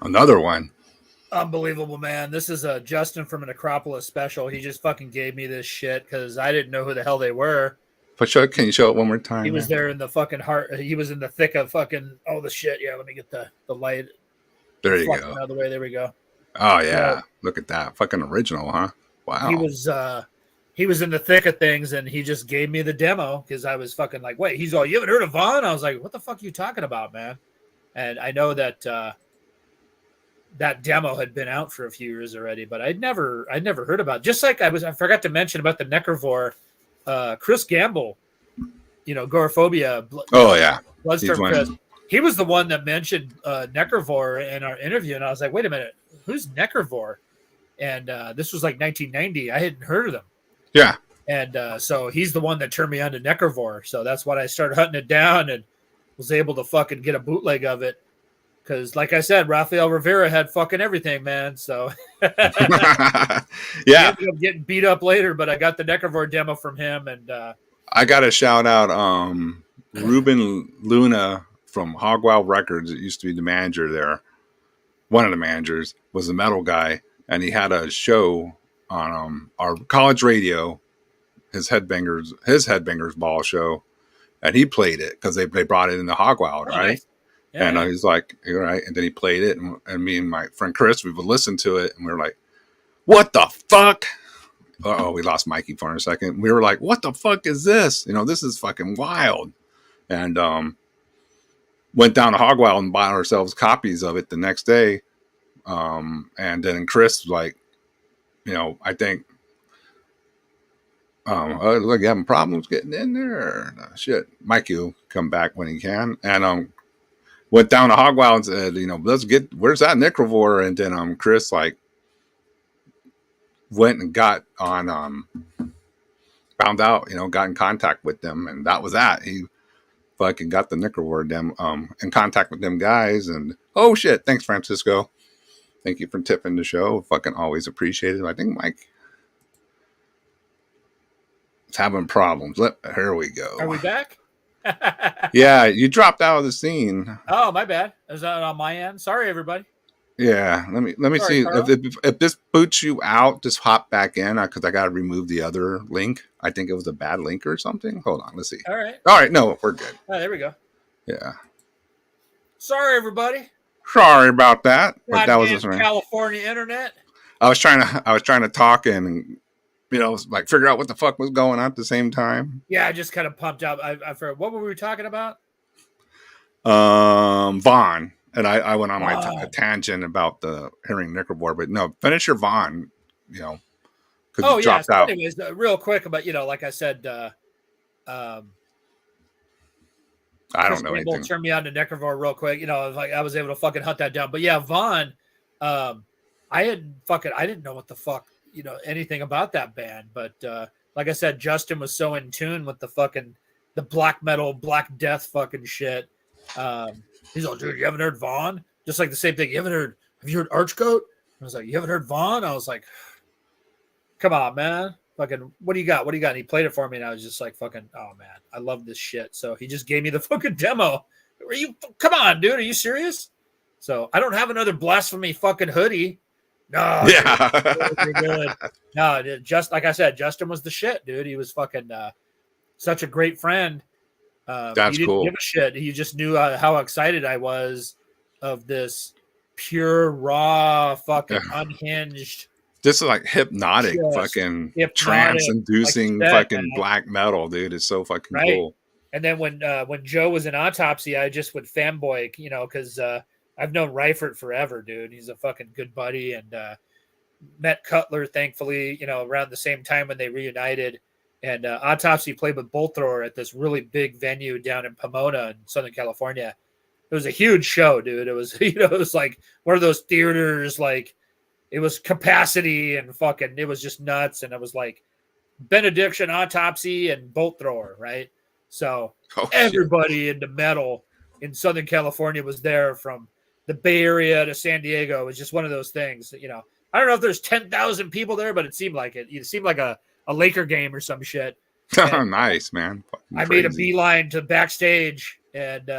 Another one. Unbelievable, man. This is Justin from an Acropolis special. He just fucking gave me this shit because I didn't know who the hell they were. But can you show it one more time? He was there in the fucking heart. He was in the thick of fucking all the shit. Yeah, let me get the light. There you go. Out of the way. There we go. Oh yeah, look at that. Fucking original, huh? Wow. He was in the thick of things, and he just gave me the demo because I was fucking like, wait, he's all, you haven't heard of Vaughn? I was like, what the fuck are you talking about, man? And I know that that demo had been out for a few years already, but I'd never heard about it. Just like I forgot to mention about the Necrovore, Chris Gamble, Agoraphobia. Oh yeah, Bloodstorm Chris. He was the one that mentioned Necrovore in our interview, and I was like, wait a minute, who's Necrovore? And this was like 1990. I hadn't heard of them. Yeah. And so he's the one that turned me on to Necrovore. So that's when I started hunting it down and was able to fucking get a bootleg of it. Because, like I said, Rafael Rivera had fucking everything, man. So, yeah. He ended up getting beat up later, but I got the Necrovore demo from him. And I got to shout out Ruben Luna from Hogwild Records. It used to be the manager there. One of the managers was the metal guy, and he had a show on our college radio, his Headbangers Ball show, and he played it because they brought it in the Hogwild, right? Nice. Yeah, and he's like, all right. And then he played it. And me and my friend Chris, we would listen to it. And we were like, what the fuck? Uh-oh, we lost Mikey for a second. We were like, what the fuck is this? This is fucking wild. And went down to Hogwild and bought ourselves copies of it the next day. And then Chris was like, I think, look, you having problems getting in there? No, shit. Mikey will come back when he can. And went down to Hogwild and said, where's that Necrovore? And then Chris went and got on, found out, got in contact with them, and that was that. He fucking got the Necrovore in contact with them guys, and oh shit, thanks Francisco. Thank you for tipping the show. Fucking always appreciate it. I think Mike is having problems. Here we go. Are we back? Yeah, you dropped out of the scene. Oh, my bad. Is that on my end? Sorry, everybody. Yeah, let me see if this boots you out. Just hop back in because I got to remove the other link. I think it was a bad link or something. Hold on, let's see. All right. No, we're good. Oh, there we go. Yeah. Sorry, everybody. Sorry about that. But that was just California internet. I was trying to talk and like figure out what the fuck was going on at the same time. Yeah, I just kind of pumped up. I forgot, what were we talking about? Vaughn. And I went on my tangent about the hearing Necrovore, but no, finish your Vaughn, because you dropped out. Anyways, real quick about, like I said, I don't know anything. Turn me on to Necrovore real quick. I was able to fucking hunt that down. But yeah, Vaughn, I didn't know what the fuck, anything about that band. But like I said, Justin was so in tune with the black metal, Black Death fucking shit. He's like, dude, you haven't heard Vaughn? Just like the same thing. Have you heard Archcoat? I was like, you haven't heard Vaughn? I was like, come on, man. Fucking, what do you got? And he played it for me, and I was just like, fucking, oh man, I love this shit. So he just gave me the fucking demo. Come on, dude, are you serious? So I don't have another Blasphemy fucking hoodie. No, yeah, you're good. No, just like I said, Justin was the shit, dude. He was fucking such a great friend. That's he didn't cool. Give a shit. He just knew how excited I was of this pure, raw, fucking unhinged. This is like hypnotic, fucking trance-inducing fucking black metal, dude. It's so fucking cool. And then when Joe was in Autopsy, I just would fanboy, because I've known Reifert forever, dude. He's a fucking good buddy, and met Cutler, thankfully, around the same time when they reunited. And Autopsy played with Bolt Thrower at this really big venue down in Pomona in Southern California. It was a huge show, dude. It was, it was like one of those theaters, like it was capacity and fucking, it was just nuts. And it was like Benediction, Autopsy, and Bolt Thrower, right? So everybody into metal in Southern California was there, from the Bay Area to San Diego. It was just one of those things, I don't know if there's 10,000 people there, but it seemed like it. It seemed like a Laker game or some shit. Oh, nice, man. I made a beeline to backstage, and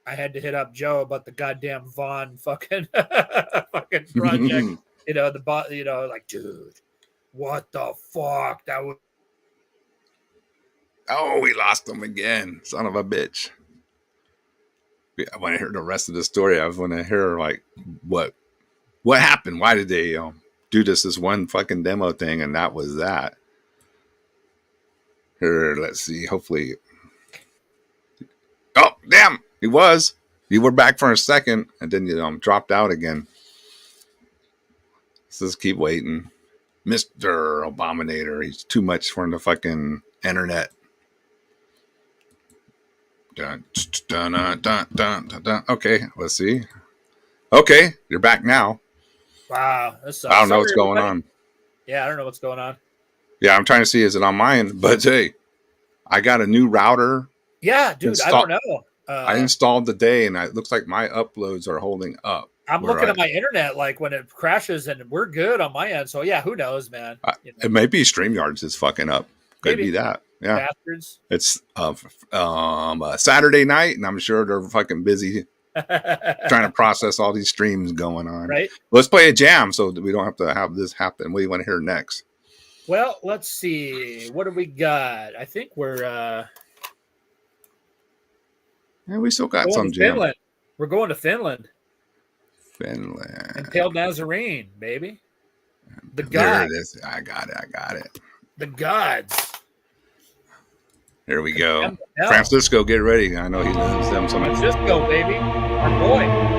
I had to hit up Joe about the goddamn Vaughn fucking fucking project. You know, the bot, you know, like, dude, what the fuck? That was Oh, we lost him again. Son of a bitch. When I heard the rest of the story, I was want to hear like what happened. Why did they do this one fucking demo thing, and that was that. Here, let's see. Hopefully, oh damn, he was. You were back for a second, and then you dropped out again. Let's just keep waiting, Mr. Abominator. He's too much for the fucking internet. Dun, dun, dun, dun, dun, dun, dun. Okay, let's see. Okay, you're back now. wow. This I don't know what's going on. Yeah, I don't know what's going on. Yeah, I'm trying to see is it on mine, but hey, I got a new router. Yeah, dude, I don't know. I installed today, and it looks like my uploads are holding up. I'm looking at my internet, like when it crashes, and we're good on my end. So yeah, who knows, man? You know. It may be StreamYards is fucking up. Could be that. Yeah, bastards. It's Saturday night, and I'm sure they're fucking busy trying to process all these streams going on. Right. Let's play a jam so that we don't have to have this happen. What do you want to hear next? Well, let's see. What do we got? I think we're yeah, we still got some jam. Finland. We're going to Finland. Finland. Impaled Nazarene, baby. The There gods. it is. I got it. The gods. Here we go. Hell. Francisco, get ready. I know he loves them so much. Francisco, baby. Our boy.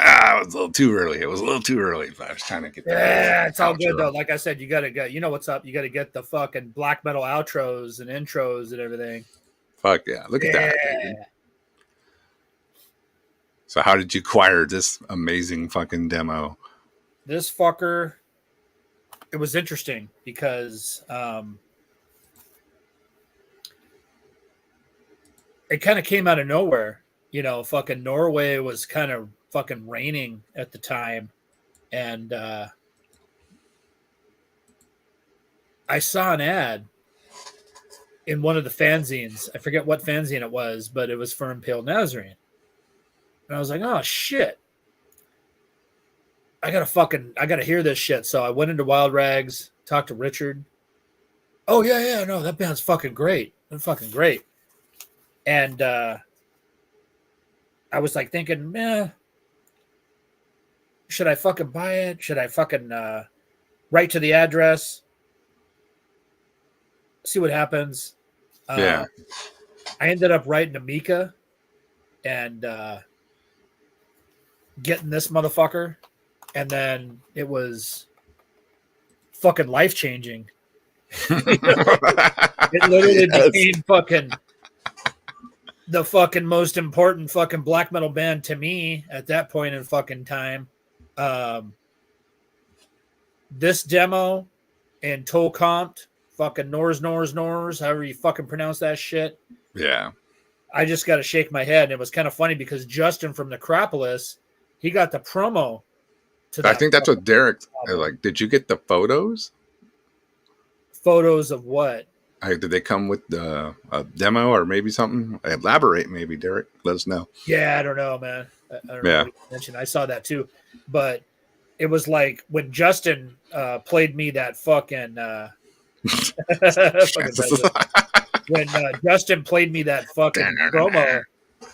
It was a little too early. It was a little too early. But I was trying to get that. Yeah, it's all good though. Like I said, you gotta get. You know what's up? You gotta get the fucking black metal outros and intros and everything. Fuck yeah! Look at that, dude. So, how did you acquire this amazing fucking demo? This fucker. It was interesting because it kind of came out of nowhere. You know, fucking Norway was kind of fucking raining at the time. And I saw an ad in one of the fanzines. I forget what fanzine it was, but it was for Impaled Nazarene. And I was like, oh, shit. I gotta hear this shit. So I went into Wild Rags, talked to Richard. Oh, yeah, no, that band's fucking great. They're fucking great. And I was like thinking, should I fucking buy it? Should I fucking write to the address? See what happens. Yeah. I ended up writing to Mika and getting this motherfucker. And then it was fucking life-changing. It literally became fucking the fucking most important fucking black metal band to me at that point in fucking time. This demo and Tolkompt, fucking Nors, however you fucking pronounce that shit. Yeah. I just got to shake my head. And it was kind of funny because Justin from Necropolis, he got the promo to that. I think that's what Derek, like, did you get the photos? Photos of what? Did they come with a demo or maybe something? Elaborate, maybe, Derek. Let us know. Yeah, I don't know, man. I don't know what you mentioned. I saw that too. But it was like when Justin played me that fucking... when Justin played me that fucking promo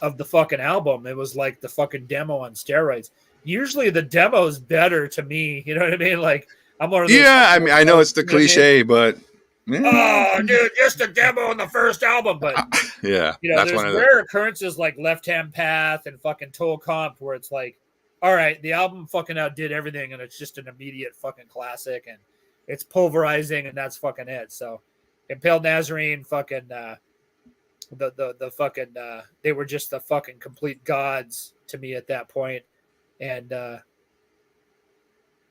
of the fucking album, it was like the fucking demo on steroids. Usually the demo is better to me. You know what I mean? Like, I'm one of those... Yeah, I mean, I know it's the cliche, but... Oh, dude, just a demo on the first album, but yeah, you know, that's there's one of rare occurrences like Left Hand Path and fucking Tolkompt where it's like, all right, the album fucking outdid everything, and it's just an immediate fucking classic, and it's pulverizing, and that's fucking it. So, Impaled Nazarene, fucking the fucking they were just the fucking complete gods to me at that point, and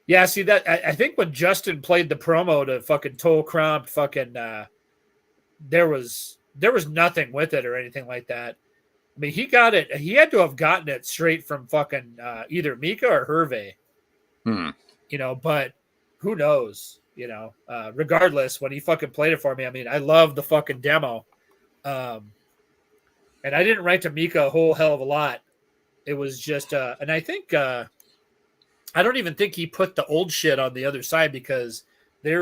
yeah, see that I think when Justin played the promo to fucking Tolkompt, fucking there was nothing with it or anything like that. I mean, he got it. He had to have gotten it straight from fucking either Mika or Hervé. You know, but who knows? You know, regardless, when he fucking played it for me, I mean, I love the fucking demo. And I didn't write to Mika a whole hell of a lot. It was just, and I think. I don't even think he put the old shit on the other side because they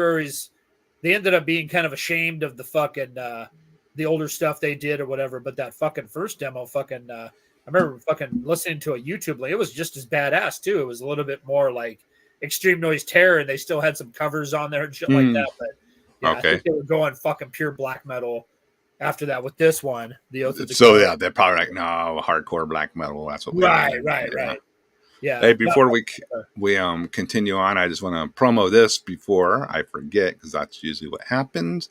ended up being kind of ashamed of the fucking the older stuff they did or whatever. But that fucking first demo, fucking I remember fucking listening to a YouTube link. It was just as badass too. It was a little bit more like Extreme Noise Terror, and they still had some covers on there and shit like that. But yeah, I think they were going fucking pure black metal after that with this one. The Oath of the So yeah, they're probably like, no, hardcore black metal. That's what we right. Yeah. Hey, before we continue on, I just want to promo this before I forget, because that's usually what happens.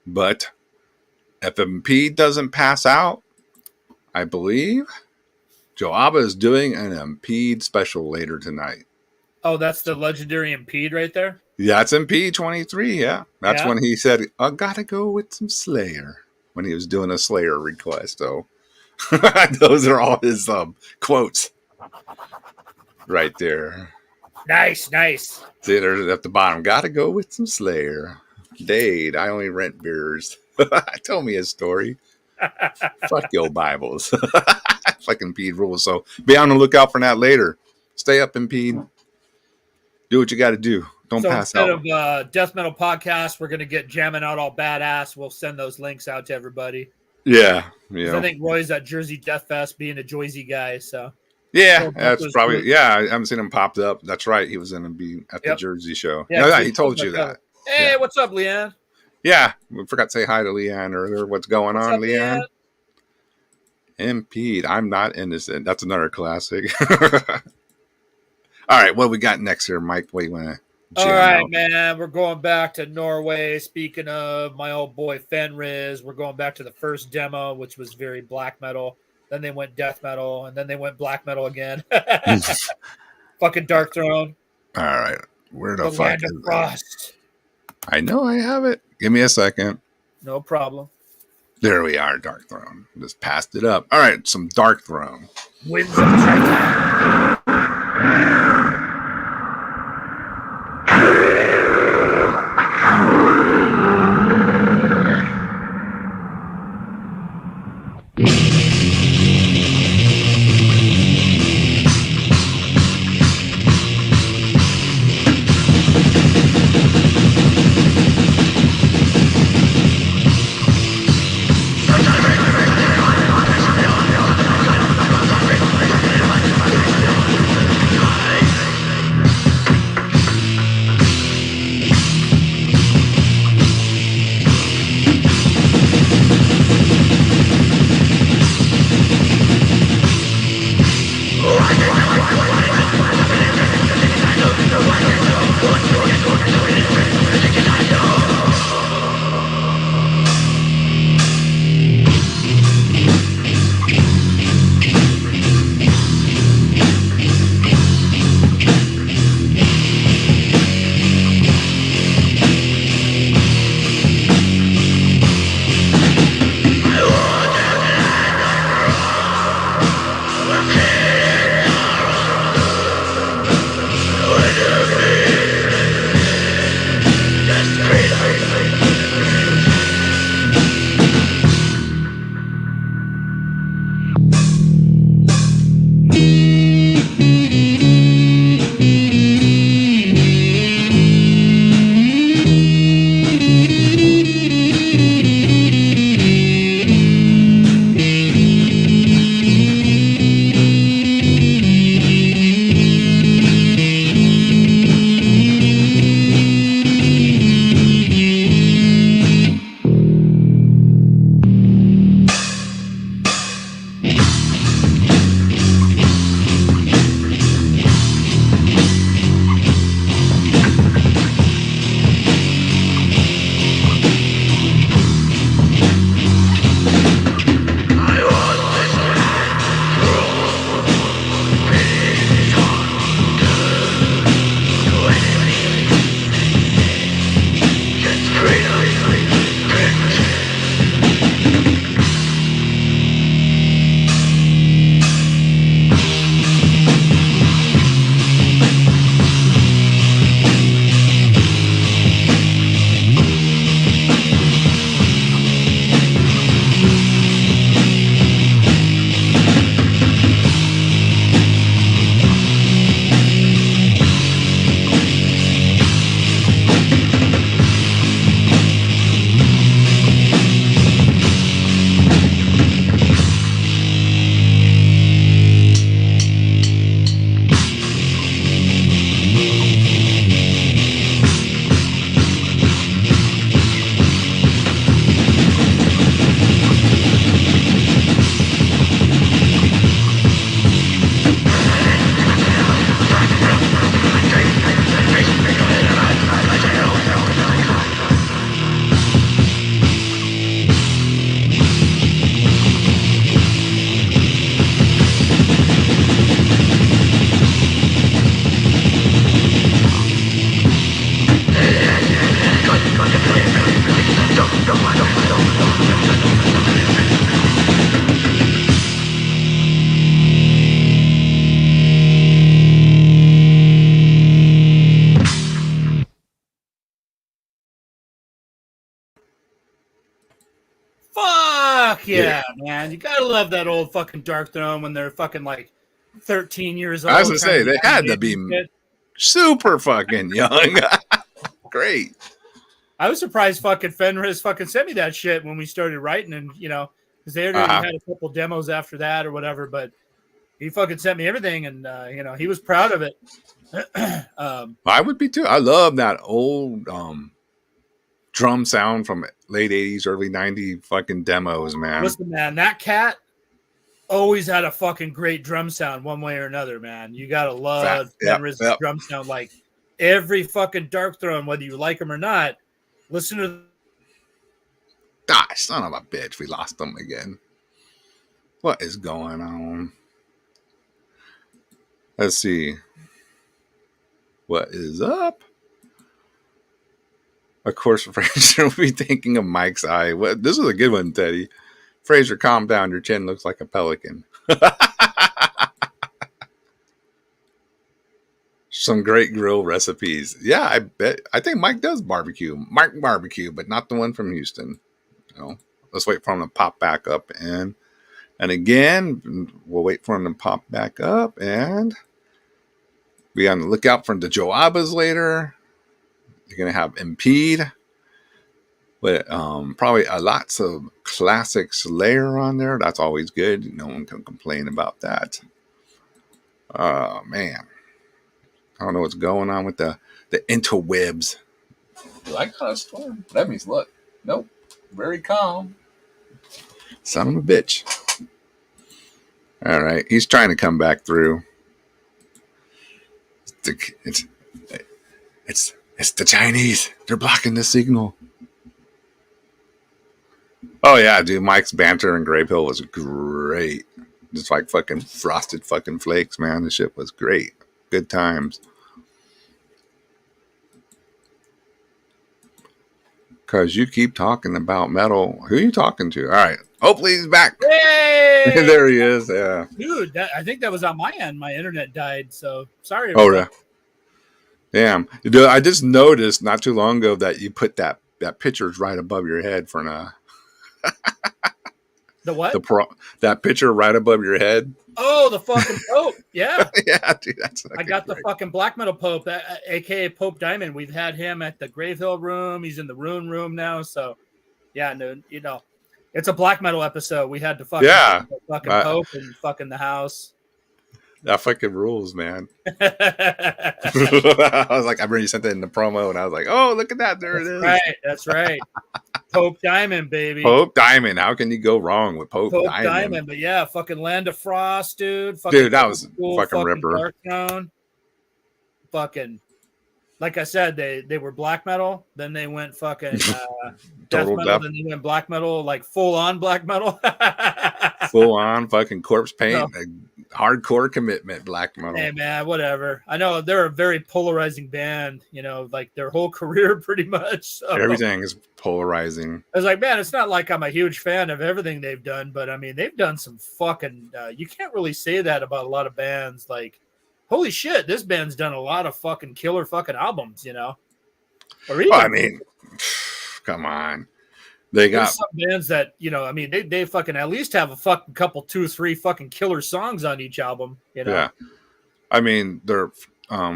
But if MP doesn't pass out, I believe Joaba is doing an Impede special later tonight. Oh, that's the legendary Impede right there? Yeah, it's Impede 23, yeah. That's when he said, I gotta go with some Slayer, when he was doing a Slayer request. So those are all his quotes. Right there. Nice. See, there's at the bottom. Gotta go with some Slayer. Dade, I only rent beers. Tell me a story. Fuck your Bibles. Fucking Impede rules. So be on the lookout for that later. Stay up, Impede. Do what you got to do. Don't pass out. Instead of Death Metal Podcast, we're going to get jamming out all badass. We'll send those links out to everybody. Yeah. I think Roy's at Jersey Death Fest being a Joyzy guy, so... Yeah, that's probably cool. Yeah. I haven't seen him popped up. That's right. He was going to be at the Jersey show. Yeah, he told you that. Hey, what's up, Leanne? Yeah, we forgot to say hi to Leanne earlier. What's going on, Leanne? Impede. I'm not innocent. That's another classic. All right, what we got next here, Mike? What do you want to All jam right, out? man. We're going back to Norway. Speaking of my old boy Fenriz, we're going back to the first demo, which was very black metal. Then they went death metal, and then they went black metal again. Fucking Dark Throne, All right, where the the fuck Land of is that? Frost. I know I have it. Give me a second. No problem. There we are, Dark Throne. Just passed it up. All right, some Dark Throne. Winds of Triton. Fuck yeah, man. You gotta love that old fucking Dark Throne when they're fucking like 13 years old. I was gonna say trying they to had to get be shit. super fucking young. Great. I was surprised fucking Fenriz fucking sent me that shit when we started writing, and because they already Uh-huh. had a couple demos after that or whatever, but he fucking sent me everything, and he was proud of it. I would be too. I love that old drum sound from late 80s, early 90s fucking demos, man. Listen, man, that cat always had a fucking great drum sound one way or another, man. You gotta love Yep, Fenriz's yep. drum sound. Like every fucking Dark Throne, whether you like them or not, listen to. Ah, son of a bitch, we lost them again. What is going on? Let's see. What is up? Of course, Fraser will be thinking of Mike's eye. What? This is a good one, Teddy. Fraser, calm down. Your chin looks like a pelican. Some great grill recipes. Yeah, I bet. I think Mike does barbecue. Mike barbecue, but not the one from Houston. You know, let's wait for him to pop back up. And again, we'll wait for him to pop back up. And be on the lookout for the Joabas later. You're going to have Impede. But probably lots of classic Slayer on there. That's always good. No one can complain about that. Oh, man. I don't know what's going on with the interwebs. I got a storm. That means look. Nope. Very calm. Son of a bitch. All right. He's trying to come back through. It's the Chinese. They're blocking the signal. Oh, yeah, dude. Mike's banter in Grape Hill was great. Just like fucking frosted fucking flakes, man. The shit was great. Good times. Because you keep talking about metal. Who are you talking to? All right. Hopefully he's back. Hey! There he is. Yeah. Dude, I think that was on my end. My internet died, so sorry. Oh, yeah. Damn. Dude, I just noticed not too long ago that you put that picture's right above your head for The what? That picture right above your head. Oh, the fucking Pope. Yeah. Yeah, dude. I got the fucking black metal Pope, aka Pope Diamond. We've had him at the Grave Hill room. He's in the Rune room now. So, yeah, no, you know, it's a black metal episode. We had to fucking, Pope and fucking the house. That fucking rules, man. I was like, I already sent that in the promo, and I was like, oh, look at that. There it is. Right. That's right. Pope Diamond, baby. Pope Diamond. How can you go wrong with Pope Diamond? But yeah, fucking Land of Frost, dude. Dude, that was fucking ripper. Dark Throne. Fucking, like I said, they were black metal. Then they went fucking death metal. Then they went black metal, like full on black metal. Full on fucking corpse paint. No. Hardcore commitment black metal. Hey man, whatever. I know they're a very polarizing band, you know, like their whole career pretty much. So. Everything is polarizing. I was like, man, it's not like I'm a huge fan of everything they've done, but I mean, they've done some fucking you can't really say that about a lot of bands. Like, holy shit, this band's done a lot of fucking killer fucking albums, you know. Or even, I mean, come on. They got some bands that, you know, I mean, they fucking at least have a fucking couple, 2 or 3 fucking killer songs on each album, you know? Yeah. I mean, their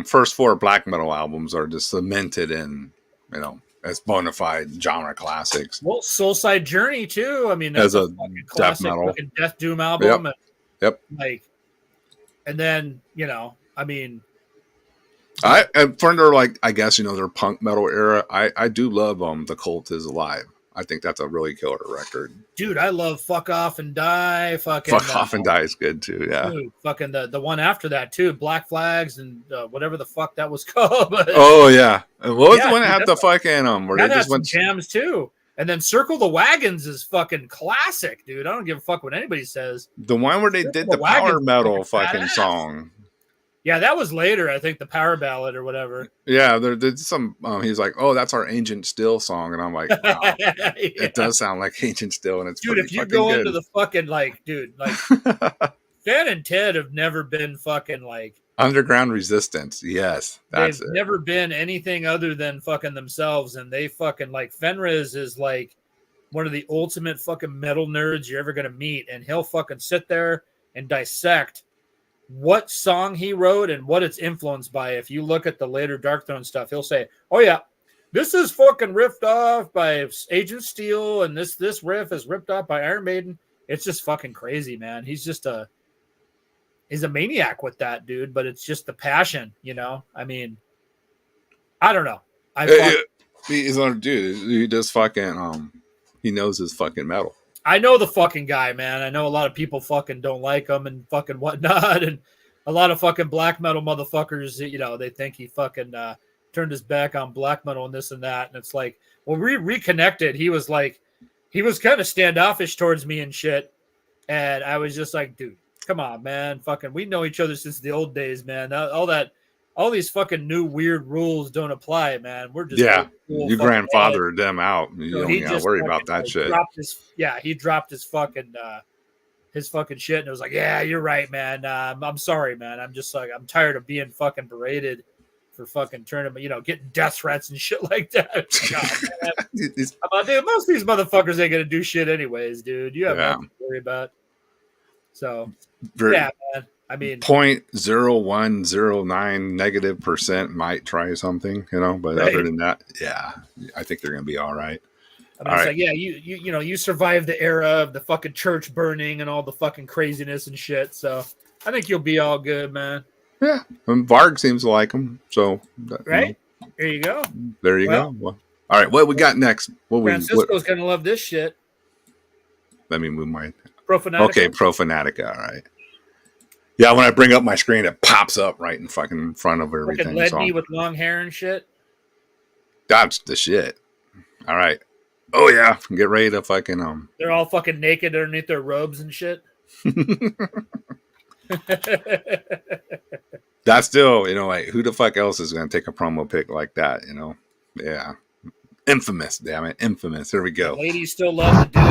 first 4 black metal albums are just cemented in, you know, as bona fide genre classics. Well, Soulside Journey, too. I mean, that's a classic death metal. Fucking Death Doom album. Yep. Like, and then, you know, I mean, for their, like, I guess, you know, their punk metal era, I do love The Cult Is Alive. I think that's a really killer record. Dude, I love Fuck Off and Die. Fuck Off and Die is good too, yeah. Dude, fucking the one after that too, Black Flags and whatever the fuck that was called. Oh yeah. What was the one that had the fucking where they just went jams too? And then Circle the Wagons is fucking classic, dude. I don't give a fuck what anybody says. The one where they did the power metal fucking song. Yeah, that was later. I think the Power Ballad or whatever. Yeah, there did some. He's like, "Oh, that's our Ancient Still song," and I'm like, wow, yeah. It does sound like Ancient Still, and it's dude. If you go into the fucking like, dude, like, Fan and Ted have never been fucking like Underground Resistance. Yes, they've never been anything other than fucking themselves, and they fucking like Fenriz is like one of the ultimate fucking metal nerds you're ever gonna meet, and he'll fucking sit there and dissect what song he wrote and what it's influenced by. If you look at the later Dark Throne stuff, he'll say, oh yeah, this is fucking ripped off by Agent Steel, and this riff is ripped off by Iron Maiden. It's just fucking crazy, man. He's a maniac with that, dude, but it's just the passion, you know? I mean, I don't know. He's a dude. He does fucking he knows his fucking metal. I know the fucking guy, man. I know a lot of people fucking don't like him and fucking whatnot, and a lot of fucking black metal motherfuckers, you know, they think he fucking turned his back on black metal and this and that. And it's like, when we reconnected, he was kind of standoffish towards me and shit. And I was just like, dude, come on, man. Fucking, we know each other since the old days, man. All these fucking new weird rules don't apply, man. We're just you grandfathered them out. You don't gotta worry about that shit. He dropped his fucking shit, and it was like, yeah, you're right, man. I'm sorry, man. I'm just like, I'm tired of being fucking berated for fucking tournament, you know, getting death threats and shit like that. Like, dude, most of these motherfuckers ain't gonna do shit anyways, dude. You have nothing to worry about. So yeah, man. I mean, 0.0109 % might try something, you know, but other than that, yeah, I think they're gonna be all right. I mean, it's like, yeah, you know, you survived the era of the fucking church burning and all the fucking craziness and shit. So I think you'll be all good, man. Yeah, and Varg seems to like him. So right, there you go. There you go. Well, all right, what we got next? Francisco's gonna love this shit. Let me move my Profanatica. Okay, Profanatica. All right. Yeah, when I bring up my screen, it pops up right in fucking front of everything. Fucking Ledney with long hair and shit. That's the shit. All right. Oh yeah, get ready to fucking They're all fucking naked underneath their robes and shit. That's still, you know, like, who the fuck else is gonna take a promo pic like that? You know, yeah, infamous. Damn it, infamous. Here we go. The ladies still love the dude.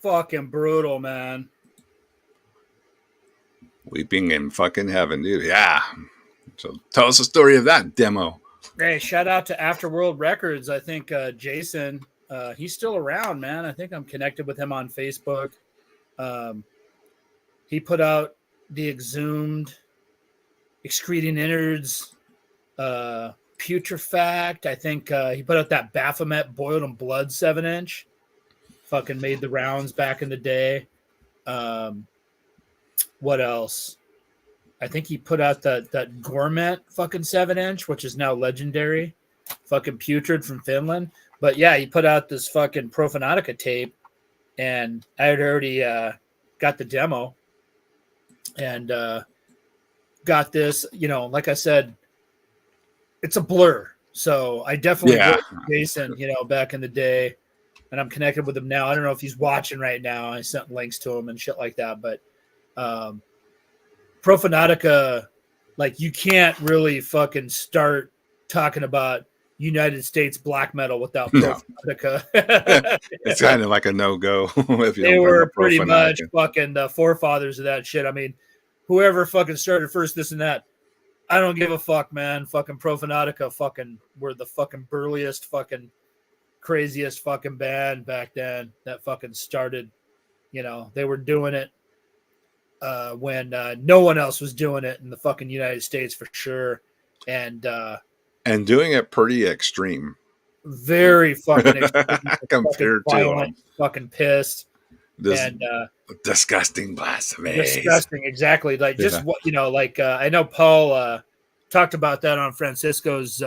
Fucking brutal, man. Weeping in fucking heaven, dude. Yeah. So tell us the story of that demo. Hey, shout out to Afterworld Records. I think Jason, he's still around, man. I think I'm connected with him on Facebook. He put out the Exhumed, Excreting Innards, Putrefact. I think he put out that Baphomet Boiled in Blood 7-inch. Fucking made the rounds back in the day. What else? I think he put out that Gourmet fucking 7-inch, which is now legendary. fucking Putrid from Finland. But yeah, he put out this fucking Profanatica tape, and I had already got the demo, and got this. Like I said, it's a blur. So I definitely Yeah. worked with Jason, back in the day, and I'm connected with him now. I don't know if he's watching right now. I sent links to him and shit like that, but Profanatica, like, you can't really fucking start talking about United States black metal without No. Profanatica. It's kind of like a no-go if you They don't bring were up pretty much Profanatica. fucking the forefathers of that shit. I mean, whoever fucking started first, this and that, I don't give a fuck, man. Fucking Profanatica fucking were the fucking burliest, fucking craziest fucking band back then that fucking started. They were doing it when no one else was doing it in the fucking United States for sure. And doing it pretty extreme very fucking extreme, compared fucking to violent, fucking pissed. this And disgusting blasphemy. disgusting, exactly. Like, just Yeah. what I know Paul talked about that on Francisco's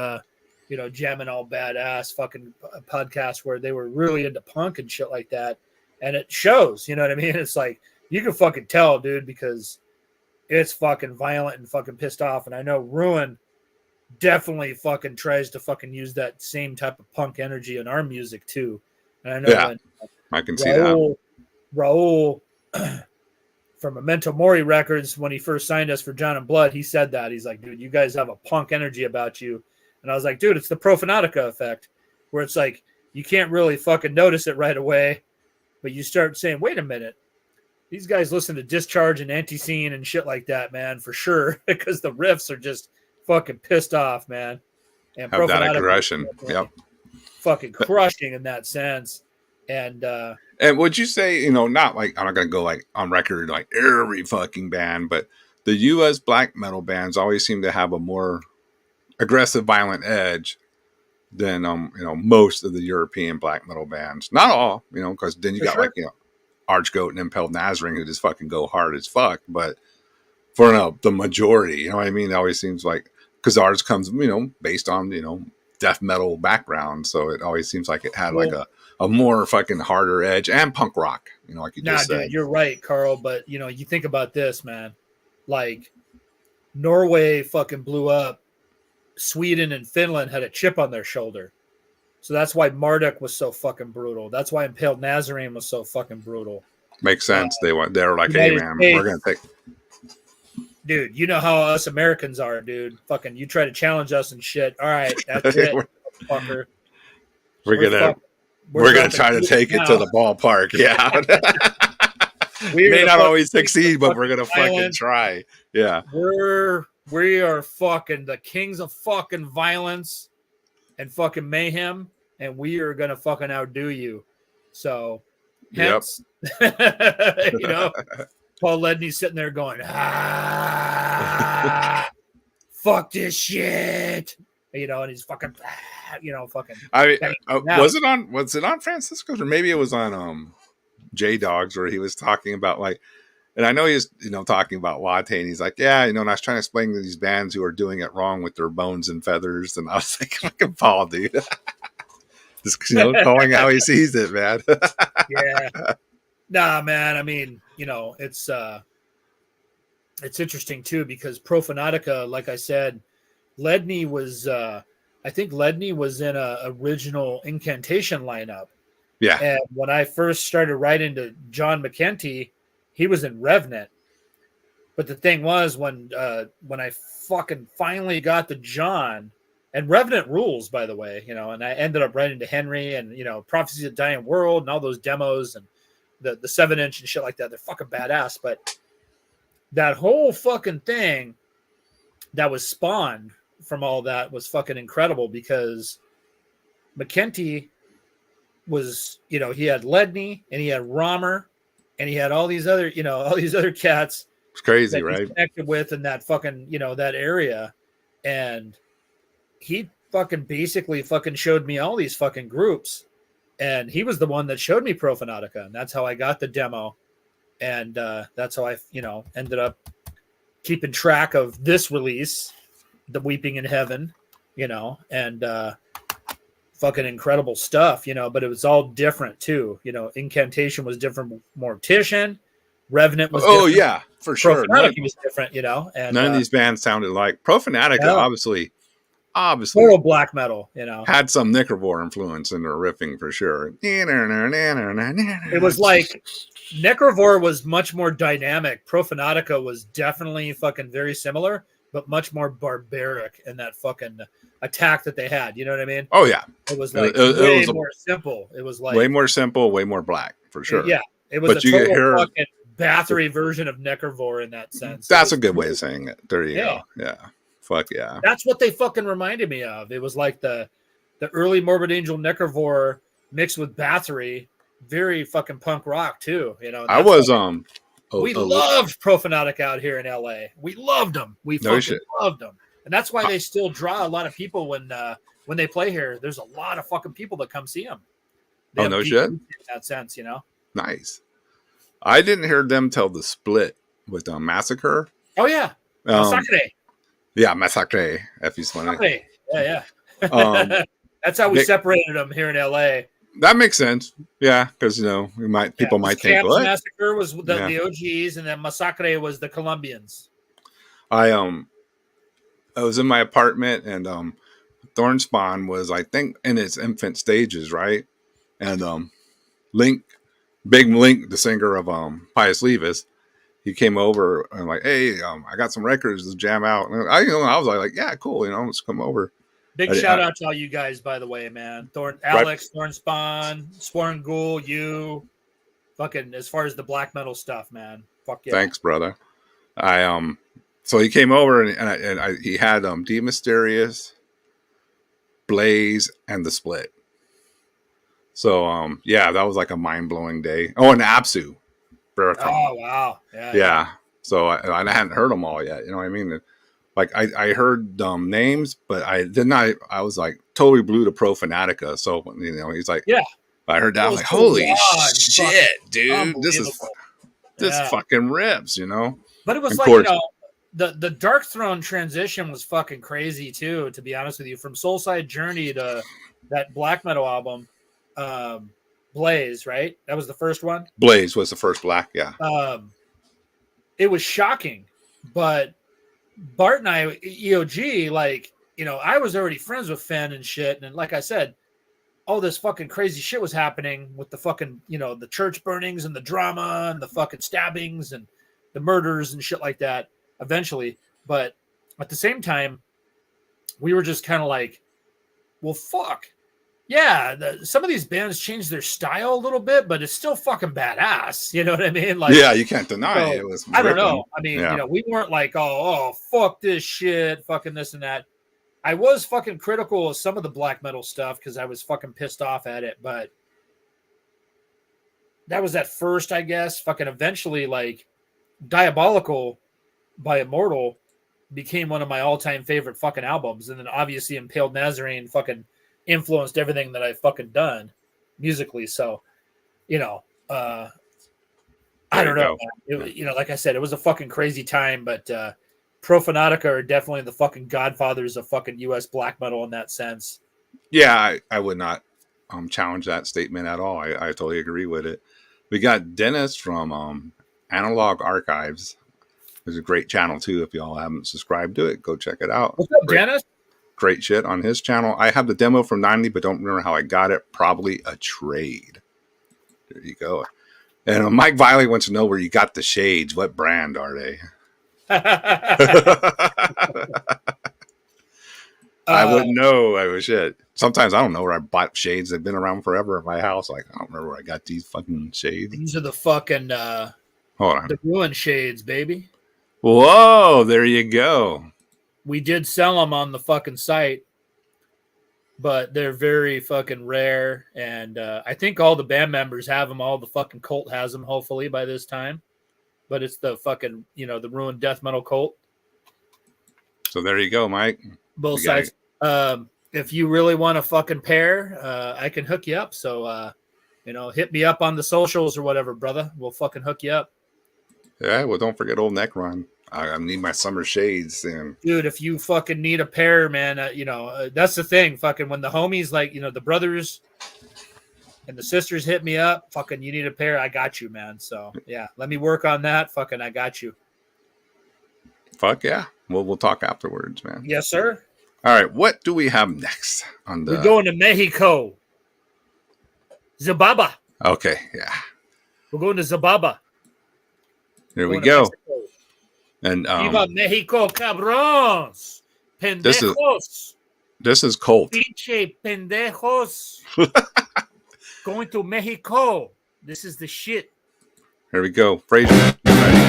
jamming all badass fucking podcast, where they were really into punk and shit like that, and it shows. You know what I mean? It's like, you can fucking tell, dude, because it's fucking violent and fucking pissed off. And I know Ruin definitely fucking tries to fucking use that same type of punk energy in our music too. And I know when I can see that. Raul from Memento Mori Records, when he first signed us for John and Blood, he said that. He's like, dude, you guys have a punk energy about you. And I was like, dude, it's the Profanatica effect, where it's like, you can't really fucking notice it right away, but you start saying, wait a minute, these guys listen to Discharge and Anti-Scene and shit like that, man, for sure, because the riffs are just fucking pissed off, man. And Have that Profanatica aggression. Yep. fucking crushing in that sense. And would you say, not like, I'm not going to go like on record, like every fucking band, but the U.S. black metal bands always seem to have a more aggressive, violent edge than, most of the European black metal bands. Not all, because then you got like, Archgoat and Impaled Nazarene, who just fucking go hard as fuck. But for the majority, you know what I mean? It always seems like, because ours comes, based on, death metal background. So it always seems like it had like a more fucking harder edge, and punk rock, like you just said. Dude, you're right, Carl. But, you think about this, man. Like, Norway fucking blew up. Sweden and Finland had a chip on their shoulder. So that's why Marduk was so fucking brutal. That's why Impaled Nazarene was so fucking brutal. Makes sense. They were like, United hey, man, States, we're going to take... Dude, you know how us Americans are, dude. Fucking, you try to challenge us and shit. All right, that's it, fucker. We're gonna try to take it to the ballpark. Yeah. We may not always succeed, but we're gonna fucking try. Yeah. We are fucking the kings of fucking violence and fucking mayhem, and we are gonna fucking outdo you. So, hence, Paul Ledney's sitting there going, fuck this shit, and he's fucking, fucking. Was it on Francisco's, or maybe it was on J Dogs, where he was talking about like, and I know he's talking about Latte, and he's like, yeah, and I was trying to explain to these bands who are doing it wrong with their bones and feathers, and I was like, fucking Paul, dude, just calling how he sees it, man. Yeah. Nah, man. I mean, it's interesting too, because Profanatica, like I said, Ledney was, I think Ledney was in a original Incantation lineup. Yeah. And when I first started writing to John McKenty, he was in Revenant. But the thing was, when I fucking finally got to John, and Revenant rules, by the way, and I ended up writing to Henry and, Prophecies of the Dying World and all those demos and the 7-inch and shit like that. They're fucking badass. But that whole fucking thing that was spawned from all that was fucking incredible, because McKenty was, he had Ledney and he had Romer and he had all these other, cats. It's crazy, right? Connected with in that fucking, that area. And he fucking basically fucking showed me all these fucking groups. And he was the one that showed me Profanatica. And that's how I got the demo. And that's how I, ended up keeping track of this release, The Weeping in Heaven, and fucking incredible stuff, you know, but it was all different too. You know, Incantation was different, Mortician, Revenant was Oh different, yeah, for sure. Profanatic was different, you know, and None of these bands sounded like Profanatica. no, Obviously total black metal, you know. had some Necrovore influence in their riffing for sure. It was like Necrovore was much more dynamic. Profanatica was definitely fucking very similar, but much more barbaric in that fucking attack that they had. You know what I mean? Oh yeah, It was like it way was more simple. It was like way more simple, way more black for sure. yeah, it was But a you get total here. fucking Bathory version of Necrovore in that sense. That's a good way of saying it. There you Yeah. go. Yeah. Fuck yeah. That's what they fucking reminded me of. It was like the early Morbid Angel Necrovore mixed with Bathory, very fucking punk rock too. You know, I was we loved Profanatic out here in LA. We loved them. We No fucking shit. loved them, and that's why they still draw a lot of people when they play here. There's a lot of fucking people that come see them. They Oh, have no deep shit? roots in that sense, you know. Nice. I didn't hear them tell the split with Massacre. Oh yeah, Massacre. Yeah, Massacre. If you want Massacre. Yeah. Um, That's how we separated them here in LA. That makes sense. Yeah, because people might think Camps what Massacre was the OGs, and then Massacre was the Colombians. I was in my apartment and Thornspawn was, I think, in its infant stages, right? And Big Link, the singer of Pius Levis, he came over and like, hey, I got some records to jam out. And I was like, yeah, cool, let's come over. Big shout out to all you guys, by the way, man. Alex, Thornspawn, Sworn Ghoul, you, fucking as far as the black metal stuff, man. Fuck yeah. Thanks, brother. So he came over and he had D Mysterious, Blaze, and the Split. So yeah, that was like a mind blowing day. Oh, and Apsu. Oh wow, yeah. So I hadn't heard them all yet. You know what I mean? Like I heard names, but I did not. I was like totally blew to Profanatica. So he's like, yeah. I heard that. I was like, holy shit, dude! This fucking rips, But it was like the Dark Throne transition was fucking crazy too. To be honest with you, from Soulside Journey to that black metal album, Blaze, right? That was the first one. Blaze was the first black, yeah. It was shocking, but Bart and I, EOG, I was already friends with Finn and shit. And like I said, all this fucking crazy shit was happening with the fucking, the church burnings and the drama and the fucking stabbings and the murders and shit like that eventually. But at the same time, we were just kind of like, well, fuck. Yeah, some of these bands changed their style a little bit, but it's still fucking badass. You know what I mean? Like, yeah, you can't deny it. Was I don't know. I mean, we weren't like, oh, fuck this shit, fucking this and that. I was fucking critical of some of the black metal stuff because I was fucking pissed off at it, but that was at first, I guess. Fucking eventually, like, Diabolical by Immortal became one of my all-time favorite fucking albums, and then obviously Impaled Nazarene fucking influenced everything that I've fucking done musically. So, I don't know. Like I said, it was a fucking crazy time, but Profanatica are definitely the fucking godfathers of fucking US black metal in that sense. Yeah, I would not challenge that statement at all. I totally agree with it. We got Dennis from Analog Archives. There's a great channel too. If y'all haven't subscribed to it, go check it out. What's up, Dennis? Great shit on his channel. I have the demo from 90, but don't remember how I got it. Probably a trade. There you go. And Mike Viley wants to know where you got the shades. What brand are they? I wouldn't know. I was shit. Sometimes I don't know where I bought shades. They've been around forever in my house. Like, I don't remember where I got these fucking shades. These are the fucking hold on. The ruin shades, baby. Whoa, there you go. We did sell them on the fucking site, but they're very fucking rare. And I think all the band members have them. All the fucking cult has them, hopefully, by this time. But it's the fucking, the ruined death metal cult. So there you go, Mike. Both sides. If you really want a fucking pair, I can hook you up. So, hit me up on the socials or whatever, brother. We'll fucking hook you up. Yeah, well, don't forget old Necron. I need my summer shades and Dude, if you fucking need a pair, man, that's the thing. Fucking when the homies, like, the brothers and the sisters hit me up, fucking, you need a pair, I got you, man. So yeah, let me work on that. Fucking, I got you. fuck yeah. We'll talk afterwards, man. Yes, sir. All right, what do we have next on the? We're going to Mexico. Zababa. Okay, yeah. We're going to Zababa. There we Going to go. Mexico. And Viva Mexico, cabrones. Pendejos. this is Colt. Pinche pendejos. Going to Mexico. This is the shit. Here we go. Fraser, you ready?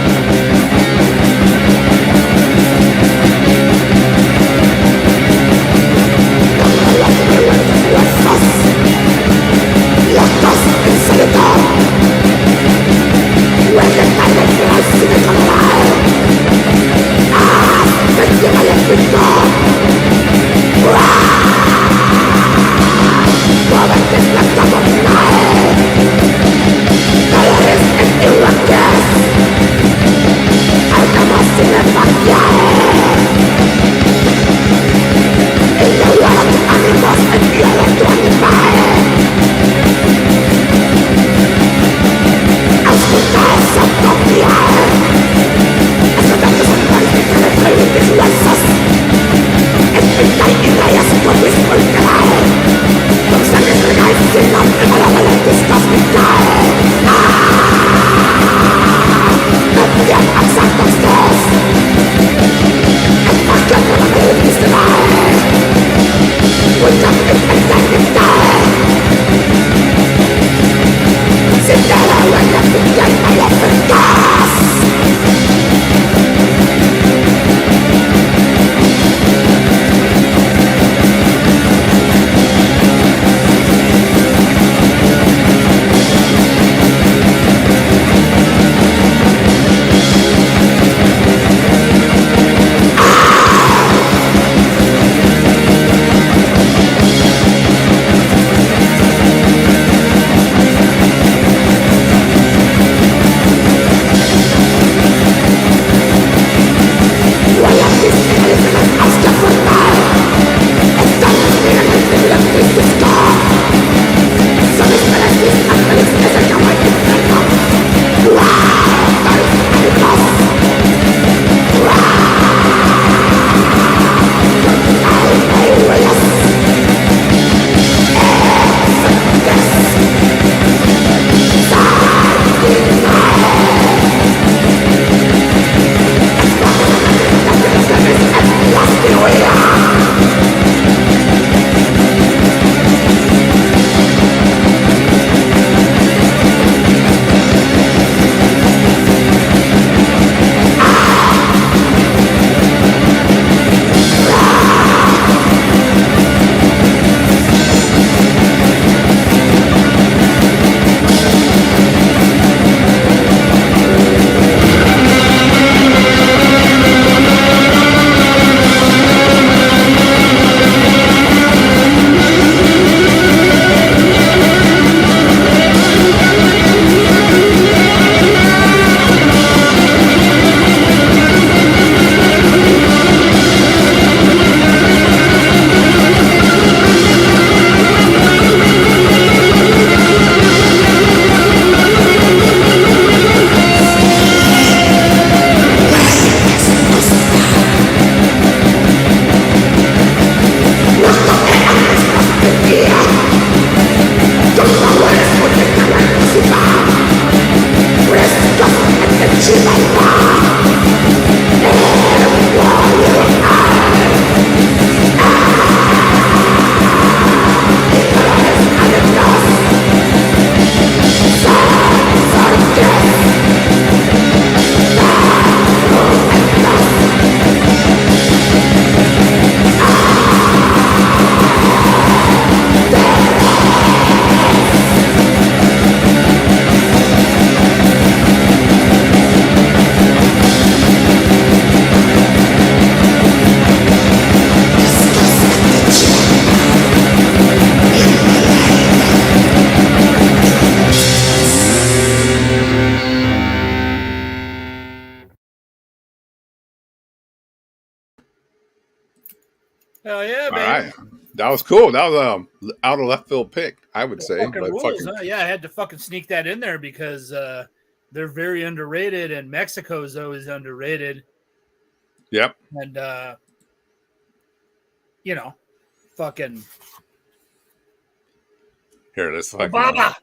Dolores en Irakes Hell yeah, All baby. right. That was cool. That was out of left field pick, I would say. Fucking But rules, huh? Yeah, I had to fucking sneak that in there because they're very underrated, and Mexico's always underrated. Yep. And you know, fucking Here, let's fucking Obama.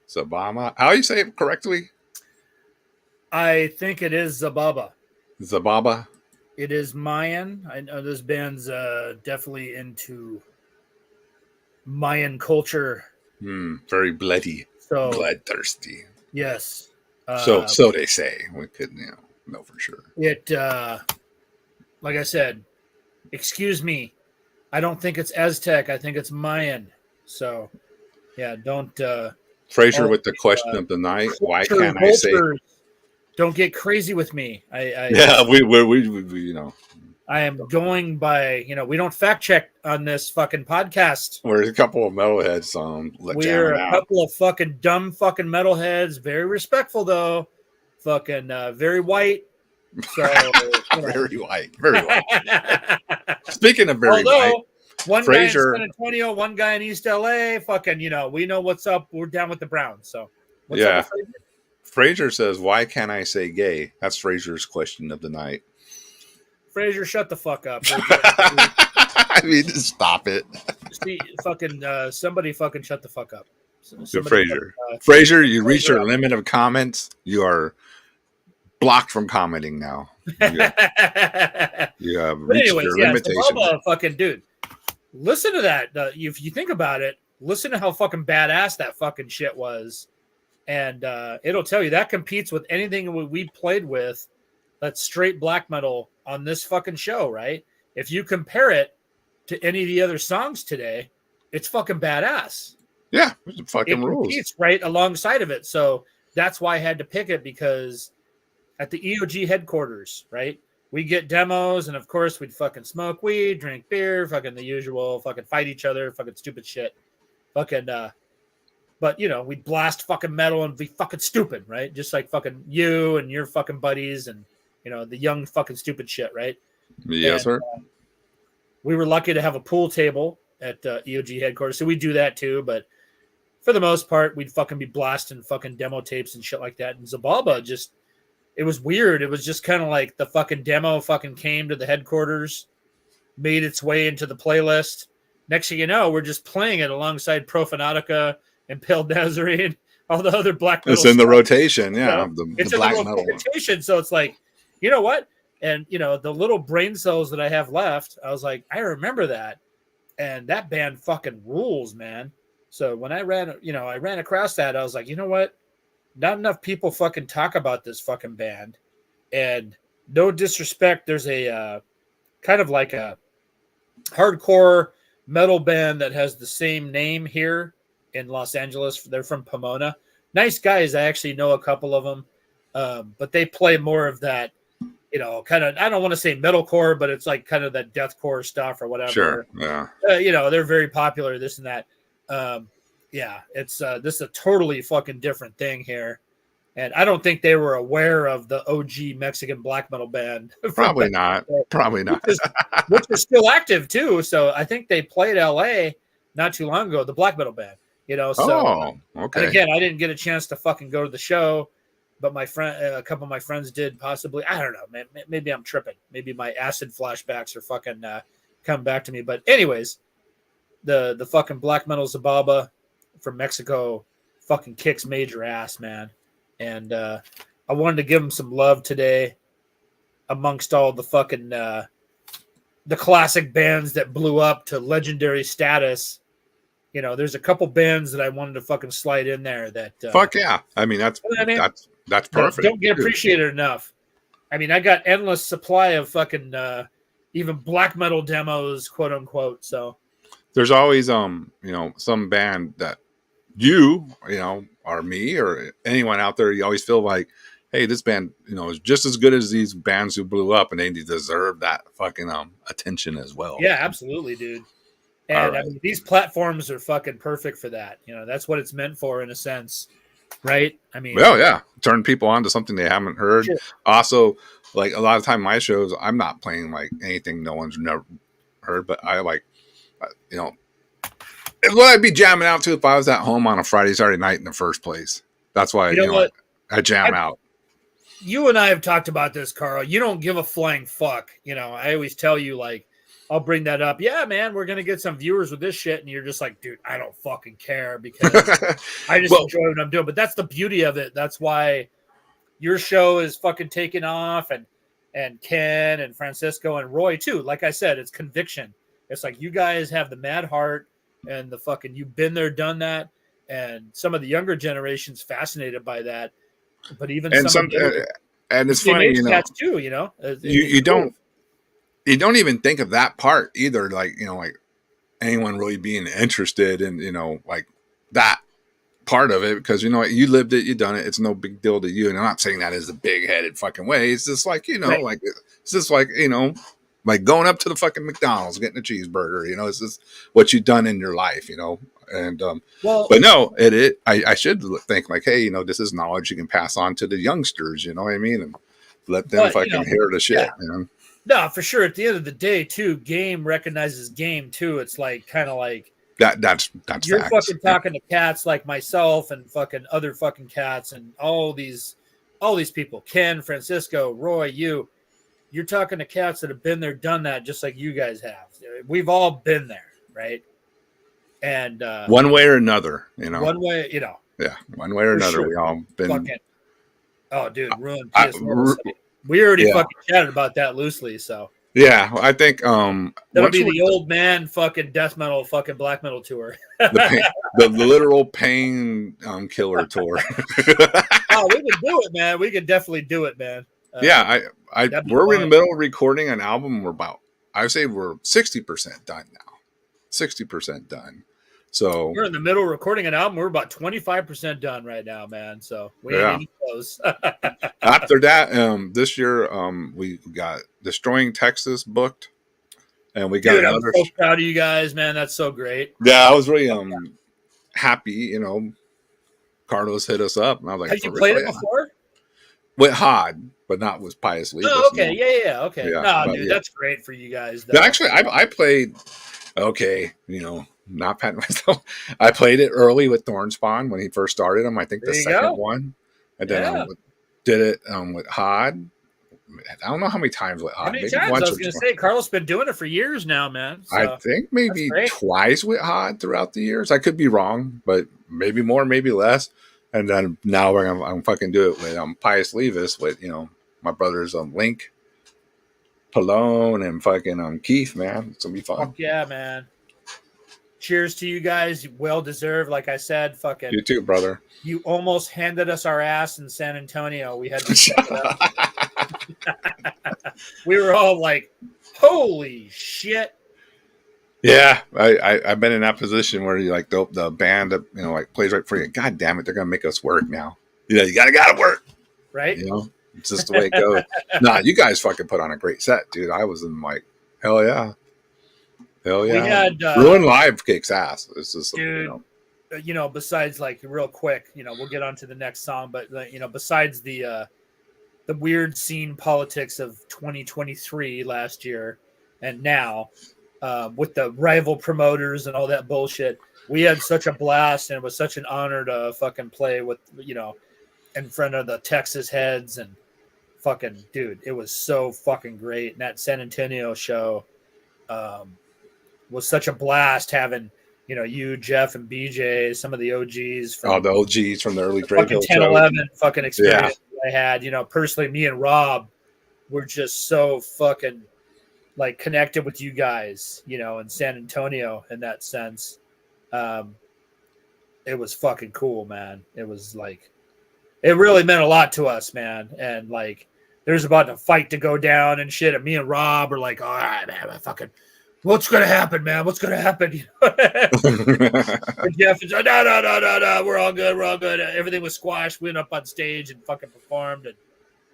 Zabama. How do you say it correctly? I think it is Zababa. Zababa. It is Mayan. I know this band's definitely into Mayan culture. Very bloody, So bloodthirsty. yes. So they say. We couldn't know for sure. It like I said, excuse me. I don't think it's Aztec. I think it's Mayan. So yeah, don't Fraser with the question of the night. Why can't I say? Don't get crazy with me. Yeah, we I am going by, we don't fact check on this fucking podcast. We're a couple of metalheads. We're a couple of fucking dumb fucking metalheads. Very respectful though. Fucking very white. So very white. Very white. Speaking of very white, one Fraser, guy in San Antonio, one guy in East LA. Fucking, we know what's up. We're down with the Browns. So what's up with Fraser? Fraser says, "Why can't I say gay?" That's Fraser's question of the night. Fraser, shut the fuck up. I mean, stop it. See, fucking somebody fucking shut the fuck up. Fraser. Fraser, you reached your limit of comments. You are blocked from commenting now. You have reached your limitation. So fucking dude, listen to that. If you think about it, listen to how fucking badass that fucking shit was. And it'll tell you that competes with anything we played with that's straight black metal on this fucking show, right? If you compare it to any of the other songs today, it's fucking badass. Yeah, it fucking rules. Competes right alongside of it. So that's why I had to pick it, because at the EOG headquarters, right, we get demos, and of course we'd fucking smoke weed, drink beer, fucking the usual, fucking fight each other, fucking stupid shit. Fucking but we'd blast fucking metal and be fucking stupid, right? Just like fucking you and your fucking buddies and the young fucking stupid shit, right? Yes, sir. We were lucky to have a pool table at EOG headquarters, so we do that too. But for the most part, we'd fucking be blasting fucking demo tapes and shit like that. And Zabalba it was weird. It was just kind of like the fucking demo fucking came to the headquarters, made its way into the playlist. Next thing you know, we're just playing it alongside Profanatica and Pale Nazarene, all the other black metal. It's in the rotation, yeah. It's the black in the metal rotation, so it's like, you know what? And the little brain cells that I have left, I was like, I remember that, and that band fucking rules, man. So when I ran across that, I was like, you know what? Not enough people fucking talk about this fucking band, and no disrespect, there's a kind of like a hardcore metal band that has the same name here in Los Angeles. They're from Pomona. Nice guys. I actually know a couple of them, but they play more of that, kind of, I don't want to say metalcore, but it's like kind of that deathcore stuff or whatever. Sure. Yeah. They're very popular, this and that. Yeah, it's this is a totally fucking different thing here. And I don't think they were aware of the OG Mexican black metal band. Probably not. Probably not. which is still active too. So I think they played LA not too long ago, the black metal band, So, okay. And again, I didn't get a chance to fucking go to the show, but my friend, a couple of my friends did possibly. I don't know, man. Maybe I'm tripping. Maybe my acid flashbacks are fucking coming back to me. But anyways, the fucking black metal Zababa from Mexico fucking kicks major ass, man. And I wanted to give him some love today amongst all the fucking the classic bands that blew up to legendary status. There's a couple bands that I wanted to fucking slide in there that fuck yeah. I mean, that's perfect. Don't get appreciated enough. I mean, I got endless supply of fucking even black metal demos, quote unquote. So there's always some band that or me or anyone out there, you always feel like, hey, this band, is just as good as these bands who blew up, and they deserve that fucking attention as well. Yeah, absolutely, dude. And right. I mean, these platforms are fucking perfect for that. That's what it's meant for, in a sense, right? I mean, well, yeah, turn people on to something they haven't heard. Sure. Also, like a lot of time, my shows, I'm not playing like anything no one's never heard, but I like, you know, what I'd be jamming out to if I was at home on a Friday, Saturday night in the first place. That's why, You know what? I jam out. You and I have talked about this, Carl. You don't give a flying fuck. You know, I always tell you, like, I'll bring that up. Yeah, man, we're going to get some viewers with this shit. And you're just like, dude, I don't fucking care because I just enjoy what I'm doing. But that's the beauty of it. That's why your show is fucking taking off, and Ken and Francisco and Roy too. Like I said, it's conviction. It's like you guys have the mad heart and the fucking, you've been there, done that. And some of the younger generations fascinated by that. But even and and it's funny, you know, cats too, you know, you don't even think of that part either. Like, you know, like anyone really being interested in, you know, like that part of it, because, you know, you lived it, you done it. It's no big deal to you. And I'm not saying that as a big headed fucking way. It's just like, you know, right. Like, it's just like, you know, like going up to the fucking McDonald's, getting a cheeseburger, you know, it's just what you've done in your life, you know. And but no, I should think like, hey, you know, this is knowledge you can pass on to the youngsters, you know what I mean, and let them fucking hear the shit. You know? No, for sure. At the end of the day, too, game recognizes game too. It's like kind of like that's you're facts. fucking talking to cats like myself and fucking other fucking cats and all these people, Ken, Francisco, Roy, you're talking to cats that have been there, done that, just like you guys have. We've all been there, right? And one way or another, you know. One way, you know. Yeah, one way or another, sure. We all been. Fucking, oh, dude, ruined. We already fucking chatted about that loosely, so. Yeah, I think that'll be the old man fucking death metal, fucking black metal tour. the literal pain killer tour. Oh, we can do it, man. We can definitely do it, man. Yeah, we're in the middle of recording an album. I would say we're 60% done now. 60% done. So we're in the middle of recording an album. We're about 25% done right now, man. So we ain't even close. After that, this year, we got Destroying Texas booked, and we got another. I'm so proud of you guys, man. That's so great. Yeah, I was really happy. You know, Carlos hit us up, and I was like, "Have you played it before?" With Hod, but not with Pious Levis. Oh, okay, yeah, okay. Yeah, no, dude, that's great for you guys. But actually, I played. Okay, you know, not patting myself. I played it early with Thornspawn when he first started him. I think the second one, and then did it with Hod. I don't know how many times with Hod. How many times? I was going to say, Carlos been doing it for years now, man. So, I think maybe twice with Hod throughout the years. I could be wrong, but maybe more, maybe less. And then now I'm fucking do it with Pious Levis with, you know, my brothers Link, Pallone, and fucking Keith, man. It's gonna be fun. Fuck yeah, man. Cheers to you guys. Well deserved. Like I said, fucking you too, brother. You almost handed us our ass in San Antonio. We had to check it up. We were all like, holy shit. Yeah, I've been in that position where you like the band, you know, like plays right for you. God damn it, they're gonna make us work now. You know, you gotta work, right? You know, it's just the way it goes. Nah, you guys fucking put on a great set, dude. I was in like, hell yeah. We had Ruin Live kicks ass. It's just, dude, you know, besides like real quick, you know, we'll get on to the next song, but you know, besides the weird scene politics of 2023 last year and now. With the rival promoters and all that bullshit, we had such a blast, and it was such an honor to fucking play with, you know, in front of the Texas heads and fucking dude, it was so fucking great. And that San Antonio show was such a blast having, you know, you, Jeff, and BJ, some of the OGs from the OGs from the early Great Hill 10-11 fucking experience I had. You know, personally, me and Rob were just so fucking like connected with you guys, you know, in San Antonio in that sense. It was fucking cool, man. It was like, it really meant a lot to us, man. And like, there's about a fight to go down and shit. And me and Rob are like, all right, man, fucking, what's going to happen, man? What's going to happen? You know? And Jeff is like, no. We're all good. Everything was squashed. We went up on stage and fucking performed. And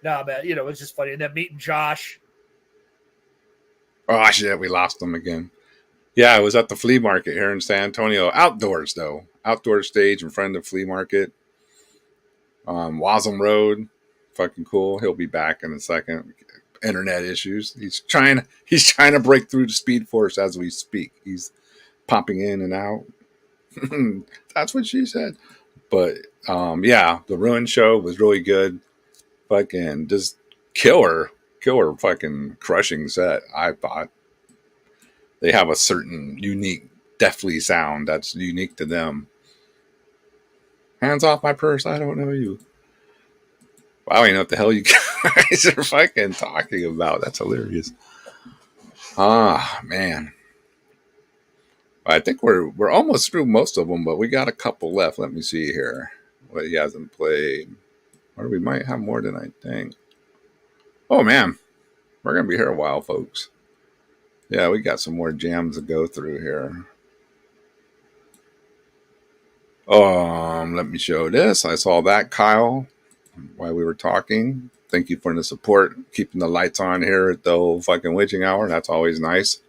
man, you know, it's just funny. And then meeting Josh. Oh, shit, we lost them again. Yeah, I was at the flea market here in San Antonio. Outdoors, though. Outdoor stage in front of the flea market. Wasm Road. Fucking cool. He'll be back in a second. internet issues. He's trying to break through the Speed Force as we speak. He's popping in and out. That's what she said. But yeah, the Ruin show was really good. Fucking just killer fucking crushing set. I thought they have a certain unique deathly sound that's unique to them. Hands off my purse, I don't know you. I don't even know what the hell you guys are fucking talking about. That's hilarious. Ah, man. I think we're almost through most of them, but we got a couple left. Let me see here what he hasn't played. Or we might have more than I think. Oh, man. We're going to be here a while, folks. Yeah, we got some more jams to go through here. Let me show this. I saw that, Kyle, while we were talking. Thank you for the support, keeping the lights on here at the whole fucking witching hour. That's always nice.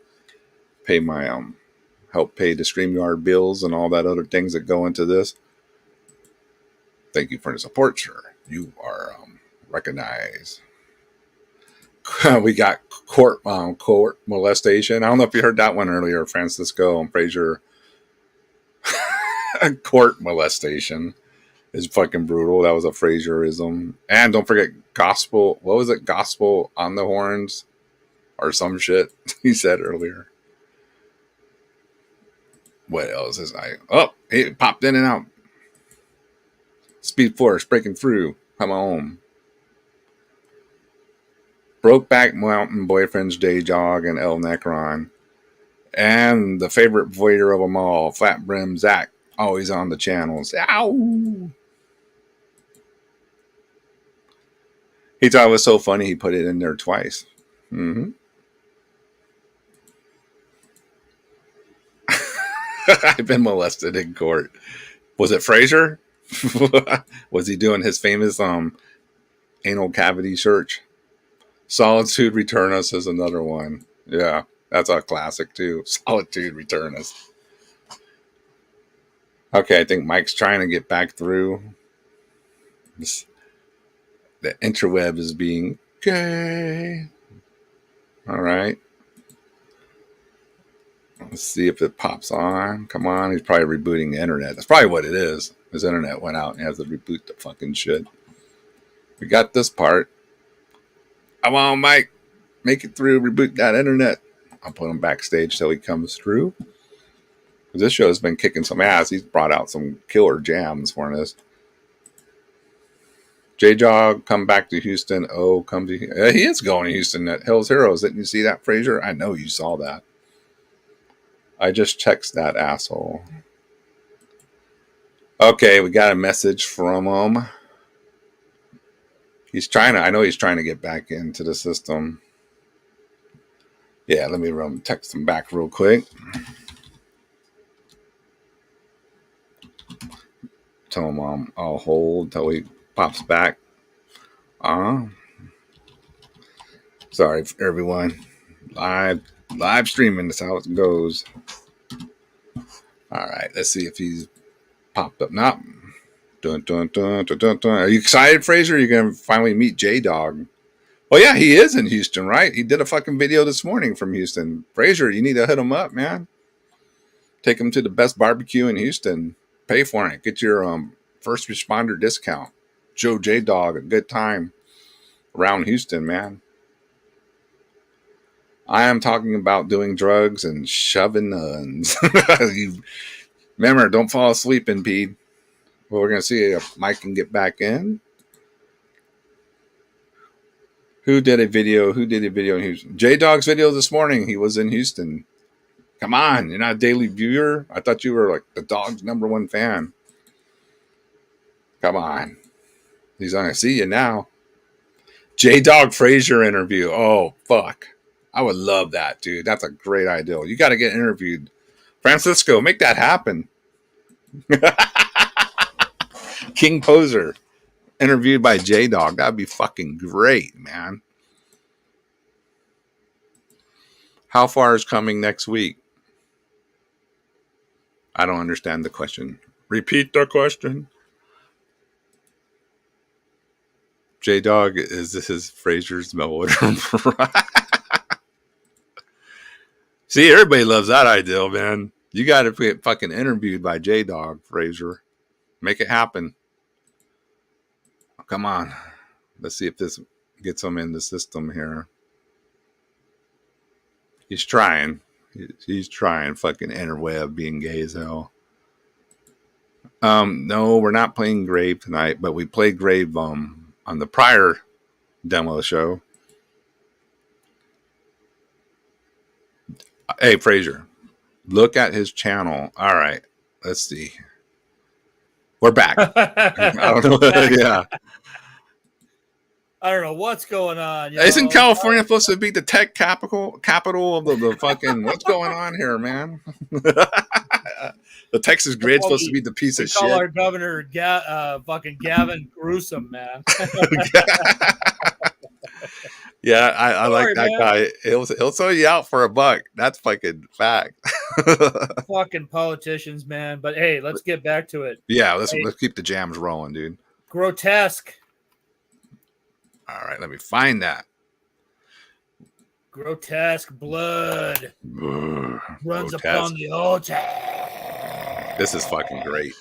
Pay my help pay the StreamYard bills and all that other things that go into this. Thank you for the support, sir. You are recognized. We got court molestation. I don't know if you heard that one earlier, Francisco and Fraser. Court molestation is fucking brutal. That was a Fraserism. And don't forget gospel. What was it? Gospel on the horns or some shit he said earlier. What else is I? Oh, he popped in and out. Speed Force breaking through. Come home. Brokeback Mountain Boyfriend's Day Jog and El Necron. And the favorite voyeur of them all, Flat Brim Zach. Always on the channels. Ow! He thought it was so funny he put it in there twice. Mm-hmm. I've been molested in court. Was it Fraser? Was he doing his famous anal cavity search? Solitude Return Us is another one. Yeah, that's a classic too. Solitude Return Us. Okay, I think Mike's trying to get back through. The interweb is being gay. All right. Let's see if it pops on. Come on, he's probably rebooting the internet. That's probably what it is. His internet went out and he has to reboot the fucking shit. We got this part. Come on, Mike. Make it through. Reboot that internet. I'll put him backstage till he comes through. This show has been kicking some ass. He's brought out some killer jams for us. J-Jog, come back to Houston. Oh, come to... he is going to Houston at Hell's Heroes. Didn't you see that, Fraser? I know you saw that. I just text that asshole. Okay, we got a message from him. I know he's trying to get back into the system. Yeah, let me text him back real quick. Tell him I'll hold till he pops back. Sorry, everyone. Live streaming. That's how it goes. All right, let's see if he's popped up. Not. Dun, dun, dun, dun, dun, dun. Are you excited, Fraser? You're gonna finally meet J-Dog. Well, yeah, he is in Houston, right? He did a fucking video this morning from Houston. Fraser, you need to hit him up, man. Take him to the best barbecue in Houston. Pay for it. Get your first responder discount. Show J-Dog a good time around Houston, man. I am talking about doing drugs and shoving nuns. You remember, don't fall asleep in Pete. Well, we're going to see if Mike can get back in. Who did a video in Houston? J-Dog's video this morning. He was in Houston. Come on. You're not a daily viewer? I thought you were like the dog's #1 fan. Come on. He's going to see you now. J-Dog Fraser interview. Oh, fuck. I would love that, dude. That's a great idea. You got to get interviewed. Francisco, make that happen. King Poser. Interviewed by J-Dog. That'd be fucking great, man. How far is coming next week? I don't understand the question. Repeat the question. J Dog, is this his Fraser's melodrama? See, everybody loves that idea, man. You got to get fucking interviewed by J Dog, Fraser. Make it happen. Come on. Let's see if this gets him in the system here. He's trying. He's trying. Fucking interweb, being gay as hell. No, we're not playing Grave tonight, but we played Grave on the prior demo show. Hey, Fraser, look at his channel. All right, let's see. We're back. I don't know. Yeah. I don't know what's going on. Isn't California supposed to be the tech capital of the fucking? What's going on here, man? The Texas grid's supposed to be the piece of shit. Call our governor fucking Gavin Gruesome, man. Yeah, I like that guy. He'll sell you out for $1. That's fucking fact. Fucking politicians, man. But hey, let's get back to it. Yeah, let's keep the jams rolling, dude. Grotesque. All right, let me find that. Grotesque blood runs Grotesque. upon the altar. This is fucking great.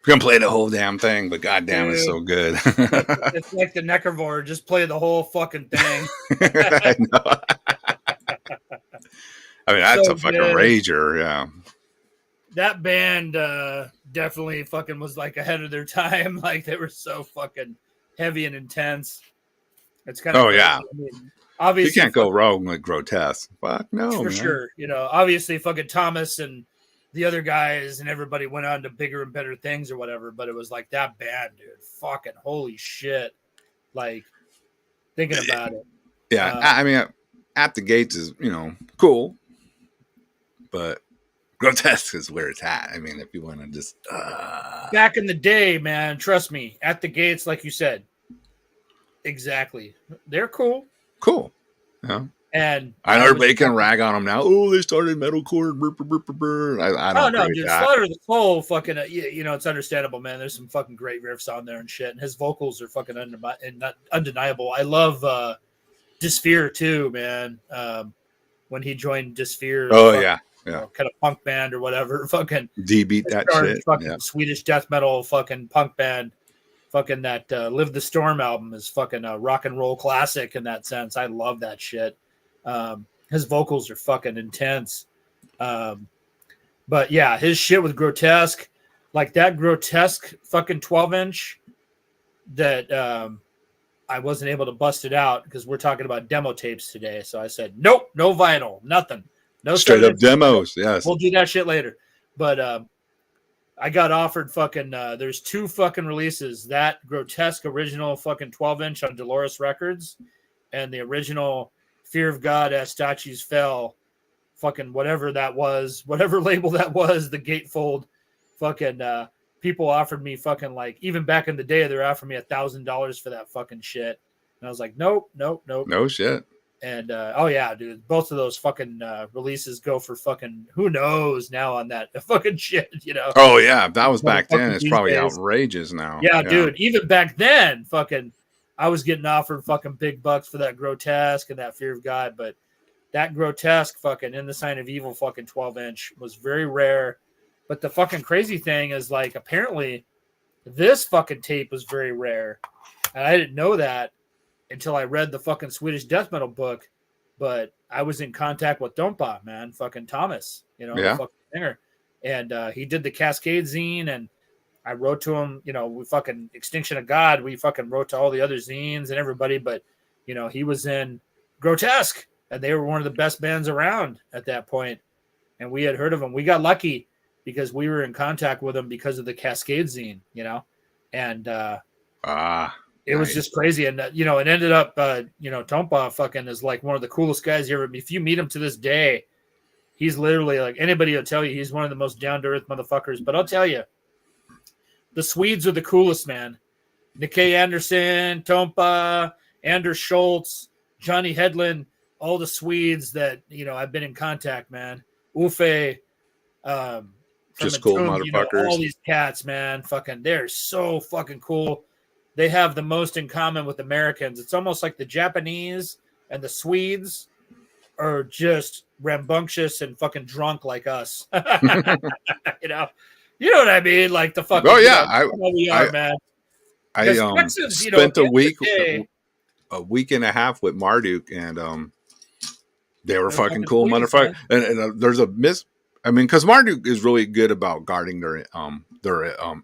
Gonna play the whole damn thing, but goddamn, it's Dude, so good. it's like the Necrovore. Just play the whole fucking thing. I know. I mean, that's So a fucking good. rager, yeah. That band definitely fucking was like ahead of their time. Like they were so fucking heavy and intense. It's kind of crazy. Yeah. I mean, You obviously, can't go wrong with grotesque. Fuck no, for man. sure. You know, obviously, fucking Thomas and the other guys and everybody went on to bigger and better things or whatever. But it was like that band, dude. Fucking holy shit! Like thinking about it. Yeah, I mean, At the Gates is cool, but grotesque is where it's at. I mean, if you want to just back in the day, man, trust me, At the Gates, like you said, exactly. They're cool. Yeah. And I know everybody can rag on them now. Oh, they started metalcore. I don't. No, dude, Slaughter the Soul, fucking, it's understandable, man. There's some fucking great riffs on there and shit, and his vocals are fucking undeniable. I love Dysphere too, man. When he joined Dysphere, kind of punk band or whatever, fucking D beat that shit. Fucking Swedish death metal, fucking punk band. Fucking that Live the Storm album is fucking a rock and roll classic in that sense. I love that shit. His vocals are fucking intense. But yeah, his shit with Grotesque, like that Grotesque fucking 12-inch that I wasn't able to bust it out because we're talking about demo tapes today. So I said, nope, no vinyl, nothing. No straight up demos. Yes. We'll do that shit later. But I got offered fucking there's 2 fucking releases, that Grotesque original fucking 12-inch on Dolores Records and the original Fear of God Astachis Fell fucking whatever that was, whatever label that was, the gatefold fucking people offered me fucking like, even back in the day, they're offering me $1,000 for that fucking shit. And I was like, nope. No shit. And oh yeah, dude, both of those fucking releases go for fucking who knows now on that fucking shit, Oh yeah, if that was back then, it's probably outrageous now. Yeah, dude, even back then, fucking, I was getting offered fucking big bucks for that Grotesque and that Fear of God, but that Grotesque fucking In the Sign of Evil fucking 12-inch was very rare. But the fucking crazy thing is, like, apparently this fucking tape was very rare, and I didn't know that until I read the fucking Swedish death metal book. But I was in contact with Dompa, man, fucking Thomas, the fucking singer. And he did the Cascade zine, and I wrote to him, we fucking Extinction of God. We fucking wrote to all the other zines and everybody, but, he was in Grotesque. and they were one of the best bands around at that point. And we had heard of them. We got lucky because we were in contact with them because of the Cascade zine, you know, and it was just crazy. And you know, it ended up, you know, Tompa fucking is like one of the coolest guys you ever. If you meet him to this day, he's literally like, anybody will tell you he's one of the most down to earth motherfuckers. But I'll tell you, the Swedes are the coolest, man. Nikkei Anderson, Tompa, Anders Schultz, Johnny Hedlund, all the Swedes that, you know, I've been in contact, man. Uffe, just cool motherfuckers. You know, all these cats, man, fucking, they're so fucking cool. They have the most in common with Americans. It's almost like the Japanese and the Swedes are just rambunctious and fucking drunk like us. You know what I mean? Like the fucking. Oh yeah, man. I Texans, spent a week and a half with Marduk, and they were fucking cool motherfuckers. And there's a because Marduk is really good about guarding their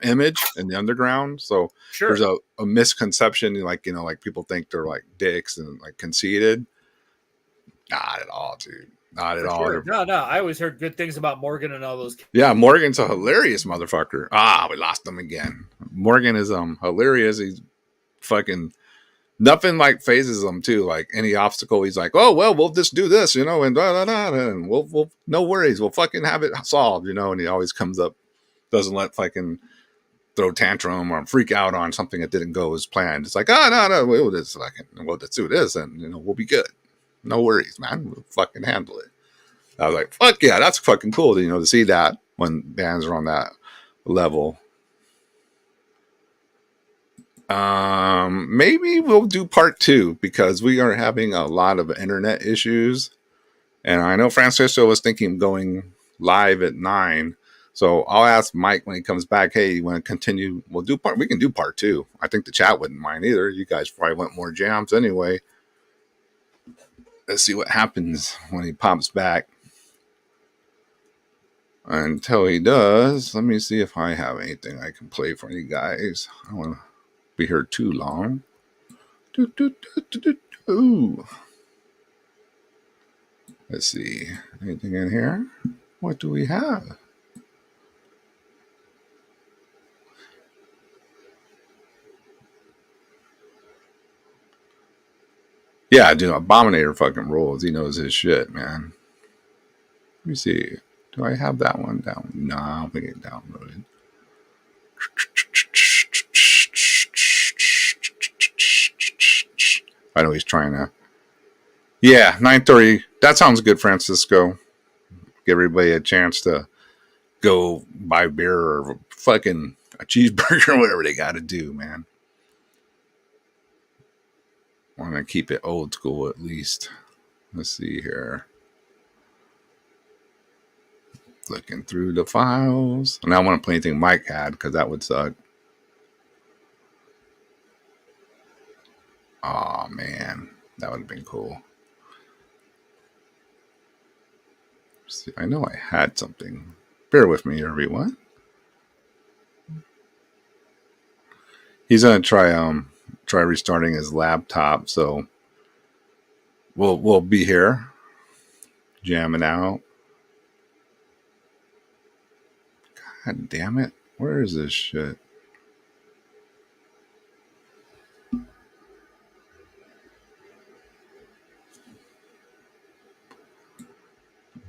image in the underground. So there's a misconception, like, you know, like people think they're like dicks and like conceited. Not at all, dude. Not at all. Sure. No. I always heard good things about Morgan and all those. Yeah, Morgan's a hilarious motherfucker. We lost him again. Morgan is hilarious. He's fucking nothing like phases him too. Like any obstacle, he's like, oh well, we'll just do this, you know, and and we'll no worries, we'll fucking have it solved, you know. And he always comes up, doesn't let fucking throw tantrum or freak out on something that didn't go as planned. It's like, no, we'll just do this, and you know, we'll be good. No worries, man. We'll fucking handle it. I was like, fuck yeah, that's fucking cool, you know, to see that when bands are on that level. Maybe we'll do part 2 because we are having a lot of internet issues. And I know Francisco was thinking of going live at 9. So I'll ask Mike when he comes back, hey, you want to continue? We can do part 2. I think the chat wouldn't mind either. You guys probably want more jams anyway. Let's see what happens when he pops back. Until he does, let me see if I have anything I can play for you guys. I don't want to be here too long. Let's see. Anything in here? What do we have? Yeah, dude, Abominator fucking rules. He knows his shit, man. Let me see. Do I have that one down? No, I don't think it's downloaded. I know he's trying to. Yeah, 9:30. That sounds good, Francisco. Give everybody a chance to go buy beer or fucking a cheeseburger or whatever they got to do, man. I want to keep it old school at least. Let's see here. Looking through the files. And I don't want to play anything Mike had because that would suck. Oh man, that would have been cool. See, I know I had something. Bear with me, everyone. He's gonna try restarting his laptop, so we'll be here jamming out. God damn it. Where is this shit?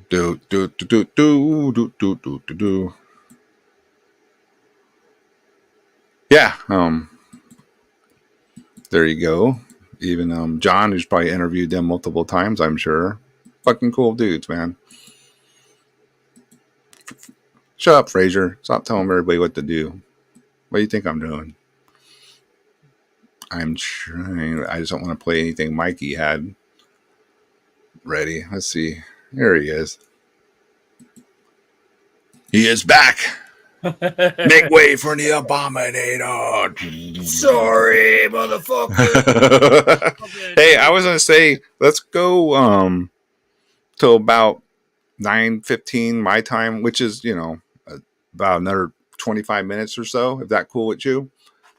Do. Yeah, there you go. Even John, who's probably interviewed them multiple times, I'm sure. Fucking cool dudes, man. Shut up, Fraser. Stop telling everybody what to do. What do you think I'm doing? I'm trying. I just don't want to play anything Mikey had ready. Let's see. There he is. He is back. Make way for the Abominator. Sorry, motherfucker. Hey, I was gonna say let's go till about 9:15 my time, which is about another 25 minutes or so. If that's cool with you,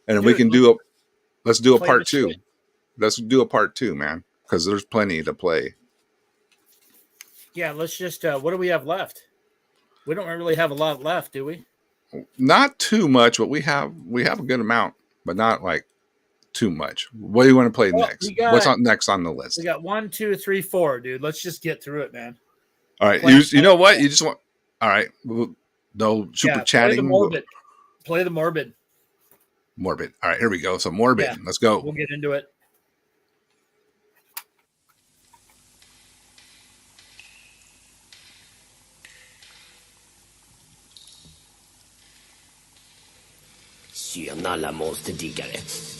and then we can let's do a part 2. Let's do a part 2, man, because there's plenty to play. Yeah, let's just. What do we have left? We don't really have a lot left, do we? Not too much, but we have a good amount, but not like too much. What do you want to play next? What's on next on the list? We got 1, 2, 3, 4, dude. Let's just get through it, man. All right, you know what? You just want. All right, no super chatting. Play the morbid. Morbid. All right, here we go. So morbid. Yeah. Let's go. We'll get into it. Syna alla monsterdiggare.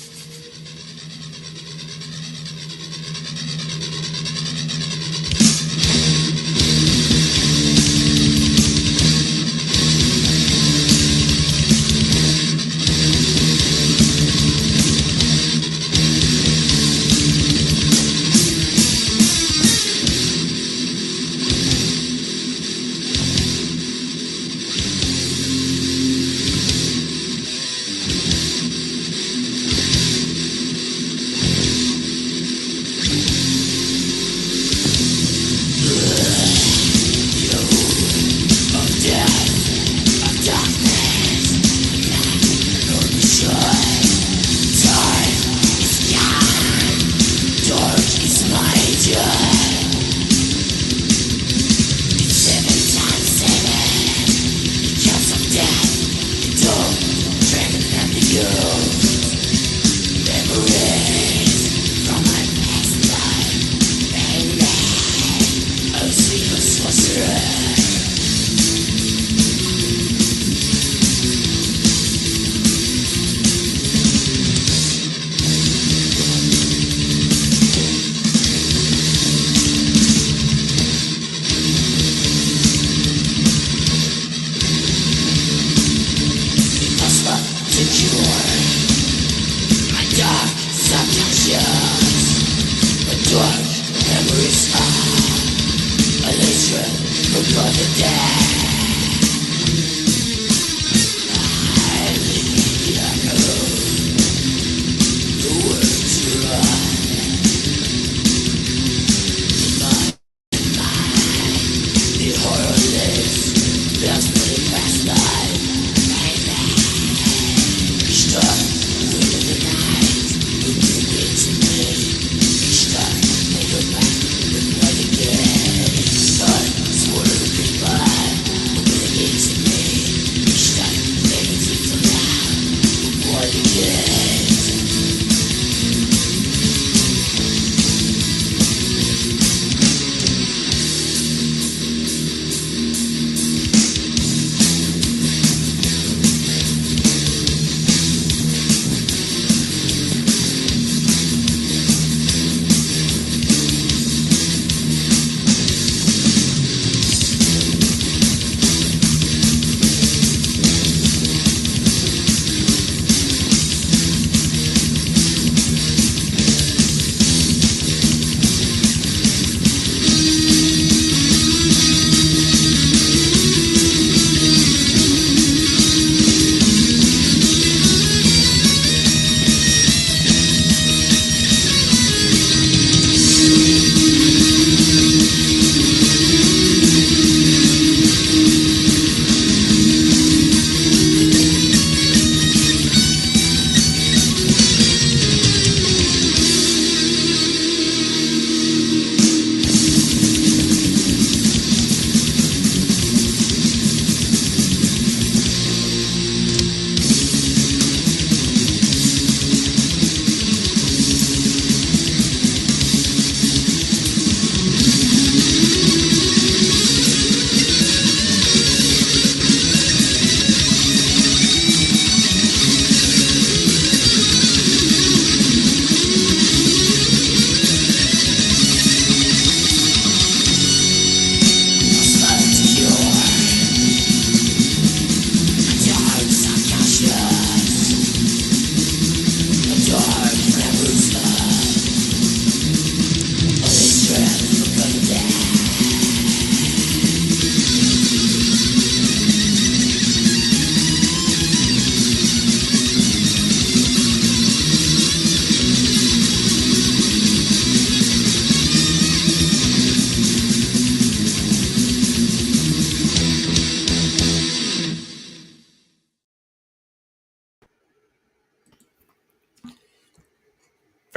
Goodbye.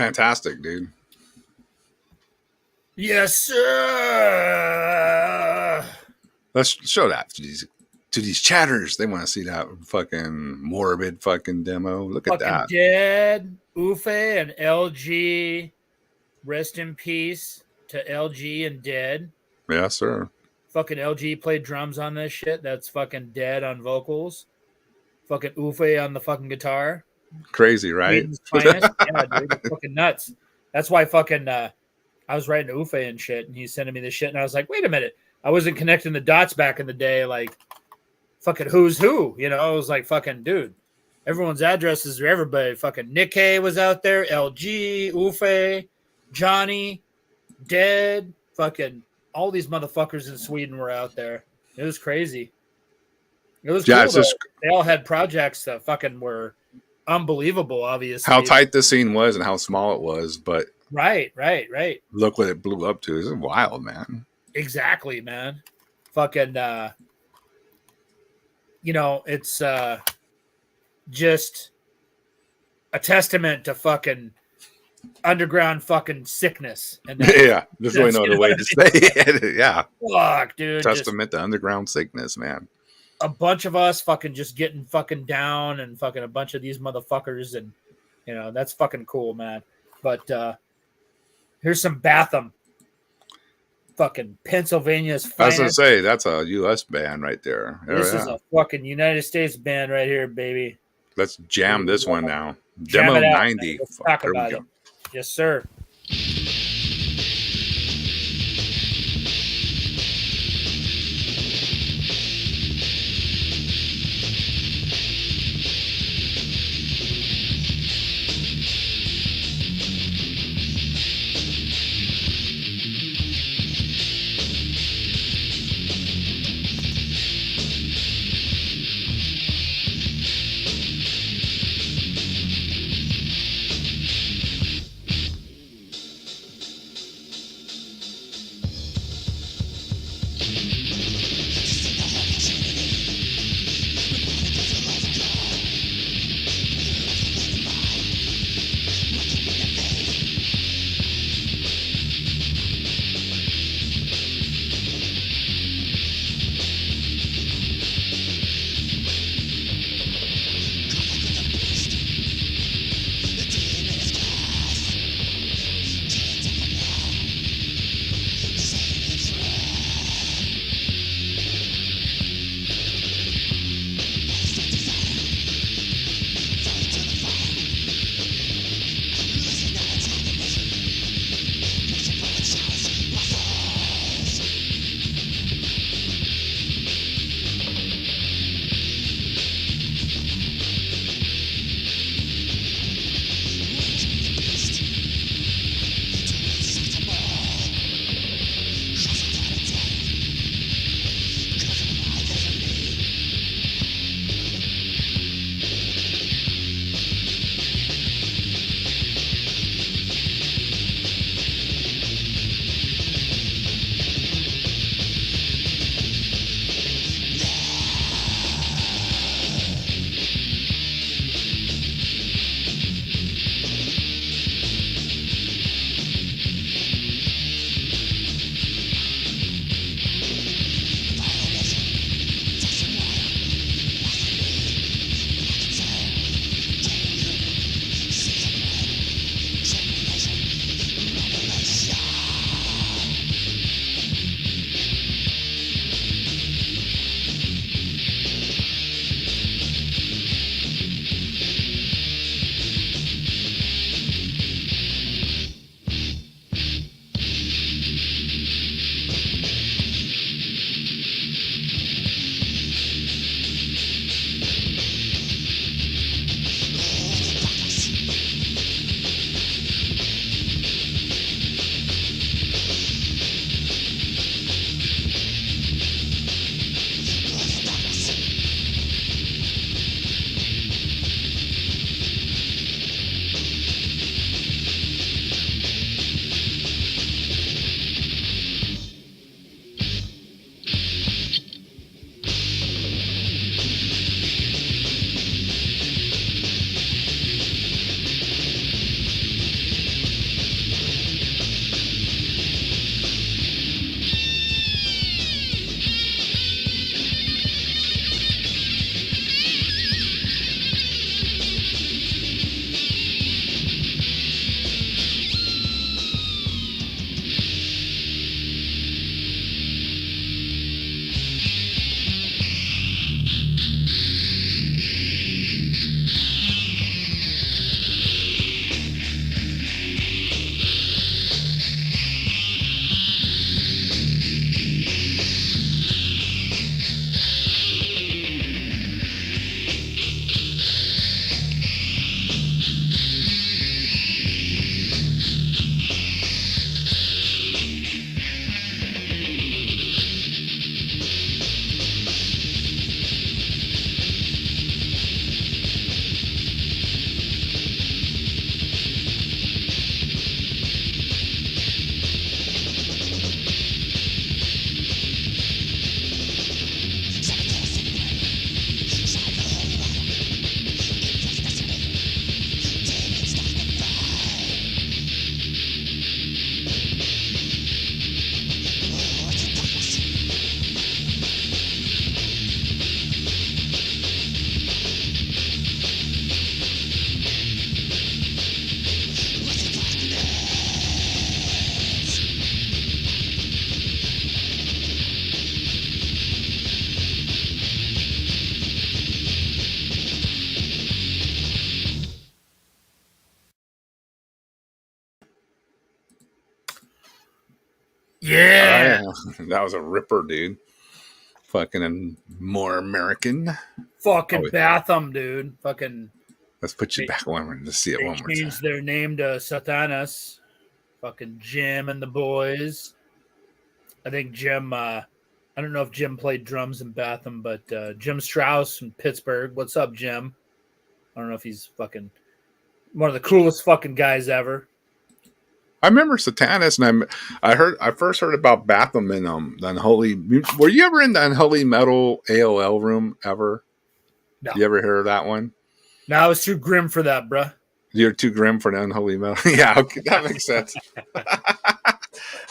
fantastic, dude. Yes, sir. Let's show that to these chatters. They want to see that fucking morbid fucking demo. Look at Fucking that. Dead, Ufe, and LG. Rest in peace to LG and Dead. Yes, sir. Fucking LG played drums on this shit. That's fucking Dead on vocals. Fucking Ufe on the fucking guitar. Crazy, right? Sweden's finest. Yeah, dude, it's fucking nuts. That's why fucking I was writing Ufe and shit, and he's sending me this shit, and I was like, wait a minute. I wasn't connecting the dots back in the day, like fucking who's who, you know? I was like, fucking dude, everyone's addresses are everybody. Fucking Nick Hay was out there, LG, Ufe, Johnny, Dead, fucking all these motherfuckers in Sweden were out there. It was crazy. It was cool. They all had projects that fucking were unbelievable, obviously. How tight the scene was and how small it was, but right. Look what it blew up to. This is wild, man. Exactly, man. Fucking it's just a testament to fucking underground fucking sickness. And yeah, there's really no other way to say it. Yeah. Fuck, dude. Testament to underground sickness, man. A bunch of us fucking just getting fucking down and fucking a bunch of these motherfuckers, and that's fucking cool, man. But here's some Batham. Fucking Pennsylvania's finest. I was gonna say that's a U.S. band right there. This is a fucking United States band right here, baby. Let's jam this one now. Jam Demo it out, 90. Let's talk about it. Yes, sir. Yeah. That was a ripper, dude. Fucking more American. Fucking Oh, Batham, dude. Fucking. let's put you back one to see it They one more time. changed their name to Satanas. Fucking Jim and the boys. I think Jim. I don't know if Jim played drums in Batham, but Jim Strauss from Pittsburgh. What's up, Jim? I don't know if he's fucking one of the coolest fucking guys ever. I remember Satanist, and I first heard about Batham in the Unholy. Were you ever in the Unholy Metal AOL room ever? No. You ever heard of that one? No, I was too grim for that, bruh. You're too grim for the Unholy Metal. Yeah, okay, that makes sense.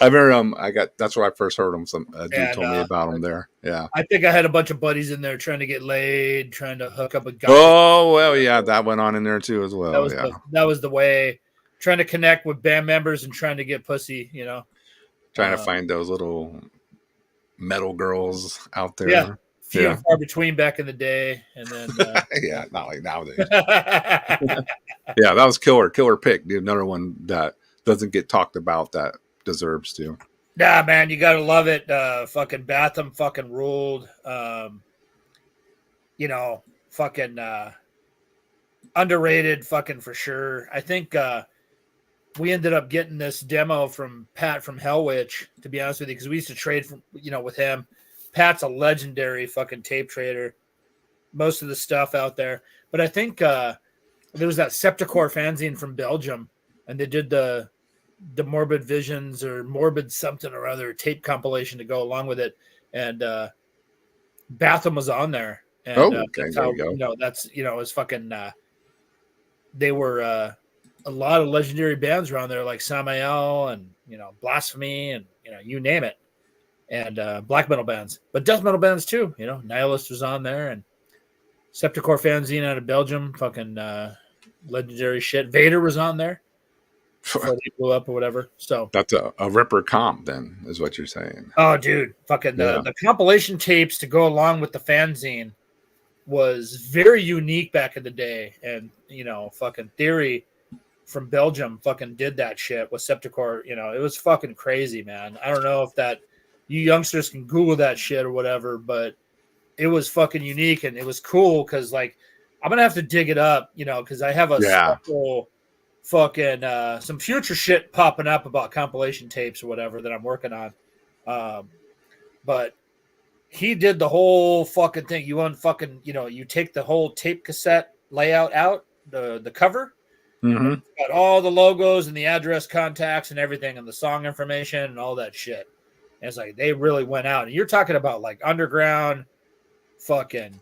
I remember that's where I first heard him. Some dude told me about him there. Yeah. I think I had a bunch of buddies in there trying to get laid, trying to hook up a guy. Oh well, yeah, that went on in there too as well. That was the way, trying to connect with band members and trying to get pussy, you know. Trying to find those little metal girls out there. Yeah. Few and far between back in the day, and then yeah, not like nowadays. Yeah, that was killer pick, dude. Another one that doesn't get talked about that deserves to. Nah, man, you gotta love it. Fucking Batham fucking ruled. You know, fucking underrated fucking for sure. I think we ended up getting this demo from Pat from Hellwitch, to be honest with you, because we used to trade with him. Pat's a legendary fucking tape trader. Most of the stuff out there. But I think there was that Septicore fanzine from Belgium, and they did the Morbid Visions or Morbid something or other tape compilation to go along with it. And Batham was on there. And, okay, there you go. That's, it's fucking, they were a lot of legendary bands around there, like Samael and, Blasphemy and, you name it. And black metal bands, but death metal bands too. Nihilist was on there, and Septicore fanzine out of Belgium, fucking legendary shit. Vader was on there before they blew up or whatever. So that's a ripper comp, then, is what you're saying. Oh, dude, fucking the compilation tapes to go along with the fanzine was very unique back in the day, and fucking Theory from Belgium fucking did that shit with Septicore. It was fucking crazy, man. I don't know if that. You youngsters can Google that shit or whatever, but it was fucking unique, and it was cool because, like, I'm going to have to dig it up, because I have a special fucking some future shit popping up about compilation tapes or whatever that I'm working on. But he did the whole fucking thing. You take the whole tape cassette layout out, the cover, got all the logos and the address contacts and everything and the song information and all that shit. And it's like they really went out. And you're talking about like underground fucking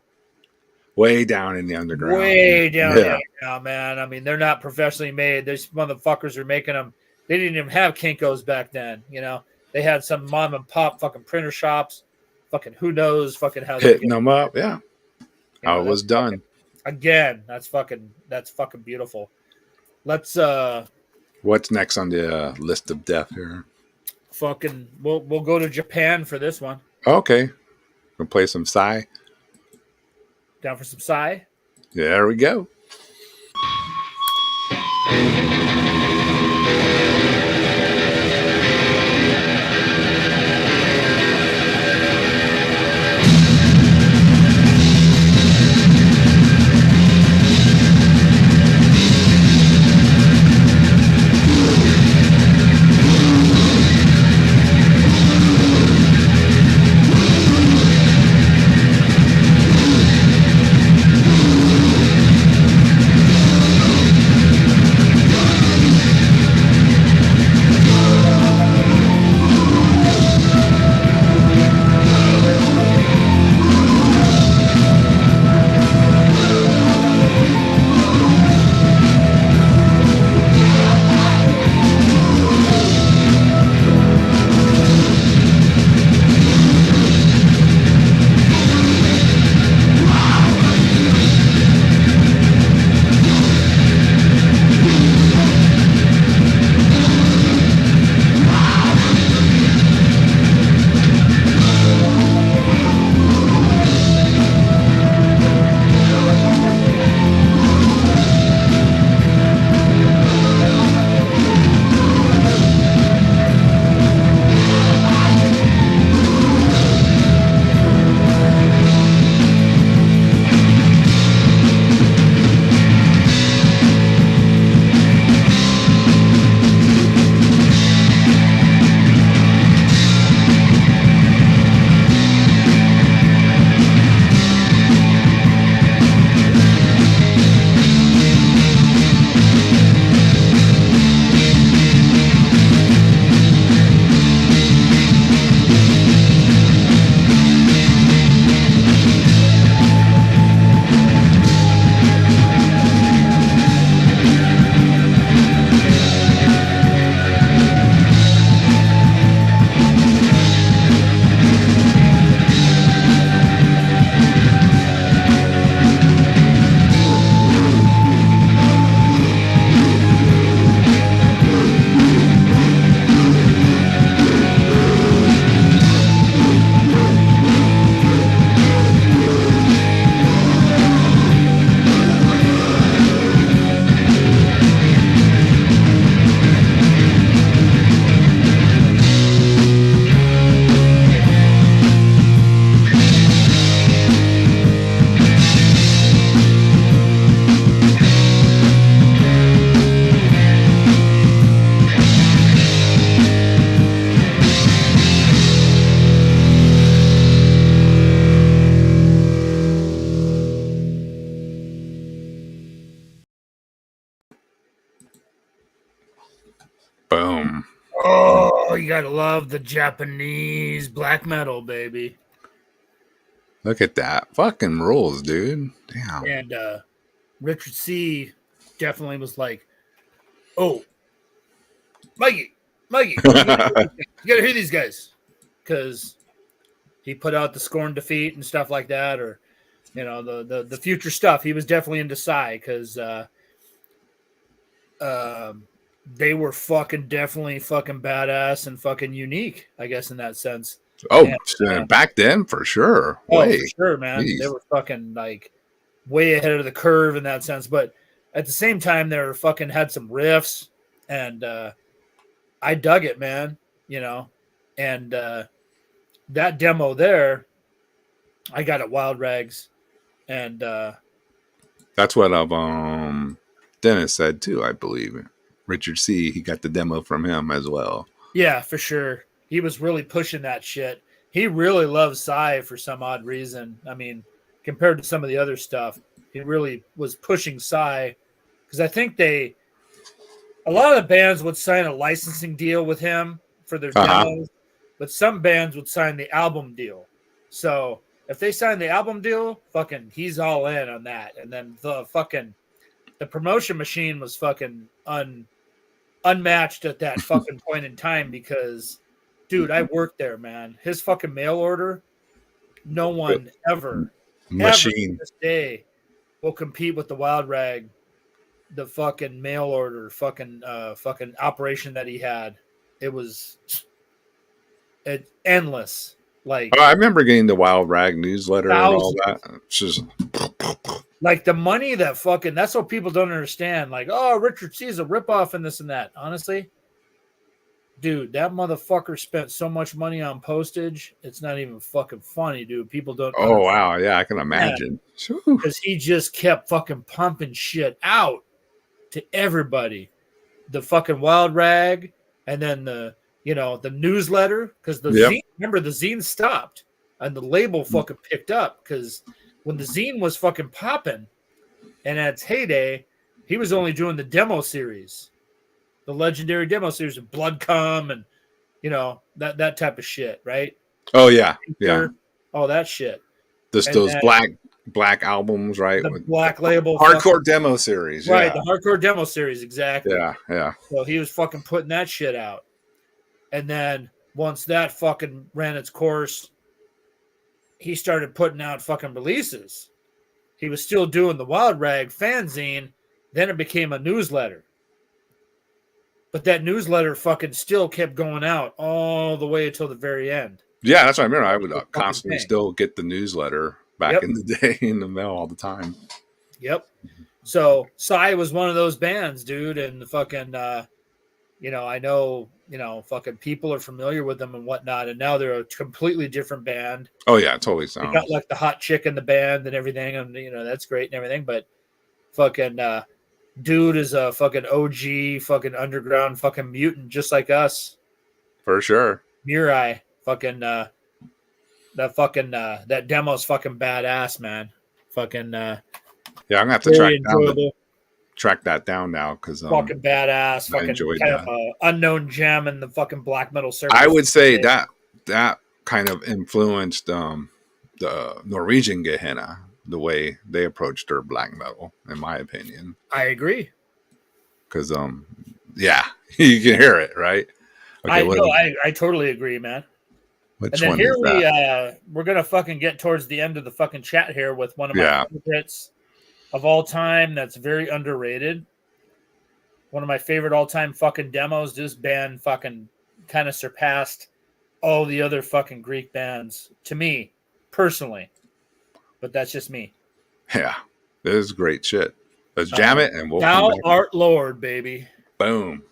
way down in the underground. Way down there now, man. I mean, they're not professionally made. These motherfuckers are making them. They didn't even have Kinkos back then, They had some mom and pop fucking printer shops. Fucking who knows fucking how they hitting them up, yeah. How it was done. Again, that's fucking beautiful. Let's what's next on the list of death here? Fucking we'll go to Japan for this one. Okay. We'll play some Psy. Down for some Psy? There we go. you gotta love the Japanese black metal, baby. Look at that. Fucking rules, dude. Damn. And Richard C. definitely was like, "Oh, Mikey, you gotta hear these guys," because he put out the Scorn Defeat and stuff like that, or the future stuff. He was definitely into Psy because they were definitely fucking badass and fucking unique, I guess, in that sense. Oh, back then for sure. For sure, man. Geez. They were fucking like way ahead of the curve in that sense, but at the same time, they were fucking had some riffs, and I dug it, man. And that demo there, I got at Wild Rags, and that's what Dennis said too, I believe. Richard C. He got the demo from him as well. Yeah, for sure. He was really pushing that shit. He really loves Psy for some odd reason. I mean, compared to some of the other stuff, he really was pushing Psy because I think a lot of the bands would sign a licensing deal with him for their demos, but some bands would sign the album deal. So if they sign the album deal, fucking he's all in on that. And then the promotion machine was fucking unmatched at that fucking point in time because, dude, I worked there, man. His fucking mail order, no one ever to this day will compete with the Wild Rag, the fucking mail order, fucking operation that he had. It was endless. Like, I remember getting the Wild Rag newsletter and all that. It's just like the money that fucking, that's what people don't understand. Like, oh, Richard C is a ripoff and this and that. Honestly, dude, that motherfucker spent so much money on postage. It's not even fucking funny, dude. People don't. Oh, wow. Yeah, I can imagine. Because he just kept fucking pumping shit out to everybody. The fucking Wild Rag, and then the newsletter, because the zine, remember the zine stopped and the label fucking picked up because when the zine was fucking popping and at its heyday, he was only doing the demo series, the legendary demo series of Blood Cum and that type of shit, right? Oh yeah, yeah, all that shit. Those black albums, right? The black label hardcore demo series, right? The hardcore demo series, exactly. Yeah. So he was fucking putting that shit out. And then once that fucking ran its course, he started putting out fucking releases. He was still doing the Wild Rag fanzine. Then it became a newsletter. But that newsletter fucking still kept going out all the way until the very end. Yeah, that's what I remember. I would constantly still get the newsletter back in the day in the mail all the time. Yep. So Psy was one of those bands, dude. And the fucking, I know, fucking people are familiar with them and whatnot, and now they're a completely different band. Oh yeah, it totally sounds. They got like the hot chick in the band and everything, and that's great and everything. But fucking dude is a fucking OG, fucking underground, fucking mutant, just like us. For sure. Murai, fucking that demo's fucking badass, man. Fucking yeah, I'm gonna have to track that down now because fucking badass, fucking kind of unknown gem in the fucking black metal circle. I would say that kind of influenced the Norwegian Gehenna, the way they approached their black metal, in my opinion. I agree. Because yeah, you can hear it, right? Okay, I totally agree, man. Which and then one here is that? we're gonna fucking get towards the end of the fucking chat here with one of my favorites of all time that's very underrated. One of my favorite all-time fucking demos. This band fucking kind of surpassed all the other fucking Greek bands to me, personally. But that's just me. Yeah. This is great shit. Let's jam it and we'll Thou art Lord, baby. Boom.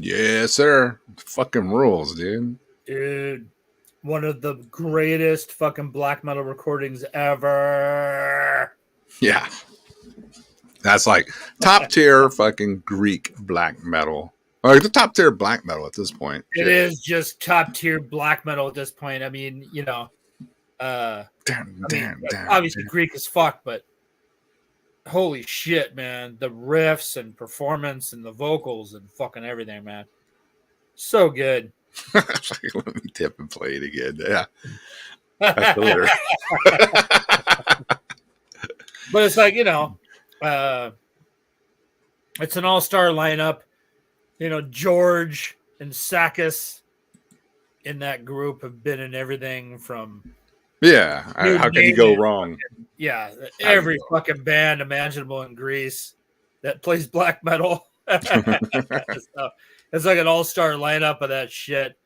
Yes, sir. Fucking rules, dude. Dude, one of the greatest fucking black metal recordings ever. Yeah. That's like top tier fucking Greek black metal. Or the top tier black metal at this point. It is just top tier black metal at this point. I mean, you know, obviously Greek as fuck, but holy shit, man. The riffs and performance and the vocals and fucking everything, man. So good. Let me tip and play it again. Yeah. That's the lyric. But it's like, you know, it's an all-star lineup. You know, George and Sakis in that group have been in everything from how can you go wrong? Every fucking band imaginable in Greece that plays black metal. So, it's like an all-star lineup of that shit.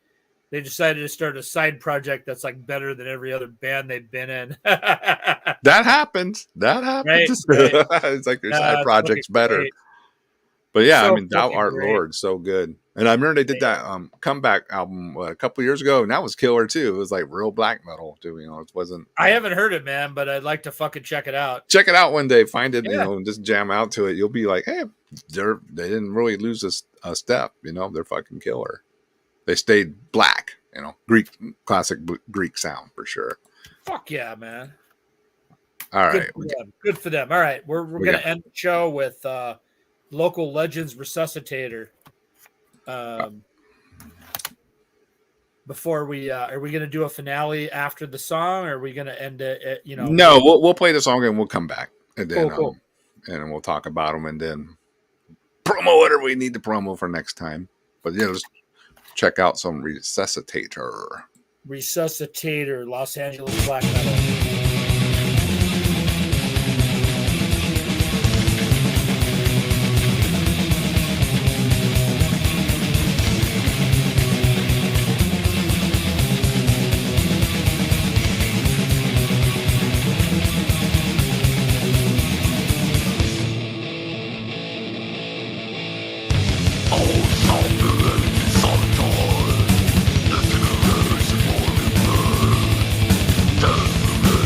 They decided to start a side project that's like better than every other band they've been in. That happens. Right. It's like their side project's better. Great. But yeah, so I mean, Thou Art great. Lord, so good. And I remember they did that comeback album a couple years ago, and that was killer too. It was like real black metal too. You know, it wasn't. I haven't heard it, man, but I'd like to fucking check it out. Check it out one day, find it, you know, and just jam out to it. You'll be like, hey, they didn't really lose a step. You know, they're fucking killer. They stayed black. You know, classic Greek sound for sure. Fuck yeah, man. All right, good for them. All right, we're gonna end the show with Local Legends Resuscitator. Before we are we going to do a finale after the song, or are we going to end it? You know, no, we'll play the song and we'll come back, and then cool. And we'll talk about them, and then promo whatever we need to promo for next time. But yeah, just check out some Resuscitator, Los Angeles black metal. Death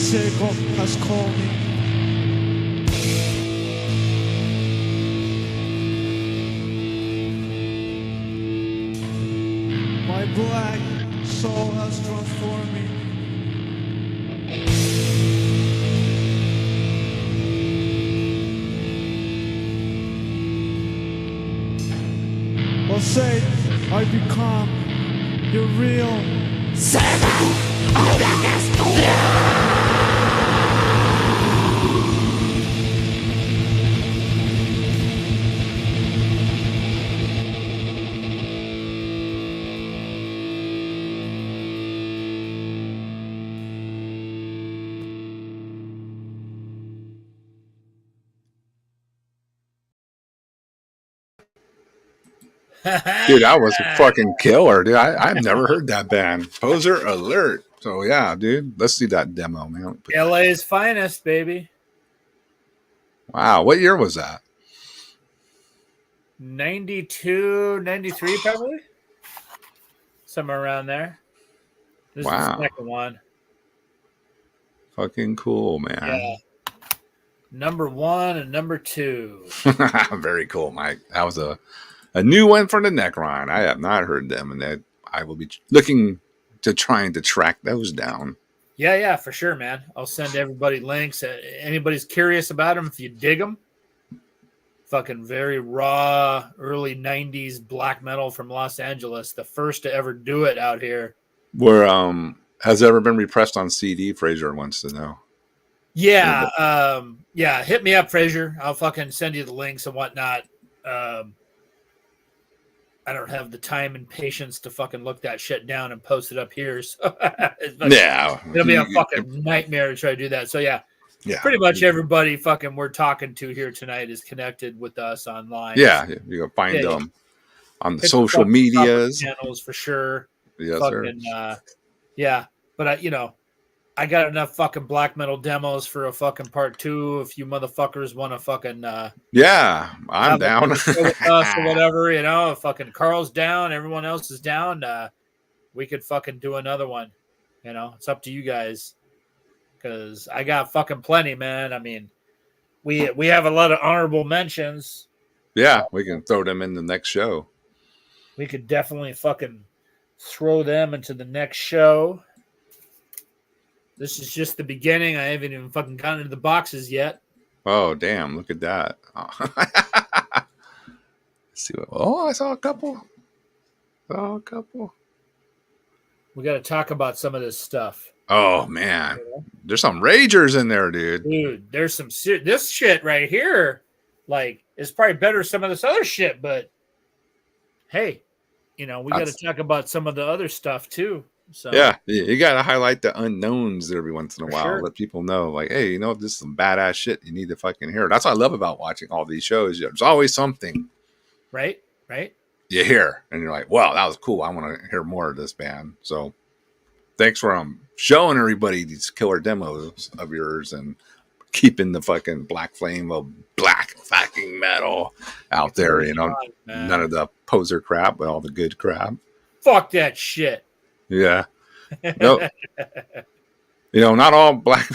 say God has called me. My black soul has transformed me. I'll say I become your real Dude, that was fucking killer, dude. I've never heard that band. Poser Alert. So yeah, dude, let's see that demo, man. LA's finest, baby. Wow, what year was that? 92, 93 probably. Somewhere around there. This is Wow. the second one. Fucking cool, man. Yeah. Number 1 and number 2. Very cool, Mike. That was a new one for the Necron. I have not heard them, and that I will be looking to trying to track those down. Yeah, for sure, man. I'll send everybody links. Anybody's curious about them, if you dig them. Fucking very raw, early 90s black metal from Los Angeles. The first to ever do it out here. Where has ever been repressed on CD? Fraser wants to know. Yeah, hit me up, Fraser. I'll fucking send you the links and whatnot. I don't have the time and patience to fucking look that shit down and post it up here. So it'll be a fucking nightmare to try to do that. So yeah, pretty much everybody fucking we're talking to here tonight is connected with us online. Yeah, you can find them on the social medias channels for sure. Yes, fucking, sir. But I got enough fucking black metal demos for a fucking part 2. If you motherfuckers want to fucking I'm down with us or whatever, if fucking Carl's down, everyone else is down, we could fucking do another one. It's up to you guys, because I got fucking plenty, man. I mean, we have a lot of honorable mentions. Yeah, we can throw them in the next show. We could definitely fucking throw them into the next show. This is just the beginning. I haven't even fucking gotten into the boxes yet. Oh, damn. Look at that. Let's see I saw a couple. We got to talk about some of this stuff. Oh, man. There's some ragers in there, dude. Dude, there's some this shit right here. Like, it's probably better than some of this other shit, but hey, we got to talk about some of the other stuff too. So yeah, you got to highlight the unknowns every once in a while. Sure. Let people know, like, hey, this is some badass shit. You need to fucking hear. That's what I love about watching all these shows. There's always something. Right. You hear, and you're like, wow, that was cool. I want to hear more of this band. So thanks for showing everybody these killer demos of yours and keeping the fucking black flame of black fucking metal out there. None of the poser crap, but all the good crap. Fuck that shit. Yeah. No. Not all black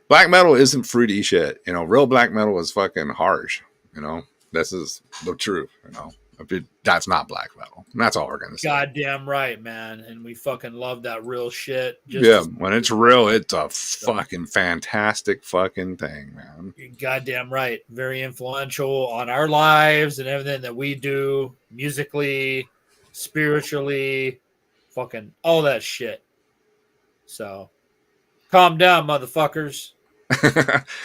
metal isn't fruity shit. Real black metal is fucking harsh. This is the truth. That's not black metal. And that's all we're gonna say. Goddamn right, man. And we fucking love that real shit. When it's real, it's a fucking fantastic fucking thing, man. You're goddamn right. Very influential on our lives and everything that we do, musically, spiritually. Fucking all that shit. So calm down, motherfuckers.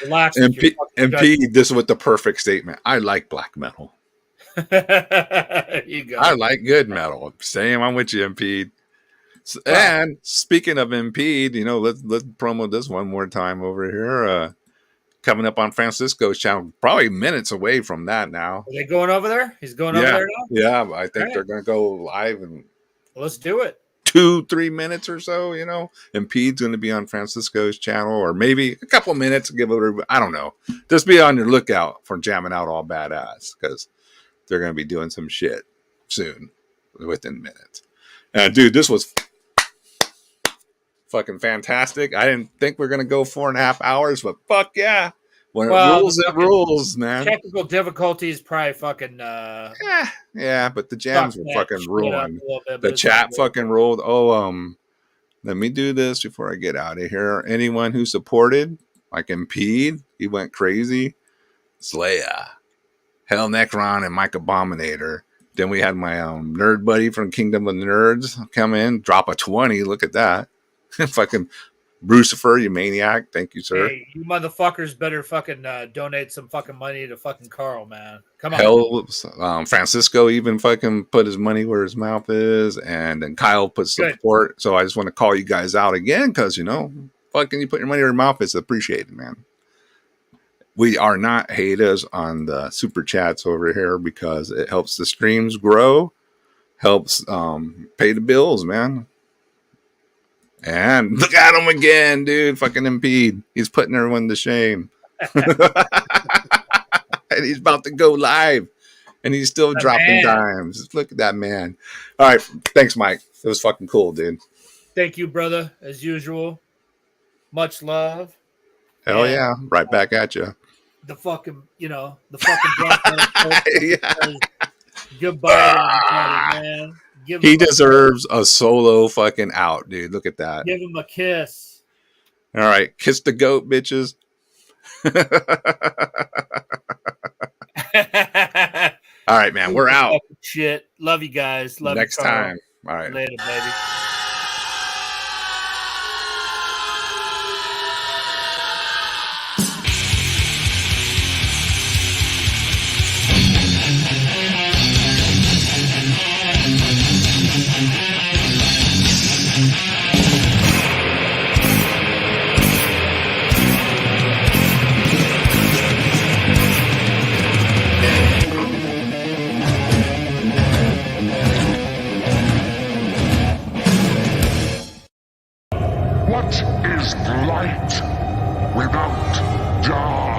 Relax. MP, this was the perfect statement. I like black metal. You go. I like good metal. Same, I'm with you, MP. And speaking of MP, let's promo this one more time over here. Coming up on Francisco's channel, probably minutes away from that now. Are they going over there? He's going over there now? Yeah, I think they're going to go live and let's do it. 2-3 minutes or so, Impede's going to be on Francisco's channel, or maybe a couple minutes. I don't know. Just be on your lookout for Jamming Out All Badass, because they're going to be doing some shit soon, within minutes. And dude, this was fucking fantastic. I didn't think we are gonna go 4.5 hours, but fuck yeah. When it rules, it rules, man. Technical difficulties probably fucking yeah, but the jams were fucking ruined. Bit, the chat fucking ruled. Let me do this before I get out of here. Anyone who supported, like Impede, he went crazy. Slayer, Hell Necron, and Mike Abominator. Then we had my nerd buddy from Kingdom of Nerds come in, drop a 20. Look at that. Fucking Brucifer, you maniac. Thank you, sir. Hey, you motherfuckers better fucking donate some fucking money to fucking Carl, man. Come on. Hell, Francisco even fucking put his money where his mouth is. And then Kyle put support. So I just want to call you guys out again because, fucking you put your money where your mouth is appreciated, man. We are not haters on the super chats over here because it helps the streams grow, helps pay the bills, man. And look at him again, dude. Fucking Impede. He's putting everyone to shame. And he's about to go live. And he's still dropping dimes. Look at that man. All right. Thanks, Mike. It was fucking cool, dude. Thank you, brother, as usual. Much love. Hell yeah. Right back at you. The fucking, the fucking black yeah. Goodbye, everybody, man. He deserves a solo fucking out, dude. Look at that. Give him a kiss. All right. Kiss the goat, bitches. All right, man. We're out. Shit. Love you guys. Love Next you. time. All right. Later, baby. What is light without dark?